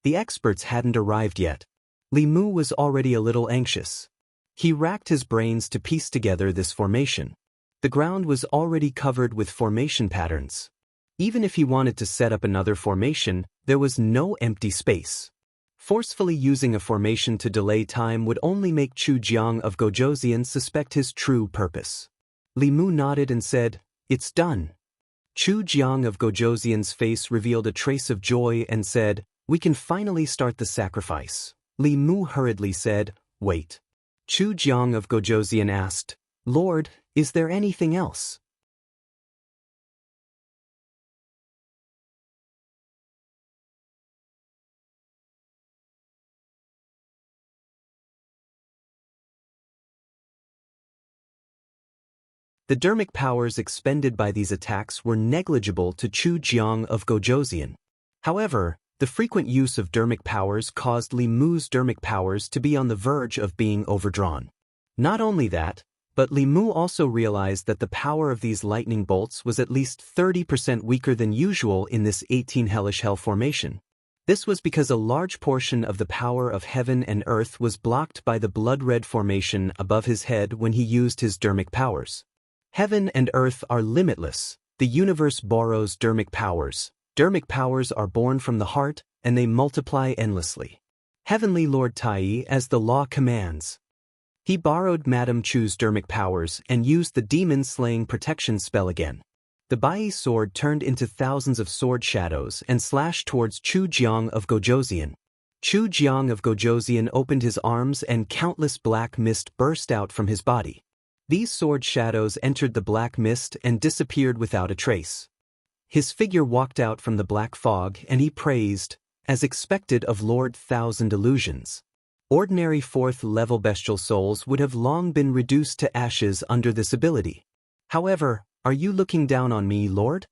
The experts hadn't arrived yet. Li Mu was already a little anxious. He racked his brains to piece together this formation. The ground was already covered with formation patterns. Even if he wanted to set up another formation, there was no empty space. Forcefully using a formation to delay time would only make Chu Jiang of Gojoseon suspect his true purpose. Li Mu nodded and said, "It's done." Chu Jiang of Gojoseon's face revealed a trace of joy and said, "We can finally start the sacrifice." Li Mu hurriedly said, "Wait." Chu Jiang of Gojoseon asked, "Lord, is there anything else?" The dermic powers expended by these attacks were negligible to Chu Jiang of Gojoseon. However, the frequent use of dermic powers caused Li Mu's dermic powers to be on the verge of being overdrawn. Not only that, but Li Mu also realized that the power of these lightning bolts was at least 30% weaker than usual in this 18 hellish hell formation. This was because a large portion of the power of heaven and earth was blocked by the blood-red formation above his head when he used his dermic powers. Heaven and earth are limitless. The universe borrows dermic powers. Dermic powers are born from the heart, and they multiply endlessly. Heavenly Lord Tai, as the law commands. He borrowed Madame Chu's dermic powers and used the demon-slaying protection spell again. The Bai sword turned into thousands of sword shadows and slashed towards Chu Jiang of Gojoseon. Chu Jiang of Gojoseon opened his arms and countless black mist burst out from his body. These sword shadows entered the black mist and disappeared without a trace. His figure walked out from the black fog and he praised, as expected of Lord Thousand Illusions. Ordinary 4th-level bestial souls would have long been reduced to ashes under this ability. However, are you looking down on me, Lord?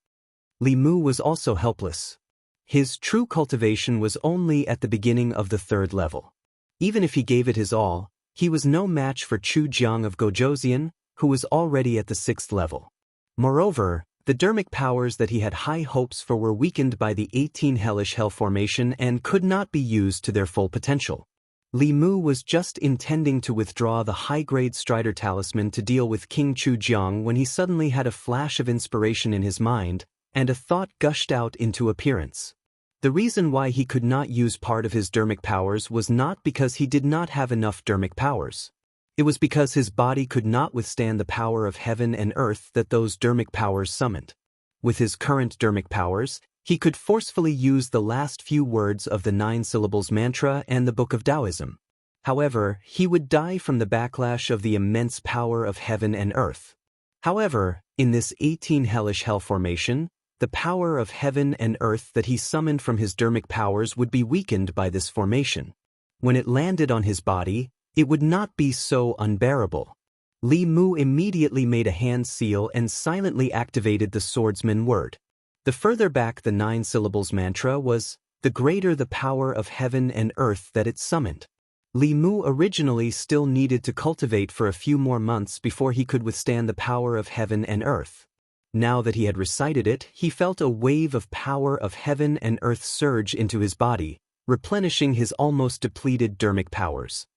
Li Mu was also helpless. His true cultivation was only at the beginning of the 3rd level. Even if he gave it his all, he was no match for Chu Jiang of Gojoseon, who was already at the 6th level. Moreover, the dermic powers that he had high hopes for were weakened by the 18 hellish hell formation and could not be used to their full potential. Li Mu was just intending to withdraw the high-grade Strider talisman to deal with King Chu Jiang when he suddenly had a flash of inspiration in his mind, and a thought gushed out into appearance. The reason why he could not use part of his dermic powers was not because he did not have enough dermic powers. It was because his body could not withstand the power of heaven and earth that those dermic powers summoned. With his current dermic powers, he could forcefully use the last few words of the 9 syllables mantra and the Book of Taoism. However, he would die from the backlash of the immense power of heaven and earth. However, in this 18 hellish hell formation, the power of heaven and earth that he summoned from his dermic powers would be weakened by this formation. When it landed on his body, it would not be so unbearable. Li Mu immediately made a hand seal and silently activated the swordsman word. The further back the 9 syllables mantra was, the greater the power of heaven and earth that it summoned. Li Mu originally still needed to cultivate for a few more months before he could withstand the power of heaven and earth. Now that he had recited it, he felt a wave of power of heaven and earth surge into his body, replenishing his almost depleted dermic powers.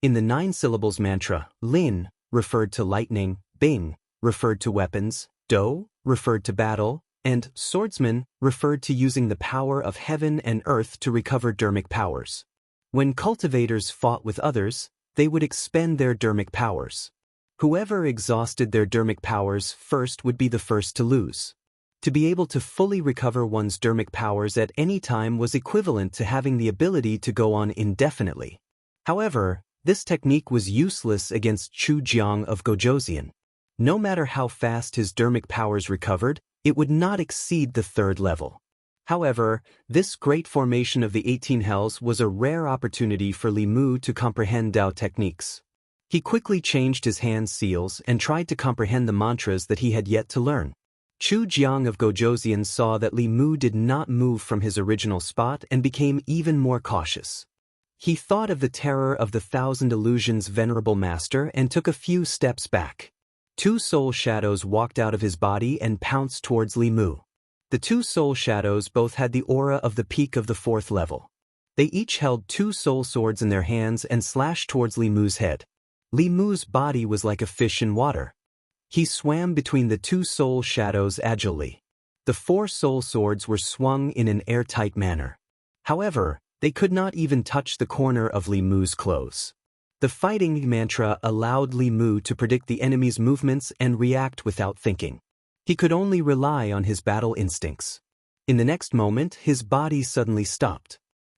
In the 9 syllables mantra, Lin referred to lightning, Bing referred to weapons, Do referred to battle, and swordsman referred to using the power of heaven and earth to recover dermic powers. When cultivators fought with others, they would expend their dermic powers. Whoever exhausted their dermic powers first would be the first to lose. To be able to fully recover one's dermic powers at any time was equivalent to having the ability to go on indefinitely. However, this technique was useless against Chu Jiang of Gojoseon. No matter how fast his dermic powers recovered, it would not exceed the 3rd level. However, this great formation of the 18 hells was a rare opportunity for Li Mu to comprehend Dao techniques. He quickly changed his hand seals and tried to comprehend the mantras that he had yet to learn. Chu Jiang of Gojoseon saw that Li Mu did not move from his original spot and became even more cautious. He thought of the terror of the 1,000 illusions venerable master and took a few steps back. 2 soul shadows walked out of his body and pounced towards Li Mu. The 2 soul shadows both had the aura of the peak of the 4th level. They each held 2 soul swords in their hands and slashed towards Li Mu's head. Li Mu's body was like a fish in water. He swam between the 2 soul shadows agilely. The 4 soul swords were swung in an airtight manner. However, they could not even touch the corner of Li Mu's clothes. The fighting mantra allowed Li Mu to predict the enemy's movements and react without thinking. He could only rely on his battle instincts. In the next moment, his body suddenly stopped.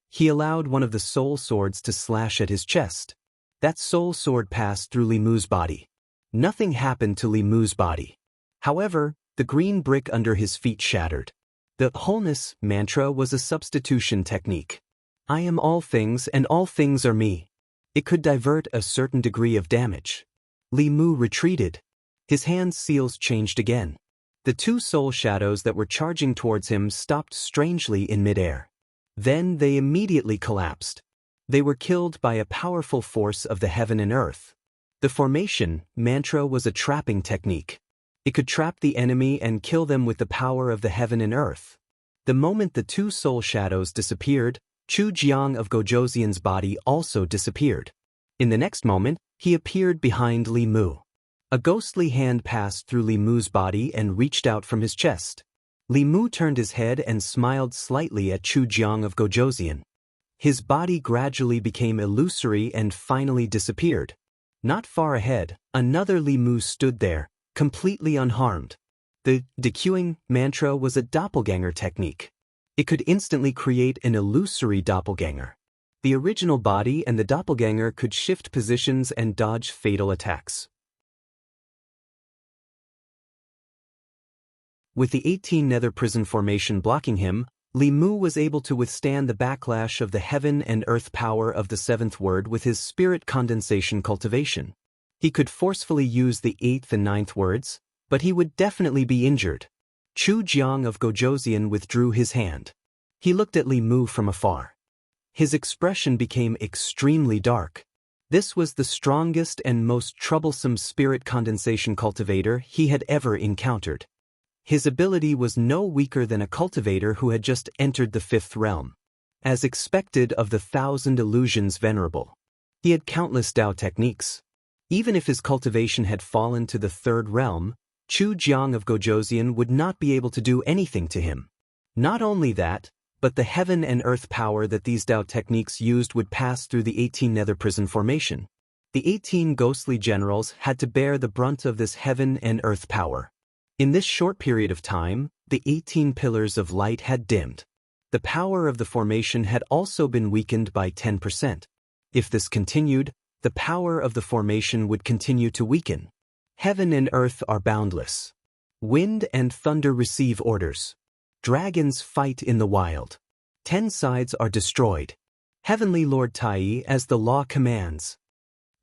He allowed one of the soul swords to slash at his chest. That soul sword passed through Li Mu's body. Nothing happened to Li Mu's body. However, the green brick under his feet shattered. The wholeness mantra was a substitution technique. I am all things and all things are me. It could divert a certain degree of damage. Li Mu retreated. His hand seals changed again. The 2 soul shadows that were charging towards him stopped strangely in midair. Then they immediately collapsed. They were killed by a powerful force of the heaven and earth. The formation mantra was a trapping technique. It could trap the enemy and kill them with the power of the heaven and earth. The moment the 2 soul shadows disappeared, Chu Jiang of Gojoseon's body also disappeared. In the next moment, he appeared behind Li Mu. A ghostly hand passed through Li Mu's body and reached out from his chest. Li Mu turned his head and smiled slightly at Chu Jiang of Gojoseon. His body gradually became illusory and finally disappeared. Not far ahead, another Li Mu stood there, completely unharmed. The decuing mantra was a doppelganger technique. It could instantly create an illusory doppelganger. The original body and the doppelganger could shift positions and dodge fatal attacks. With the 18 nether prison formation blocking him, Li Mu was able to withstand the backlash of the heaven and earth power of the 7th word with his spirit condensation cultivation. He could forcefully use the 8th and 9th words, but he would definitely be injured. Chu Jiang of Gojoseon withdrew his hand. He looked at Li Mu from afar. His expression became extremely dark. This was the strongest and most troublesome spirit condensation cultivator he had ever encountered. His ability was no weaker than a cultivator who had just entered the 5th realm. As expected of the 1,000 illusions venerable, he had countless Dao techniques. Even if his cultivation had fallen to the 3rd realm, Chu Jiang of Gojoseon would not be able to do anything to him. Not only that, but the heaven and earth power that these Dao techniques used would pass through the 18 nether prison formation. The 18 ghostly generals had to bear the brunt of this heaven and earth power. In this short period of time, the 18 pillars of light had dimmed. The power of the formation had also been weakened by 10%. If this continued, the power of the formation would continue to weaken. Heaven and earth are boundless. Wind and thunder receive orders. Dragons fight in the wild. 10 sides are destroyed. Heavenly Lord Tai as the law commands.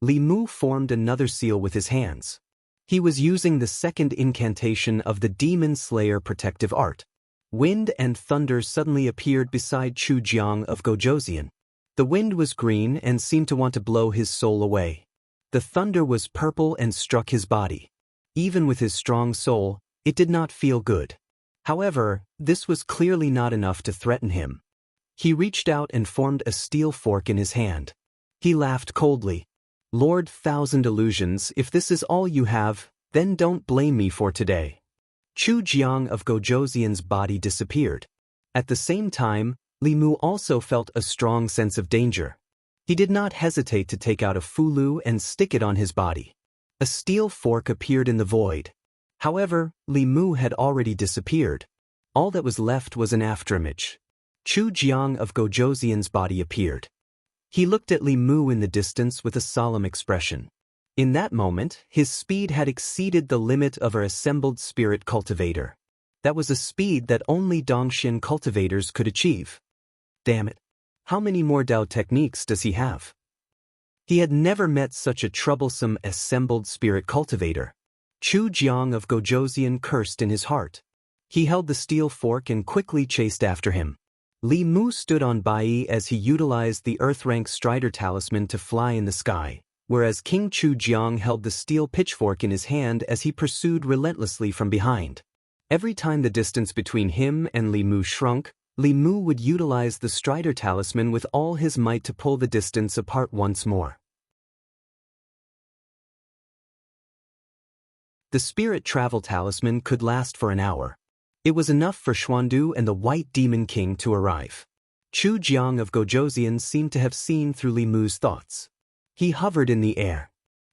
Li Mu formed another seal with his hands. He was using the 2nd incantation of the Demon Slayer protective art. Wind and thunder suddenly appeared beside Chu Jiang of Gojoseon. The wind was green and seemed to want to blow his soul away. The thunder was purple and struck his body. Even with his strong soul, it did not feel good. However, this was clearly not enough to threaten him. He reached out and formed a steel fork in his hand. He laughed coldly. "Lord Thousand Illusions, if this is all you have, then don't blame me for today." Chu Jiang of Gojoseon's body disappeared. At the same time, Li Mu also felt a strong sense of danger. He did not hesitate to take out a fulu and stick it on his body. A steel fork appeared in the void. However, Li Mu had already disappeared. All that was left was an afterimage. Chu Jiang of Gojoseon's body appeared. He looked at Li Mu in the distance with a solemn expression. In that moment, his speed had exceeded the limit of our assembled spirit cultivator. That was a speed that only Dongxian cultivators could achieve. Damn it. How many more Dao techniques does he have? He had never met such a troublesome assembled spirit cultivator. Chu Jiang of Gojoseon cursed in his heart. He held the steel fork and quickly chased after him. Li Mu stood on Bai as he utilized the Earth-rank Strider talisman to fly in the sky, whereas King Chu Jiang held the steel pitchfork in his hand as he pursued relentlessly from behind. Every time the distance between him and Li Mu shrunk, Li Mu would utilize the Strider talisman with all his might to pull the distance apart once more. The Spirit Travel Talisman could last for an hour. It was enough for Xuandu and the White Demon King to arrive. Chu Jiang of Gojoseon seemed to have seen through Li Mu's thoughts. He hovered in the air.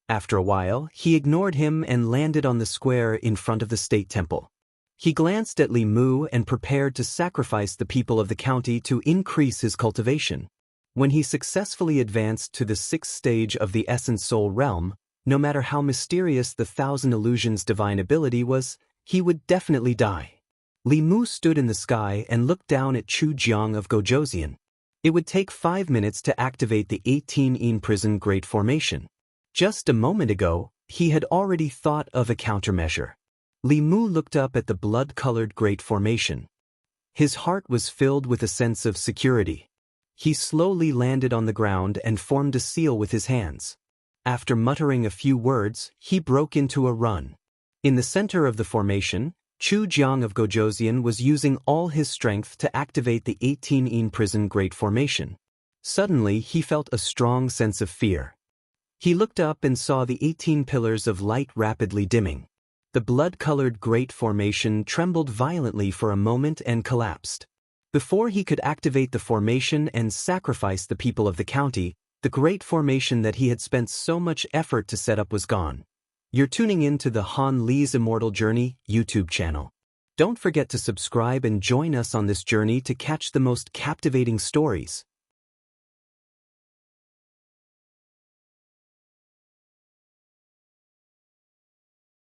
After a while, he ignored him and landed on the square in front of the state temple. He glanced at Li Mu and prepared to sacrifice the people of the county to increase his cultivation. When he successfully advanced to the 6th stage of the Essence Soul realm, no matter how mysterious the Thousand Illusions' divine ability was, he would definitely die. Li Mu stood in the sky and looked down at Chu Jiang of Gojoseon. It would take 5 minutes to activate the 18-in prison Great Formation. Just a moment ago, he had already thought of a countermeasure. Li Mu looked up at the blood-colored Great Formation. His heart was filled with a sense of security. He slowly landed on the ground and formed a seal with his hands. After muttering a few words, he broke into a run. In the center of the formation, Chu Jiang of Gojoseon was using all his strength to activate the 18-in prison Great Formation. Suddenly, he felt a strong sense of fear. He looked up and saw the 18 pillars of light rapidly dimming. The blood-colored Great Formation trembled violently for a moment and collapsed. Before he could activate the formation and sacrifice the people of the county, the Great Formation that he had spent so much effort to set up was gone. You're tuning in to the Han Li's Immortal Journey YouTube channel. Don't forget to subscribe and join us on this journey to catch the most captivating stories.